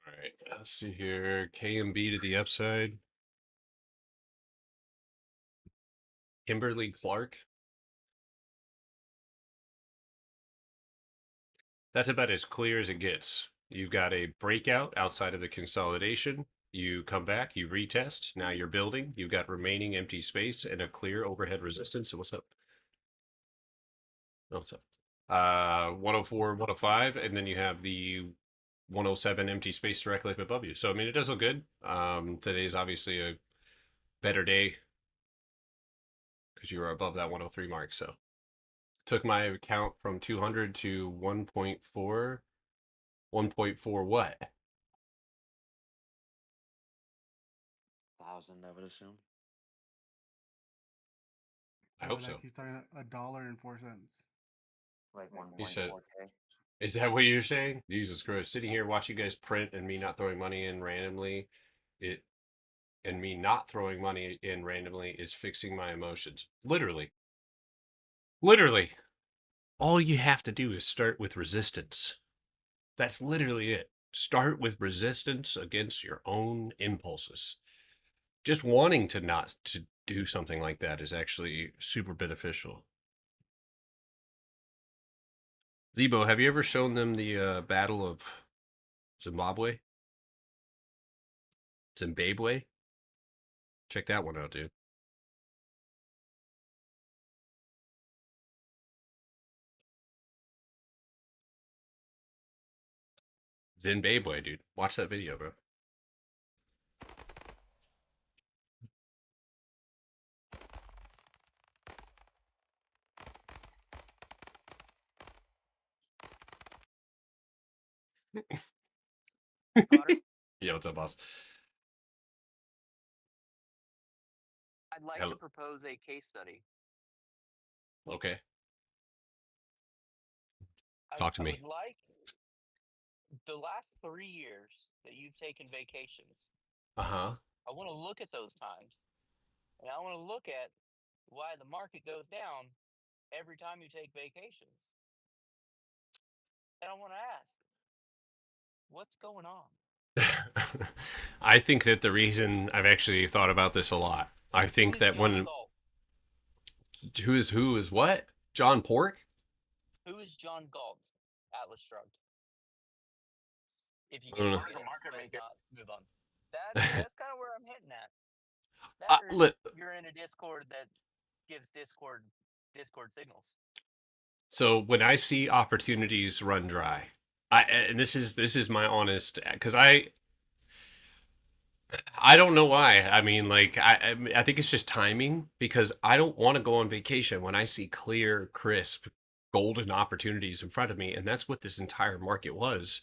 [SPEAKER 1] All right, let's see here. KMB to the upside. Kimberly Clark. That's about as clear as it gets. You've got a breakout outside of the consolidation. You come back, you retest. Now you're building. You've got remaining empty space and a clear overhead resistance. So what's up? Oh, what's up? 104, 105, and then you have the 107 empty space directly up above you. So I mean, it does look good. Today's obviously a better day because you were above that 103 mark. So took my account from 200 to 1.4. 1.4 what?
[SPEAKER 11] 1,000, I would assume.
[SPEAKER 1] I hope so.
[SPEAKER 8] He's talking $1.04.
[SPEAKER 11] Like
[SPEAKER 1] He said,
[SPEAKER 11] 1.4K.
[SPEAKER 1] is that what you're saying? Jesus Christ. Sitting here watching you guys print and me not throwing money in randomly, me not throwing money in randomly is fixing my emotions. Literally. Literally. All you have to do is start with resistance. That's literally it. Start with resistance against your own impulses. Just wanting to not to do something like that is actually super beneficial. Zebo, have you ever shown them the Battle of Zimbabwe? Zimbabwe? Check that one out, dude. Zimbabwe, dude. Watch that video, bro. Yeah, what's up, boss?
[SPEAKER 3] I'd like
[SPEAKER 1] Hello.
[SPEAKER 3] to propose a case study.
[SPEAKER 1] Okay. Talk to
[SPEAKER 3] I
[SPEAKER 1] me.
[SPEAKER 3] would like the last 3 years that you've taken vacations.
[SPEAKER 1] Uh-huh.
[SPEAKER 3] I want to look at those times, and I want to look at why the market goes down every time you take vacations. And I want to ask, what's going on?
[SPEAKER 1] I think that the reason I've actually thought about this a lot. I think that when who is what? John Pork?
[SPEAKER 3] Who is John Galt? Atlas shrugged. If you
[SPEAKER 1] I don't
[SPEAKER 3] can
[SPEAKER 1] know.
[SPEAKER 3] explain, move on. That's kind of where I'm hitting at. That you're in a Discord that gives Discord signals.
[SPEAKER 1] So when I see opportunities run dry, and this is my honest, because I don't know why. I mean, like I think it's just timing, because I don't want to go on vacation when I see clear, crisp, golden opportunities in front of me, and that's what this entire market was,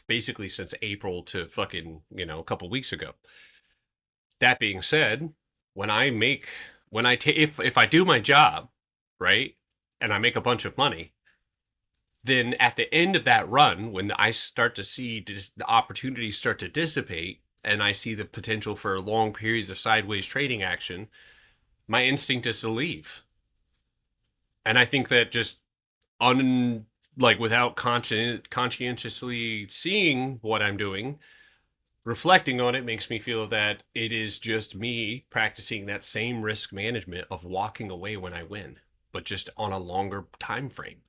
[SPEAKER 1] basically since April to fucking, a couple weeks ago. That being said, if I do my job, right, and I make a bunch of money, then at the end of that run, when I start to see the opportunities start to dissipate, and I see the potential for long periods of sideways trading action, my instinct is to leave. And I think that just without conscientiously seeing what I'm doing, reflecting on it makes me feel that it is just me practicing that same risk management of walking away when I win, but just on a longer time frame.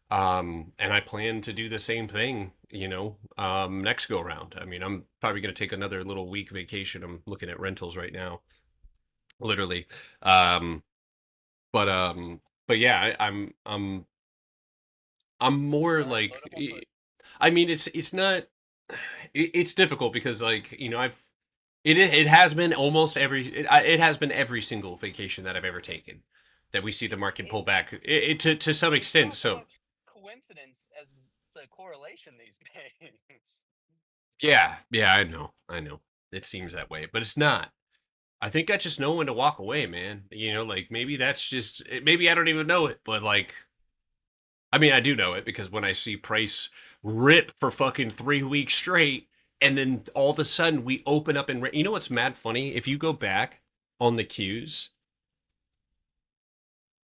[SPEAKER 1] And I plan to do the same thing, next go around. I mean, I'm probably going to take another little week vacation. I'm looking at rentals right now, literally. But yeah, I'm more like, I mean, it's not, it's difficult because, like, it has been almost it has been every single vacation that I've ever taken that we see the market pull back to some extent. So
[SPEAKER 3] coincidence as the correlation these days.
[SPEAKER 1] yeah, I know. It seems that way, but it's not. I think I just know when to walk away, man. Like, maybe that's just, maybe I don't even know it, but like, I mean, I do know it, because when I see price rip for fucking 3 weeks straight, and then all of a sudden we open up and what's mad funny? If you go back on the cues,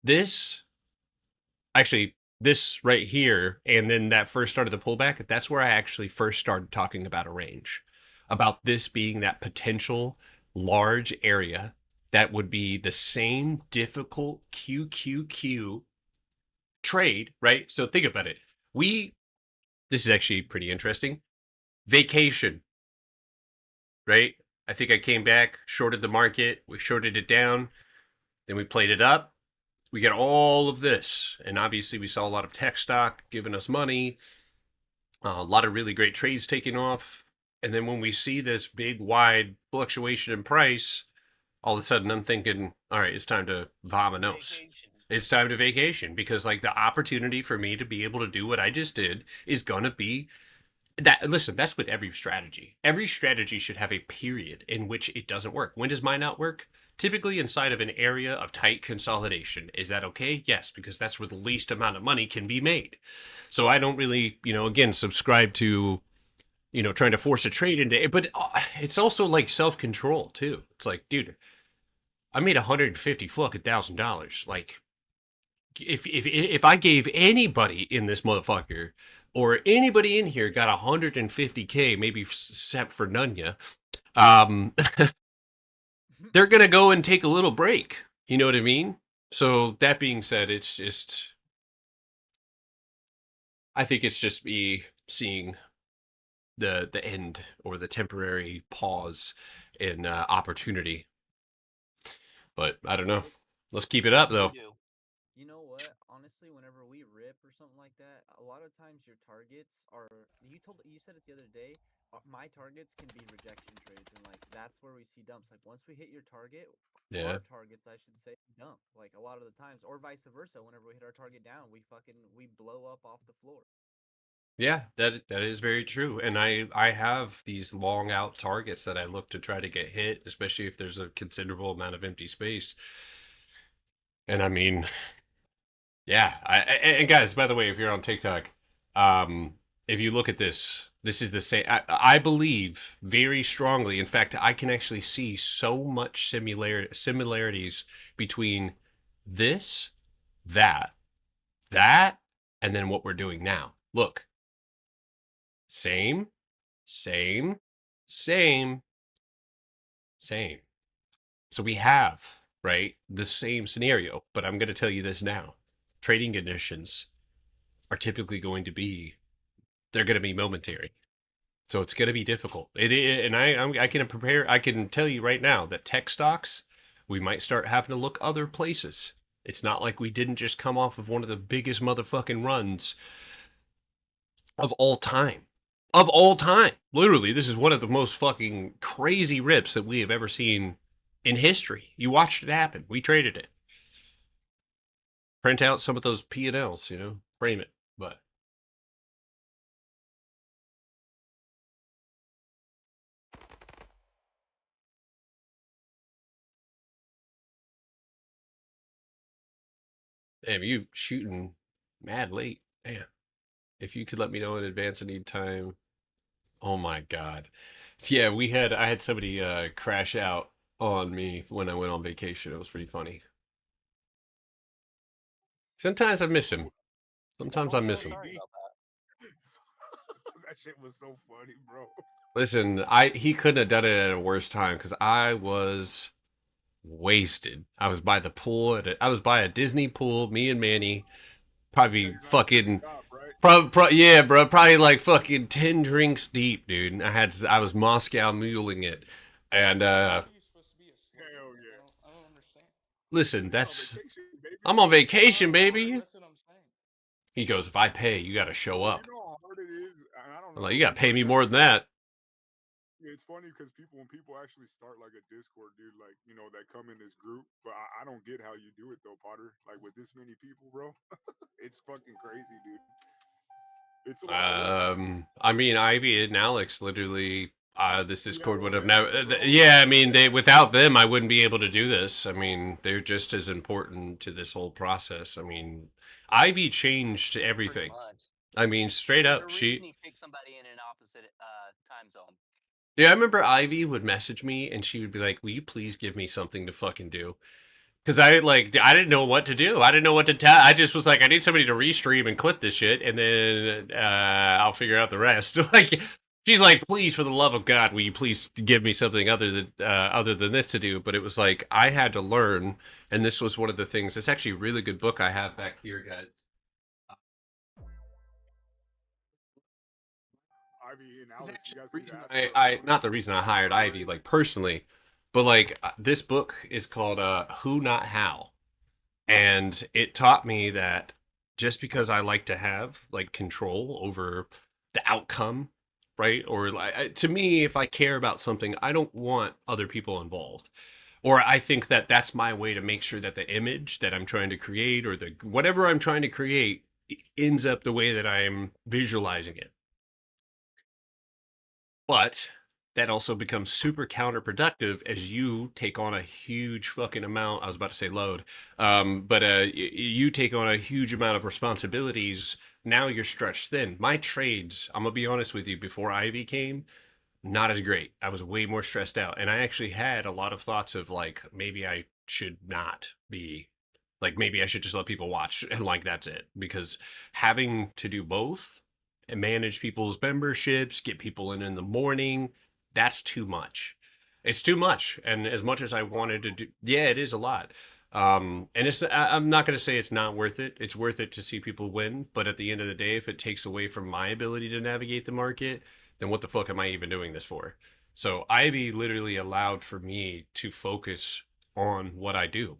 [SPEAKER 1] this right here, and then that first start of the pullback, that's where I actually first started talking about a range, about this being that potential large area that would be the same difficult QQQ trade, right? So think about it. This is actually pretty interesting. Vacation, right? I think I came back, shorted the market, we shorted it down, then we played it up. We get all of this, and obviously we saw a lot of tech stock giving us money, a lot of really great trades taking off, and then when we see this big, wide fluctuation in price, all of a sudden I'm thinking, all right, it's time to vamonos. It's time to vacation, because, like, the opportunity for me to be able to do what I just did is going to be that. Listen, that's with every strategy. Every strategy should have a period in which it doesn't work. When does mine not work? Typically inside of an area of tight consolidation. Is that okay? Yes, because that's where the least amount of money can be made. So I don't really, again, subscribe to, trying to force a trade into it. But it's also like self-control too. It's like, dude, I made $150 fucking $1,000. Like, if I gave anybody in this motherfucker, or anybody in here, got 150K, maybe except for Nunya, they're gonna go and take a little break. You know what I mean? So that being said, it's just, I think it's just me seeing the end, or the temporary pause in opportunity. But I don't know. Let's keep it up though.
[SPEAKER 2] You know what? Honestly, whenever we rip or something like that, a lot of times your targets are. You said it the other day. My targets can be rejection trades, and like that's where we see dumps. Like once we hit your target,
[SPEAKER 1] Yeah.
[SPEAKER 2] our targets, I should say, dump. Like a lot of the times, or vice versa. Whenever we hit our target down, we blow up off the floor.
[SPEAKER 1] Yeah, that is very true. And I have these long out targets that I look to try to get hit, especially if there's a considerable amount of empty space. And I mean, yeah, and guys, by the way, if you're on TikTok, if you look at this, this is the same. I believe very strongly. In fact, I can actually see so much similarities between this, that, and then what we're doing now. Look. Same. So we have, right, the same scenario, but I'm going to tell you this now. Trading conditions are typically going to be, they're going to be momentary. So it's going to be difficult. And I can tell you right now that tech stocks, we might start having to look other places. It's not like we didn't just come off of one of the biggest motherfucking runs of all time. Of all time. Literally, this is one of the most fucking crazy rips that we have ever seen in history. You watched it happen. We traded it. Print out some of those P&Ls, frame it. But damn, you shooting mad late. Man. If you could let me know in advance, I need time. Oh my God. Yeah, I had somebody crash out on me when I went on vacation. It was pretty funny. Sometimes I miss him. Sometimes I miss him.
[SPEAKER 5] That shit was so funny, bro.
[SPEAKER 1] Listen, he couldn't have done it at a worse time because I was wasted. I was by the pool. I was by a Disney pool, me and Manny. Probably fucking... yeah, bro. Probably like fucking 10 drinks deep, dude. I was Moscow muling it, and listen, I'm on vacation, baby.
[SPEAKER 4] That's what I'm saying.
[SPEAKER 1] He goes, if I pay, you got to show up.
[SPEAKER 5] You know how hard it is, and I don't know.
[SPEAKER 1] I'm like, you got to pay me more than that.
[SPEAKER 5] It's funny because when people actually start like a Discord, dude, like that come in this group, but I don't get how you do it though, Potter. Like with this many people, bro, it's fucking crazy, dude. It's a lot of work.
[SPEAKER 1] I mean, Ivy and Alex literally, this Discord would have never. Yeah, I mean, without them, I wouldn't be able to do this. I mean, they're just as important to this whole process. I mean, Ivy changed everything. I mean, straight up,
[SPEAKER 3] she picked somebody in an opposite time zone.
[SPEAKER 1] Yeah, I remember Ivy would message me and she would be like, "Will you please give me something to fucking do?" Because I didn't know what to do. I didn't know what to tell. I just was like, I need somebody to restream and clip this shit, and then I'll figure out the rest. Like, she's like, please, for the love of God, will you please give me something other than this to do? But it was like I had to learn, and this was one of the things. It's actually a really good book I have back here, guys.
[SPEAKER 5] Ivy and Alex, you guys
[SPEAKER 1] not the reason I hired Ivy, like personally. But like this book is called Who Not How. And it taught me that just because I like to have like control over the outcome, right? Or to me, if I care about something, I don't want other people involved. Or I think that that's my way to make sure that the image that I'm trying to create or the whatever I'm trying to create ends up the way that I am visualizing it. But that also becomes super counterproductive as you take on a huge fucking amount. I was about to say load, but you take on a huge amount of responsibilities. Now you're stretched thin. My trades, I'm gonna be honest with you, before Ivy came, not as great. I was way more stressed out, and I actually had a lot of thoughts of like maybe I should not be, like maybe I should just let people watch and like that's it. Because having to do both and manage people's memberships, get people in the morning, that's too much. It's too much. And as much as I wanted to do, yeah, it is a lot. And I'm not going to say it's not worth it. It's worth it to see people win. But at the end of the day, if it takes away from my ability to navigate the market, then what the fuck am I even doing this for? So Ivy literally allowed for me to focus on what I do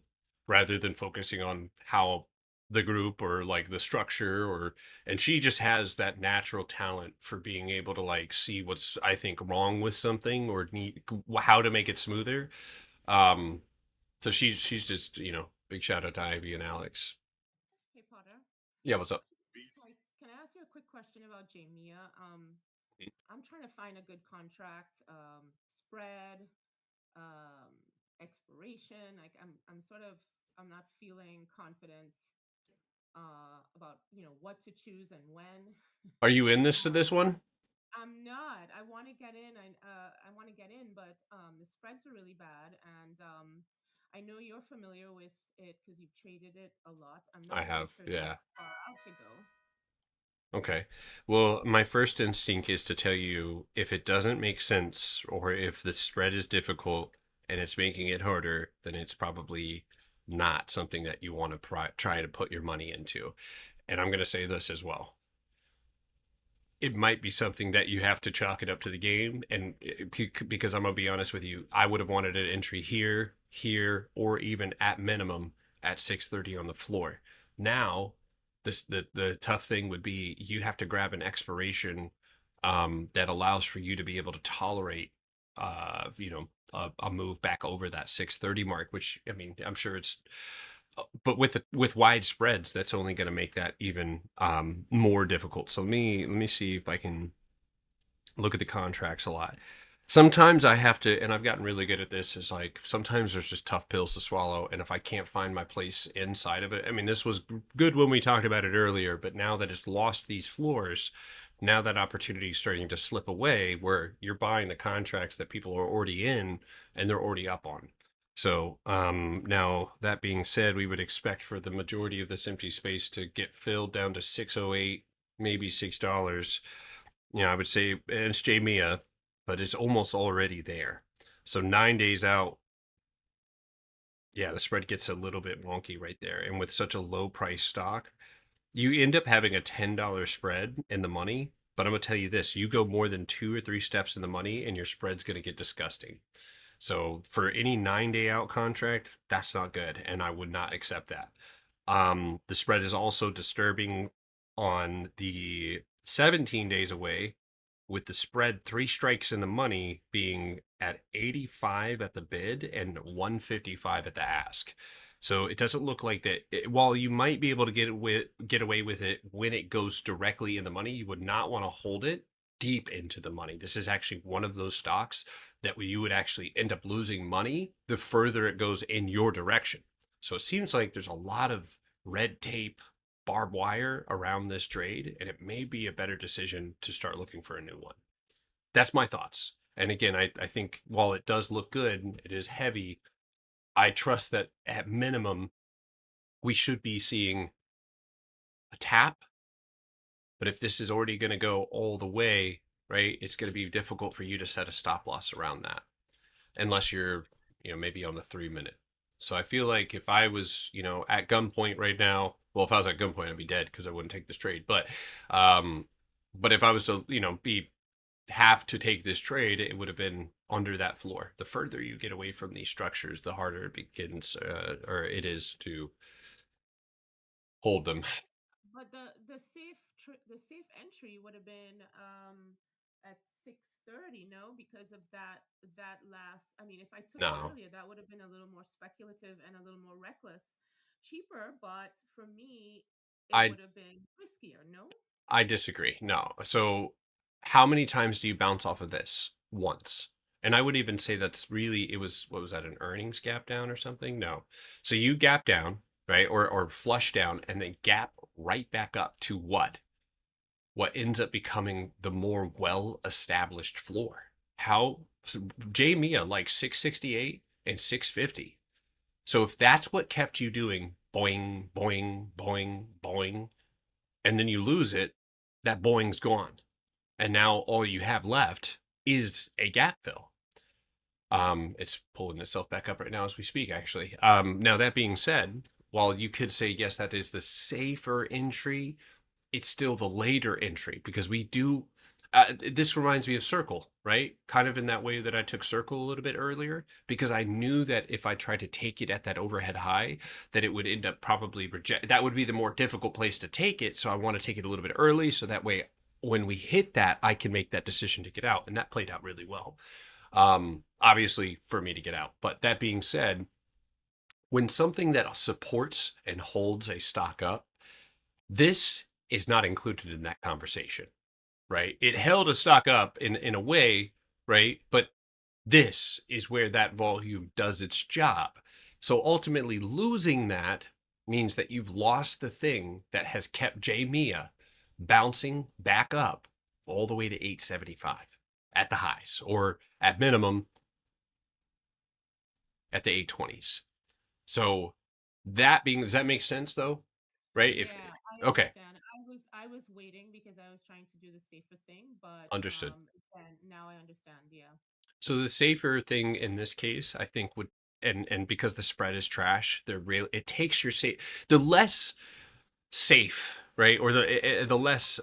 [SPEAKER 1] rather than focusing on how the group or like the structure, or and she just has that natural talent for being able to like see what's, I think, wrong with something or need how to make it smoother. Um, so she's just, big shout out to Ivy and Alex.
[SPEAKER 14] Hey Potter.
[SPEAKER 1] Yeah, what's up?
[SPEAKER 14] Hi, can I ask you a quick question about Jamia?
[SPEAKER 1] Mm.
[SPEAKER 14] I'm trying to find a good contract, spread, um, expiration. Like I'm not feeling confident about what to choose and when.
[SPEAKER 1] Are you in this one?
[SPEAKER 14] I'm not. I want to get in. I want to get in, but the spreads are really bad, and I know you're familiar with it because you've traded it a lot. I'm
[SPEAKER 1] I
[SPEAKER 14] not really
[SPEAKER 1] have,
[SPEAKER 14] sure
[SPEAKER 1] yeah.
[SPEAKER 14] how far out to go.
[SPEAKER 1] Okay. Well, my first instinct is to tell you if it doesn't make sense or if the spread is difficult and it's making it harder, then it's probably not something that you want to try to put your money into. And I'm going to say this as well. It might be something that you have to chalk it up to the game. And because I'm going to be honest with you, I would have wanted an entry here, or even at minimum at 630 on the floor. Now, the tough thing would be you have to grab an expiration that allows for you to be able to tolerate a move back over that 630 mark, which, I mean, I'm sure it's but with wide spreads, that's only going to make that even more difficult. So let me see if I can look at the contracts a lot. Sometimes I have to, and I've gotten really good at this, is like sometimes there's just tough pills to swallow. And if I can't find my place inside of it, I mean, this was good when we talked about it earlier, but now that it's lost these floors, now that opportunity is starting to slip away where you're buying the contracts that people are already in and they're already up on. So now that being said, we would expect for the majority of this empty space to get filled down to 608, maybe $6. I would say, and it's Jamia, but it's almost already there. So 9 days out, yeah, the spread gets a little bit wonky right there. And with such a low price stock, you end up having a $10 spread in the money. But I'm going to tell you this, you go more than 2 or 3 steps in the money and your spread's going to get disgusting. So for any 9-day out contract, that's not good. And I would not accept that. The spread is also disturbing on the 17 days away, with the spread 3 strikes in the money being at 85 at the bid and 155 at the ask. So it doesn't look like that. While you might be able to get away with it when it goes directly in the money, you would not want to hold it deep into the money. This is actually one of those stocks that you would actually end up losing money the further it goes in your direction. So it seems like there's a lot of red tape, barbed wire around this trade, and it may be a better decision to start looking for a new one. That's my thoughts. And again, I think while it does look good, it is heavy. I trust that at minimum, we should be seeing a tap. But if this is already going to go all the way, right, it's going to be difficult for you to set a stop loss around that, unless you're, maybe on the 3-minute. So I feel like if I was, at gunpoint right now, well, if I was at gunpoint, I'd be dead because I wouldn't take this trade. But if I was to, have to take this trade, it would have been under that floor. The further you get away from these structures, the harder it begins, or it is to hold them.
[SPEAKER 14] But the safe entry would have been at 630, no, because of that last. I mean, if I took it earlier, that would have been a little more speculative and a little more reckless, cheaper. But for me, it would have been riskier. No,
[SPEAKER 1] I disagree. No. So how many times do you bounce off of this? Once. And I would even say that's really, what was that, an earnings gap down or something? No. So you gap down, right? Or flush down and then gap right back up to what ends up becoming the more well-established floor. Jamia like 668 and 650. So if that's what kept you doing boing, boing, boing, boing, and then you lose it, that boing's gone. And now all you have left is a gap fill. It's pulling itself back up right now as we speak, actually. Now, that being said, while you could say, yes, that is the safer entry, it's still the later entry because we do. This reminds me of Circle. right? Kind of in that way that I took circle a little bit earlier, because I knew that if I tried to take it at that overhead high, that it would end up probably reject. That would be the more difficult place to take it. So I want to take it a little bit early, so that way when we hit that, I can make that decision to get out. And that played out really well. Obviously for me to get out. But that being said, when something that supports and holds a stock up, this is not included in that conversation, right? It held a stock up in a way, right? But this is where that volume does its job. So ultimately losing that means that you've lost the thing that has kept JMIA bouncing back up all the way to 875 at the highs, or at minimum at the 820s. So that being, does that make sense though? Right? If
[SPEAKER 14] Yeah, I
[SPEAKER 1] okay,
[SPEAKER 14] understand. I was waiting because I was trying to do the safer thing, but
[SPEAKER 1] understood.
[SPEAKER 14] again, now I understand. Yeah.
[SPEAKER 1] So the safer thing in this case, I think would, and because the spread is trash, they're real. It takes your safe, the less safe, right, or the less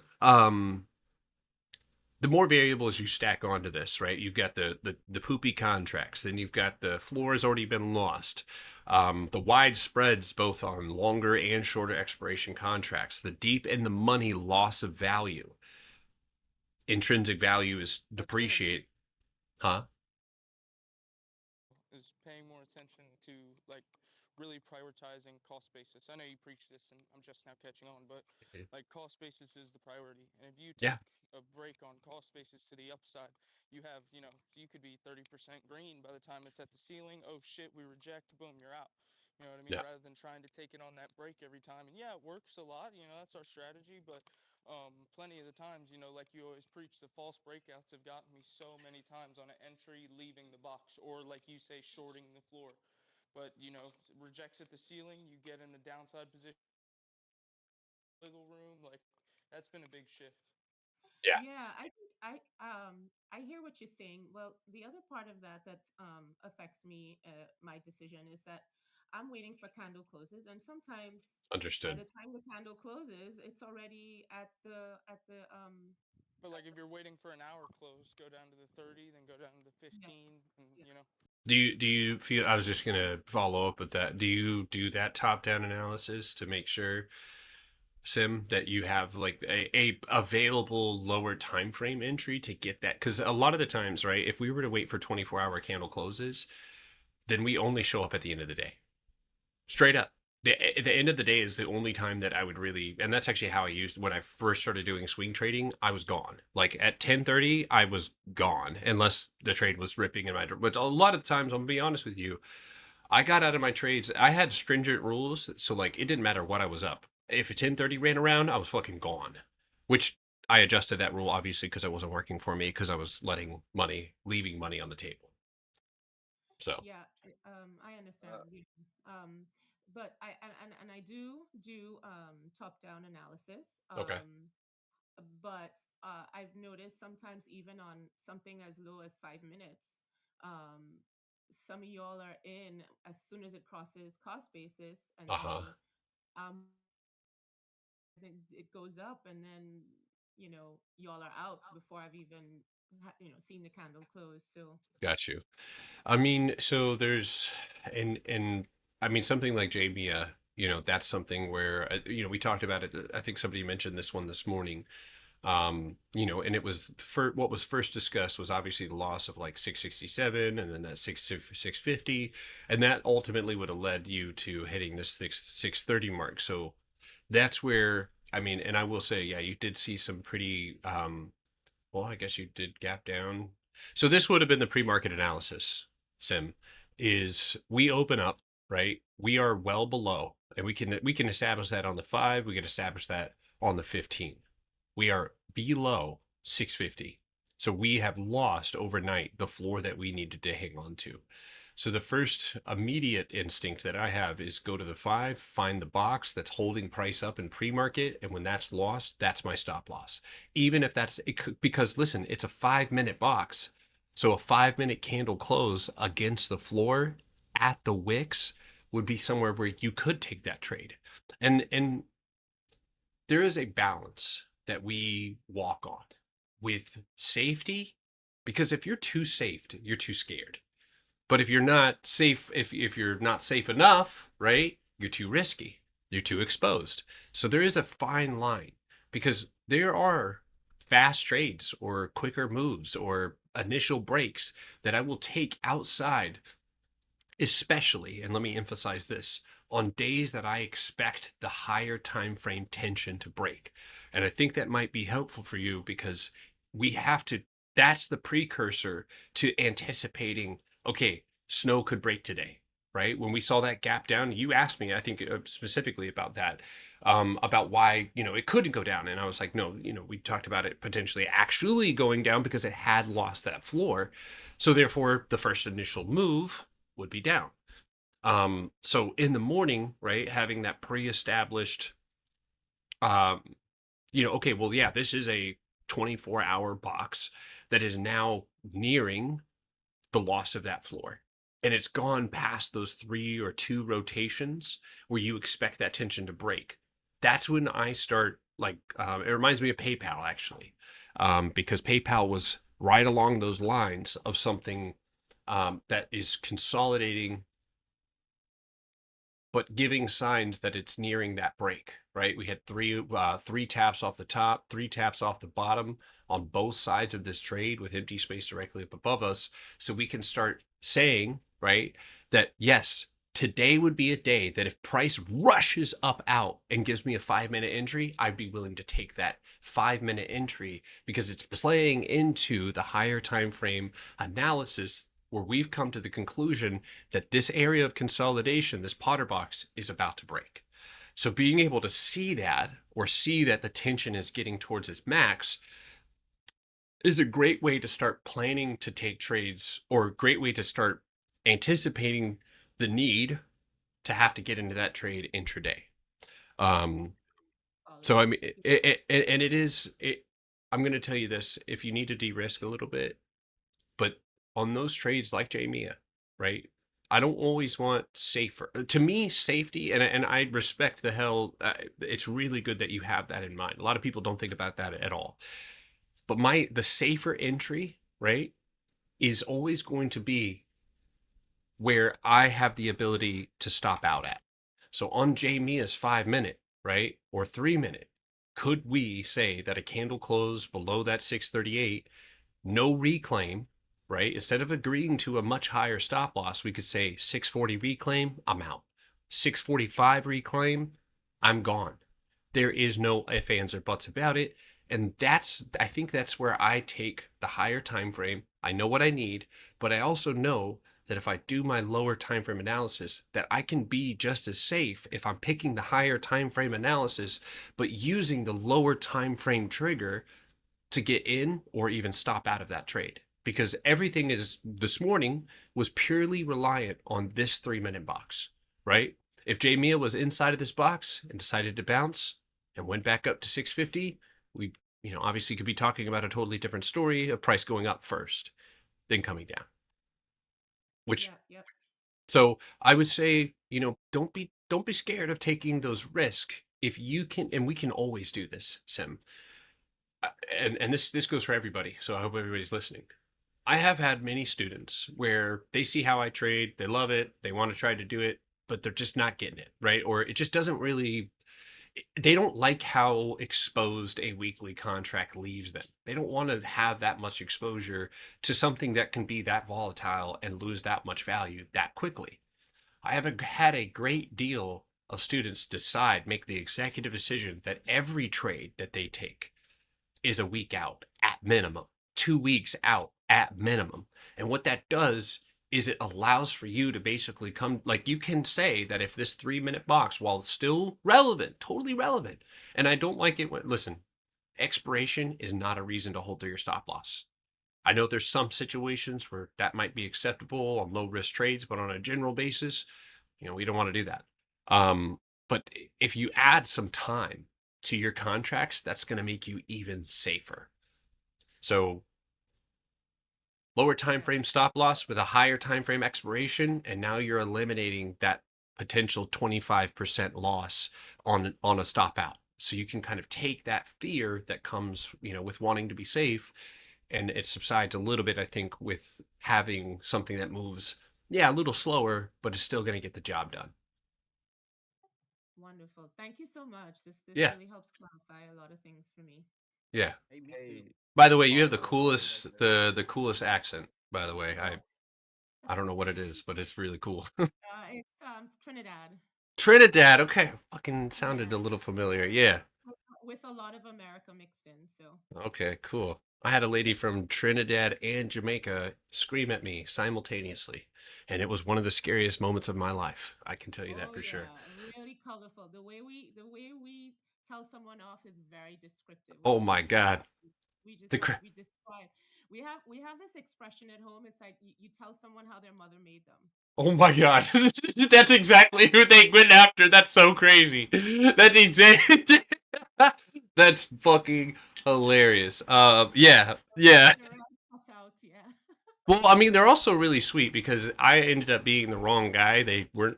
[SPEAKER 1] the more variables you stack onto this, right? You've got the poopy contracts, then you've got the floor has already been lost, the wide spreads both on longer and shorter expiration contracts, the deep in the money loss of value. Intrinsic value is depreciate, huh?
[SPEAKER 4] Is paying more attention to like really prioritizing cost basis. I know you preach this and I'm just now catching on, but like cost basis is the priority. And if you take a break on cost basis to the upside, you have, you know, you could be 30% green by the time it's at the ceiling. Oh shit, we reject, boom, you're out. You know what I mean?
[SPEAKER 1] Yeah.
[SPEAKER 4] Rather than trying to take it on that break every time. And yeah, it works a lot, you know, that's our strategy, but plenty of the times, you know, like you always preach, the false breakouts have gotten me so many times on an entry leaving the box, or like you say, shorting the floor. But you know, rejects at the ceiling, you get in the downside position, wiggle room. Like that's been a big shift.
[SPEAKER 1] Yeah.
[SPEAKER 14] Yeah, I hear what you're saying. Well, the other part of that that affects me, my decision, is that I'm waiting for candle closes, and sometimes by
[SPEAKER 1] Understood.
[SPEAKER 14] the time the candle closes, it's already at the
[SPEAKER 4] But like if you're waiting for an hour close, go down to the 30, then go down to the 15, and you know.
[SPEAKER 1] Do you feel, I was just gonna follow up with that. Do you do that top down analysis to make sure, Sim, that you have like a available lower time frame entry to get that? Because a lot of the times, right, if we were to wait for 24-hour candle closes, then we only show up at the end of the day. Straight up. The end of the day is the only time that I would really, and that's actually how I used when I first started doing swing trading. I was gone. Like at 10:30, I was gone unless the trade was ripping in my. But a lot of the times, I'm gonna be honest with you, I got out of my trades. I had stringent rules, so like it didn't matter what I was up. If a 10:30 ran around, I was fucking gone. Which I adjusted that rule obviously because it wasn't working for me, because I was leaving money on the table. So
[SPEAKER 14] yeah, I understand. Yeah. But I do top down analysis.
[SPEAKER 1] okay.
[SPEAKER 14] But I've noticed sometimes even on something as low as 5 minutes, um, some of y'all are in as soon as it crosses cost basis, and
[SPEAKER 1] Uh-huh.
[SPEAKER 14] then then it goes up, and then y'all are out before I've even seen the candle close. So
[SPEAKER 1] Got you. I mean, so there's, and I mean, something like JBIA, that's something where, we talked about it. I think somebody mentioned this one this morning. And it was what was first discussed was obviously the loss of like 667 and then that 650. And that ultimately would have led you to hitting this 630 mark. So that's where, I mean, and I will say, yeah, you did see some pretty, well, I guess you did gap down. So this would have been the pre-market analysis, Sim, is we open up, right? We are well below, and we can establish that on the 5, we can establish that on the 15. We are below 650. So we have lost overnight the floor that we needed to hang on to. So the first immediate instinct that I have is go to the 5, find the box that's holding price up in pre-market, and when that's lost, that's my stop loss. Even if that's because listen, it's a 5-minute box. So a 5-minute candle close against the floor at the wicks would be somewhere where you could take that trade. And there is a balance that we walk on with safety Because if you're too safe, you're too scared. But if you're not safe, if you're not safe enough, right, you're too risky. You're too exposed. So there is a fine line, because there are fast trades or quicker moves or initial breaks that I will take outside, especially, and let me emphasize this, on days that I expect the higher time frame tension to break. And I think that might be helpful for you, because we have to, that's the precursor to anticipating, okay, snow could break today, right? When we saw that gap down, you asked me, I think specifically about that, about why, it couldn't go down. And I was like, no, we talked about it potentially actually going down because it had lost that floor. So therefore the first initial move would be down. So in the morning, right, having that pre-established, okay, well, yeah, this is a 24-hour box that is now nearing the loss of that floor. And it's gone past those 3 or 2 rotations where you expect that tension to break. That's when I start, like, it reminds me of PayPal, actually, because PayPal was right along those lines of something that is consolidating, but giving signs that it's nearing that break, right? We had three taps off the top, 3 taps off the bottom on both sides of this trade with empty space directly up above us. So we can start saying, right, that yes, today would be a day that if price rushes up out and gives me a 5-minute entry, I'd be willing to take that 5-minute entry, because it's playing into the higher time frame analysis where we've come to the conclusion that this area of consolidation, this Potter box, is about to break. So being able to see that, or see that the tension is getting towards its max, is a great way to start planning to take trades, or a great way to start anticipating the need to have to get into that trade intraday. So I mean, I'm going to tell you this, if you need to de-risk a little bit, but on those trades like Jamia, right, I don't always want safer. To me, safety, and I respect the hell, it's really good that you have that in mind. A lot of people don't think about that at all. But the safer entry, right, is always going to be where I have the ability to stop out at. So on Jamia's 5-minute, right, or 3-minute, could we say that a candle close below that 638, no reclaim, right? Instead of agreeing to a much higher stop loss, we could say 640 reclaim, I'm out. 645 reclaim, I'm gone. There is no ifs, ands, or buts about it. And I think that's where I take the higher time frame. I know what I need, but I also know that if I do my lower time frame analysis, that I can be just as safe if I'm picking the higher time frame analysis, but using the lower time frame trigger to get in or even stop out of that trade. Because everything this morning was purely reliant on this 3-minute box, right? If Jamia was inside of this box and decided to bounce and went back up to 650, we, obviously could be talking about a totally different story, a price going up first, then coming down. So I would say, don't be scared of taking those risks if you can, and we can always do this, Sim. And this goes for everybody. So I hope everybody's listening. I have had many students where they see how I trade, they love it, they want to try to do it, but they're just not getting it, right? Or it just doesn't really, they don't like how exposed a weekly contract leaves them. They don't want to have that much exposure to something that can be that volatile and lose that much value that quickly. I have had a great deal of students make the executive decision that every trade that they take is a week out at minimum, 2 weeks out at minimum. And what that does is it allows for you to basically you can say that if this 3-minute box, while still relevant, totally relevant, and I don't like it listen, expiration is not a reason to hold to your stop loss. I know there's some situations where that might be acceptable on low risk trades, but on a general basis, we don't want to do that. But if you add some time to your contracts, that's going to make you even safer. So lower time frame stop loss with a higher time frame expiration, and now you're eliminating that potential 25% loss on a stop out. So you can kind of take that fear that comes, with wanting to be safe and it subsides a little bit, I think, with having something that moves, a little slower, but is still going to get the job done.
[SPEAKER 14] Wonderful. Thank you so much. This
[SPEAKER 1] Yeah.
[SPEAKER 14] really helps clarify a lot of things for me.
[SPEAKER 1] Yeah.
[SPEAKER 2] Hey, me too.
[SPEAKER 1] By the way, you have the coolest the coolest accent. By the way, I don't know what it is, but it's really cool.
[SPEAKER 14] It's Trinidad.
[SPEAKER 1] Trinidad. Okay, fucking sounded a little familiar. Yeah.
[SPEAKER 14] With a lot of America mixed in. So.
[SPEAKER 1] Okay, cool. I had a lady from Trinidad and Jamaica scream at me simultaneously, and it was one of the scariest moments of my life. I can tell you that for sure.
[SPEAKER 14] Really colorful. The way we tell someone off is very descriptive.
[SPEAKER 1] Oh my God.
[SPEAKER 14] We describe. We have this expression at home. It's like you tell someone how their mother made them.
[SPEAKER 1] Oh my God. That's exactly who they went after. That's so crazy. That's exactly. That's fucking hilarious. Yeah. Well, I mean, they're also really sweet because I ended up being the wrong guy. They weren't.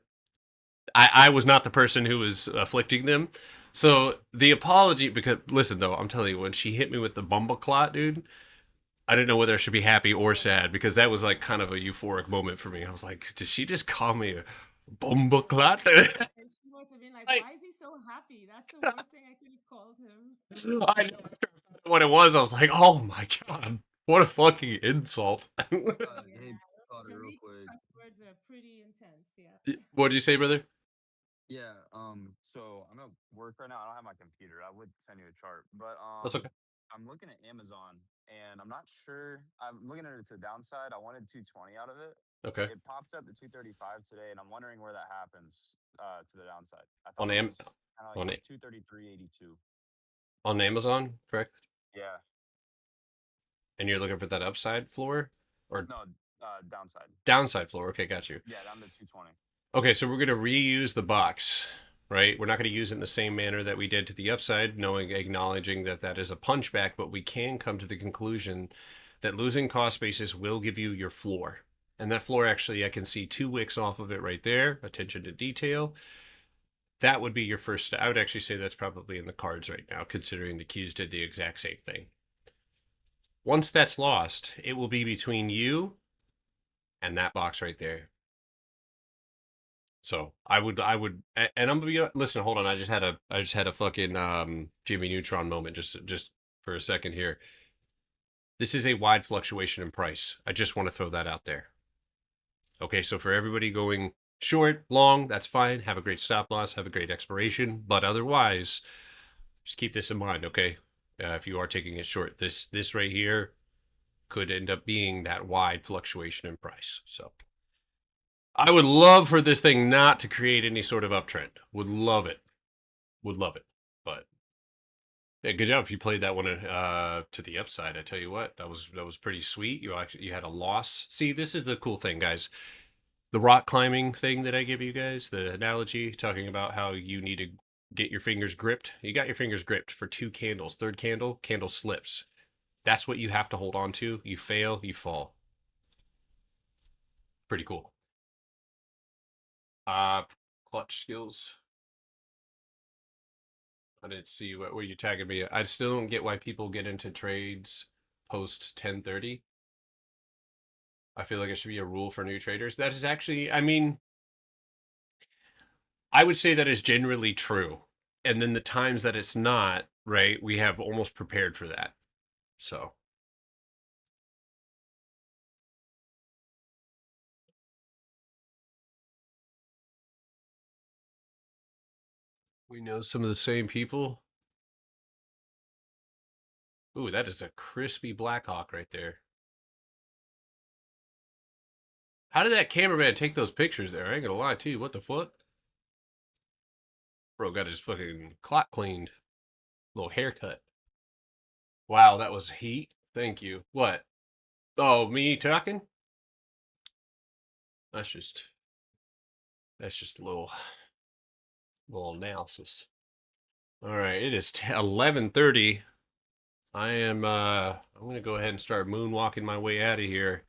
[SPEAKER 1] I was not the person who was afflicting them. So the apology, because listen though, I'm telling you, when she hit me with the bumbleclot, dude, I didn't know whether I should be happy or sad because that was like kind of a euphoric moment for me. I was like, did she just call me a bumbleclot?
[SPEAKER 14] And she must have been like, why is he so happy? That's the worst thing I could have called him.
[SPEAKER 1] I know. After I found out what it was, I was like, oh my God, what a fucking insult.
[SPEAKER 15] Hey, Potter, real quick.
[SPEAKER 14] Cuss words are pretty intense, yeah.
[SPEAKER 1] What'd you say, brother?
[SPEAKER 15] Yeah, so I'm at work right now. I don't have my computer. I would send you a chart, but
[SPEAKER 1] That's okay.
[SPEAKER 15] I'm looking at Amazon and I'm not sure. I'm looking at it to the downside. I wanted 220 out of it.
[SPEAKER 1] Okay.
[SPEAKER 15] It popped up to 235 today, and I'm wondering where that happens to the downside. I
[SPEAKER 1] On
[SPEAKER 15] thought it was kinda like 233.82.
[SPEAKER 1] On Amazon, correct?
[SPEAKER 15] Yeah.
[SPEAKER 1] And you're looking for that upside floor, or
[SPEAKER 15] No, downside.
[SPEAKER 1] downside floor? Okay, got you.
[SPEAKER 15] Yeah, down to 220.
[SPEAKER 1] Okay, so we're going to reuse the box, right? We're not going to use it in the same manner that we did to the upside, acknowledging that that is a punchback, but we can come to the conclusion that losing cost basis will give you your floor. And that floor, actually, I can see 2 wicks off of it right there. Attention to detail. That would be your first. I would actually say that's probably in the cards right now, considering the Qs did the exact same thing. Once that's lost, it will be between you and that box right there. So I would, and I'm gonna be, listen, hold on. I just had a fucking Jimmy Neutron moment just for a second here. This is a wide fluctuation in price. I just want to throw that out there. Okay, so for everybody going short, long, that's fine. Have a great stop loss, have a great expiration, but otherwise, just keep this in mind. Okay, if you are taking it short, this right here could end up being that wide fluctuation in price. So I would love for this thing not to create any sort of uptrend. Would love it. But yeah, good job if you played that one to the upside. I tell you what, that was pretty sweet. You had a loss. See, this is the cool thing, guys. The rock climbing thing that I give you guys, the analogy talking about how you need to get your fingers gripped. You got your fingers gripped for 2 candles. Third candle slips. That's what you have to hold on to. You fail, you fall. Pretty cool. Clutch skills. I didn't see what were you tagging me. I still don't get why people get into trades post 10:30. I feel like it should be a rule for new traders. That is actually, I mean, I would say that is generally true. And then the times that it's not, right, we have almost prepared for that. So we know some of the same people. Ooh, that is a crispy Blackhawk right there. How did that cameraman take those pictures there? I ain't gonna lie to you. What the fuck? Bro got his fucking clock cleaned. Little haircut. Wow, that was heat. Thank you. What? Oh, me talking? That's just a little analysis. All right, it is 11:30. I am I'm gonna go ahead and start moonwalking my way out of here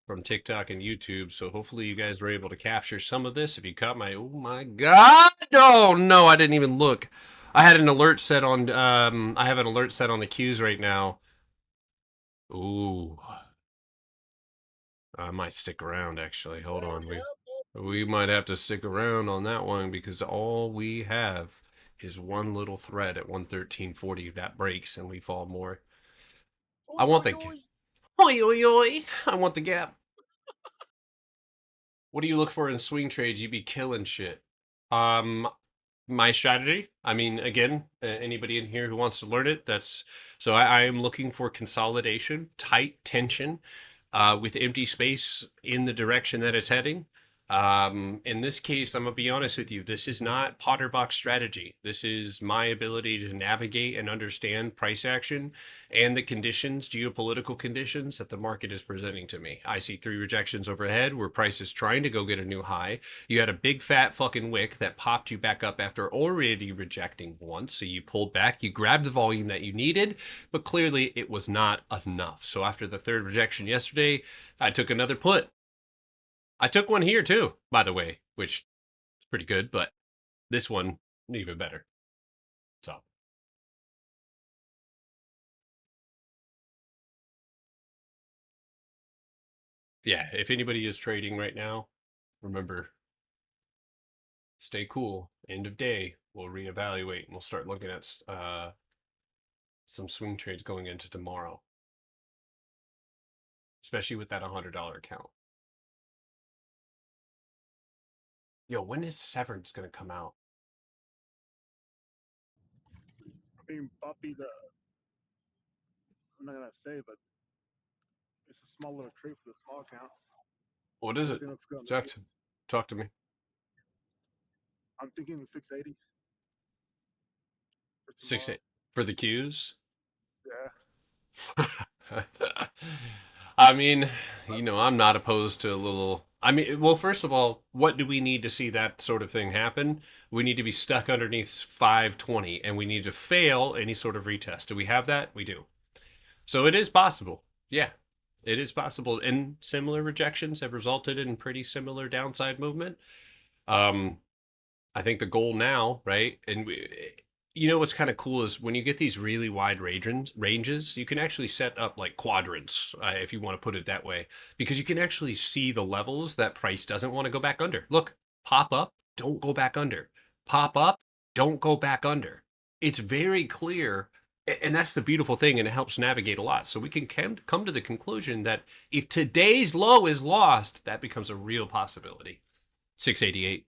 [SPEAKER 1] from TikTok and YouTube. So hopefully you guys were able to capture some of this. If you caught my, oh my God, oh no, I didn't even look. I had an alert set on I have an alert set on the Qs right now. Ooh. I might stick around, actually. Hold on. We might have to stick around on that one because all we have is one little thread at 113.40 that breaks and we fall more. I want the oi oi oi. I want the gap. What do you look for in swing trades? You be killing shit. My strategy. I mean, again, anybody in here who wants to learn it, that's so I am looking for consolidation, tight tension, with empty space in the direction that it's heading. In this case, I'm gonna be honest with you. This is not Potter box strategy. This is my ability to navigate and understand price action and the conditions, geopolitical conditions that the market is presenting to me. I see 3 rejections overhead where price is trying to go get a new high. You had a big fat fucking wick that popped you back up after already rejecting once. So you pulled back, you grabbed the volume that you needed, but clearly it was not enough. So after the 3rd rejection yesterday, I took another put. I took one here too, by the way, which is pretty good, but this one even better. So. Yeah, if anybody is trading right now, remember, stay cool. End of day, we'll reevaluate and we'll start looking at some swing trades going into tomorrow. Especially with that $100 account. Yo, when is Severance going to come out?
[SPEAKER 16] I mean, Poppy, I'm not going to say, but it's a small little trade for the small account.
[SPEAKER 1] What is it? Talk to me.
[SPEAKER 16] I'm thinking 680.
[SPEAKER 1] 680 for the Qs?
[SPEAKER 16] Yeah.
[SPEAKER 1] I mean, you know, I'm not opposed to a little. I mean, well, first of all, what do we need to see that sort of thing happen? We need to be stuck underneath 520 and we need to fail any sort of retest. Do we have that? We do. So it is possible. Yeah, it is possible. And similar rejections have resulted in pretty similar downside movement. I think the goal now, right? And you know what's kind of cool is when you get these really wide ranges, you can actually set up like quadrants, if you want to put it that way, because you can actually see the levels that price doesn't want to go back under. Look, pop up, don't go back under. Pop up, don't go back under. It's very clear, and that's the beautiful thing, and it helps navigate a lot. So we can come to the conclusion that if today's low is lost, that becomes a real possibility. 688.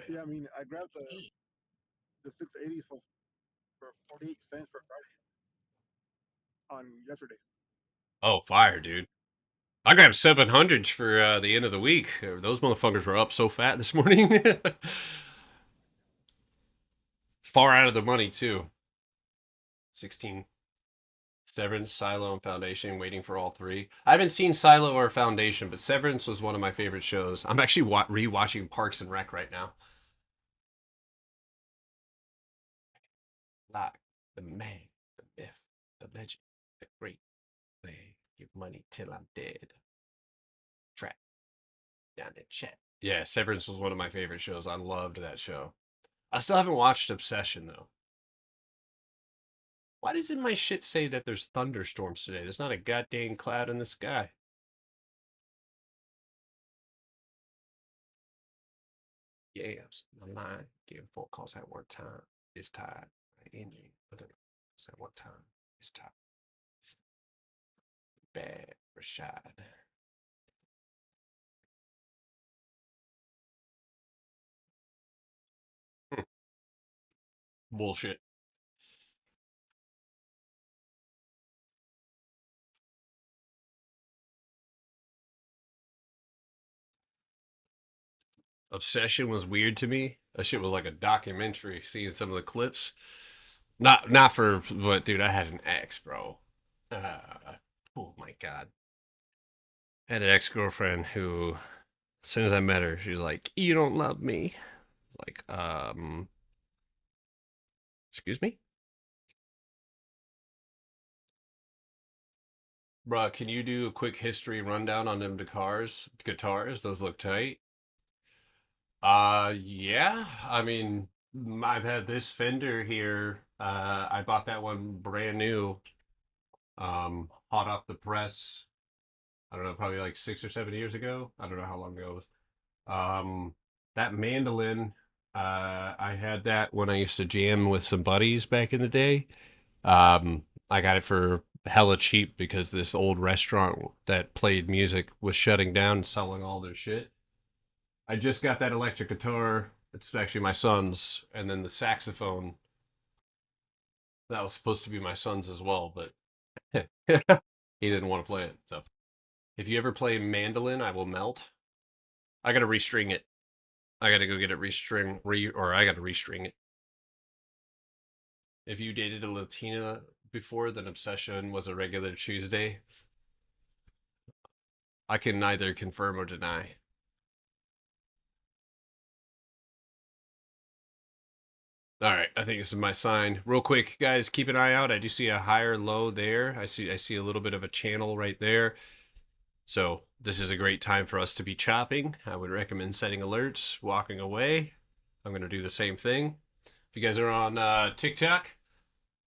[SPEAKER 16] Yeah, I mean, I grabbed the 680 for 48 cents for Friday on yesterday.
[SPEAKER 1] Oh, fire, dude. I grabbed 700s for the end of the week. Those motherfuckers were up so fat this morning. Far out of the money, too. 16. Severance, Silo, and Foundation, waiting for all 3. I haven't seen Silo or Foundation, but Severance was one of my favorite shows. I'm actually rewatching Parks and Rec right now. Like the man, the myth, the legend, the great way. Give money till I'm dead. Trap down the chat. Yeah, Severance was one of my favorite shows. I loved that show. I still haven't watched Obsession though. Why doesn't my shit say that there's thunderstorms today? There's not a goddamn cloud in the sky. Yes, my line getting 4 calls at one time. It's tied. Engine, but at one time it's tied. Bad Rashad. Bullshit. Obsession was weird to me. That shit was like a documentary, seeing some of the clips. Not for what, dude, I had an ex, bro. Oh my God. I had an ex-girlfriend who, as soon as I met her, she was like, "You don't love me." Like, excuse me? Bruh, can you do a quick history rundown on them guitars? Those look tight. Yeah. I mean, I've had this Fender here I bought that one brand new, hot off the press. I don't know, probably like 6 or 7 years ago. I don't know how long ago it was. That mandolin, I had that when I used to jam with some buddies back in the day. I got it for hella cheap because this old restaurant that played music was shutting down and selling all their shit. I just got that electric guitar. It's actually my son's, and then the saxophone. That was supposed to be my son's as well, but he didn't want to play it. So, if you ever play mandolin, I will melt. I gotta restring it. I gotta go get it or I gotta restring it. If you dated a Latina before, then Obsession was a regular Tuesday. I can neither confirm or deny. All right, I think this is my sign. Real quick, guys, keep an eye out. I do see a higher low there. I see a little bit of a channel right there. So this is a great time for us to be chopping. I would recommend setting alerts, walking away. I'm going to do the same thing. If you guys are on TikTok,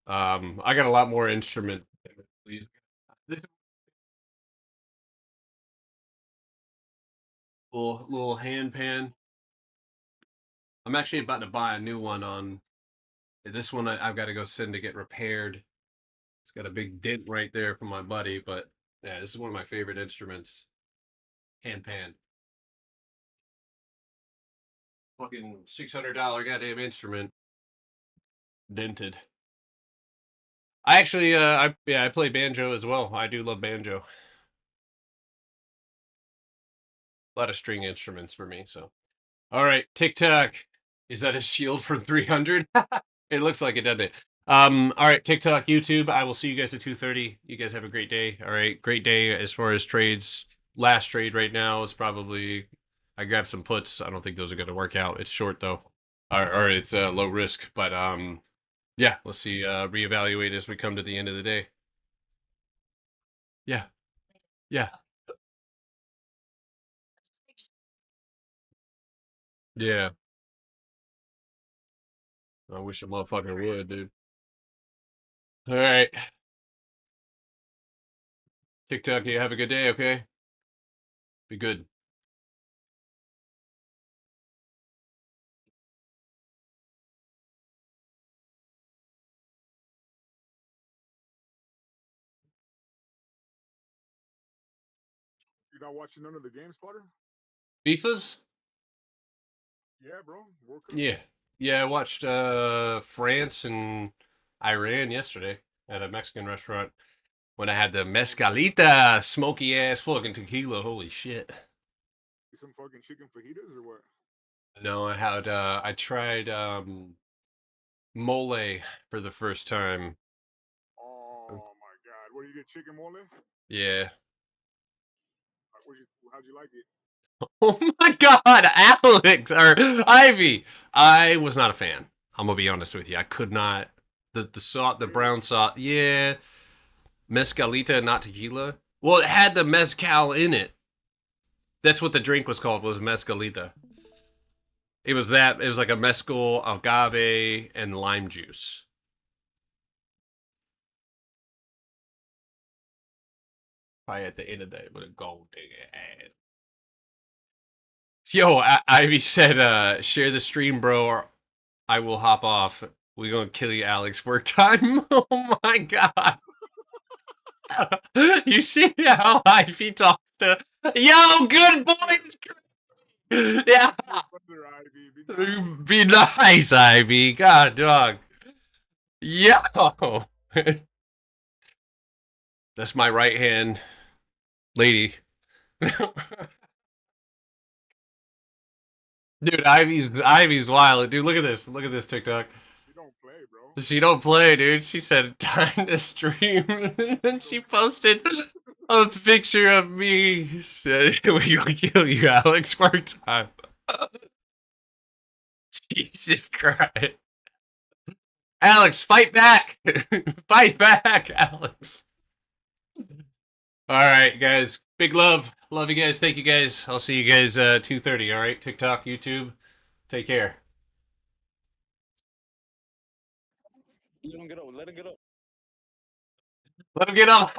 [SPEAKER 1] I got a lot more instrument. Please. This little hand pan. I'm actually about to buy a new one on this one. I've got to go send to get repaired. It's got a big dent right there from my buddy, but yeah, this is one of my favorite instruments. Hand pan. Fucking $600 goddamn instrument. Dented. I actually, I play banjo as well. I do love banjo. A lot of string instruments for me, so. All right, TikTok. Is that a shield for 300? It looks like it, doesn't it? All right, TikTok, YouTube. I will see you guys at 2:30. You guys have a great day. All right, great day as far as trades. Last trade right now is probably, I grabbed some puts. I don't think those are going to work out. It's short though, or it's low risk. But yeah, let's see. Reevaluate as we come to the end of the day. Yeah, yeah, yeah. I wish a motherfucker would, dude. All right. TikTok, you have a good day, okay? Be good.
[SPEAKER 5] You not watching none of the games, Potter?
[SPEAKER 1] FIFAs?
[SPEAKER 5] Yeah, bro. World Cup.
[SPEAKER 1] Yeah. Yeah, I watched France and Iran yesterday at a Mexican restaurant when I had the mezcalita, smoky ass fucking tequila. Holy shit.
[SPEAKER 5] Some fucking chicken fajitas or what?
[SPEAKER 1] No, I tried mole for the first time.
[SPEAKER 5] Oh my god. What do you get, chicken mole?
[SPEAKER 1] Yeah.
[SPEAKER 5] How'd you like it?
[SPEAKER 1] Oh my god, Alex or Ivy. I was not a fan. I'm gonna be honest with you. I could not. The brown sauce. Yeah. Mezcalita, not tequila. Well, it had the mezcal in it. That's what the drink was called, was mezcalita. It was that. It was like a mezcal, agave, and lime juice. Probably at the end of the day with a gold digger ass. Yo, Ivy said, share the stream, bro, or I will hop off. We gonna kill you, Alex. Work time. Oh my god. You see how Ivy talks to? Yo, good boys. Yeah. Be nice, Ivy. God, dog. Yo. That's my right hand lady. Dude, Ivy's wild. Dude, look at this. Look at this TikTok.
[SPEAKER 5] She don't play, bro.
[SPEAKER 1] She don't play, dude. She said time to stream. And then she posted a picture of me. Said, we gonna kill you, Alex. Work time. Jesus Christ. Alex, fight back. Fight back, Alex. All right, guys. Big love. Love you guys. Thank you, guys. I'll see you guys 2:30. All right, TikTok, YouTube. Take care.
[SPEAKER 9] Let him get up. Let him get up.
[SPEAKER 1] Let him get up.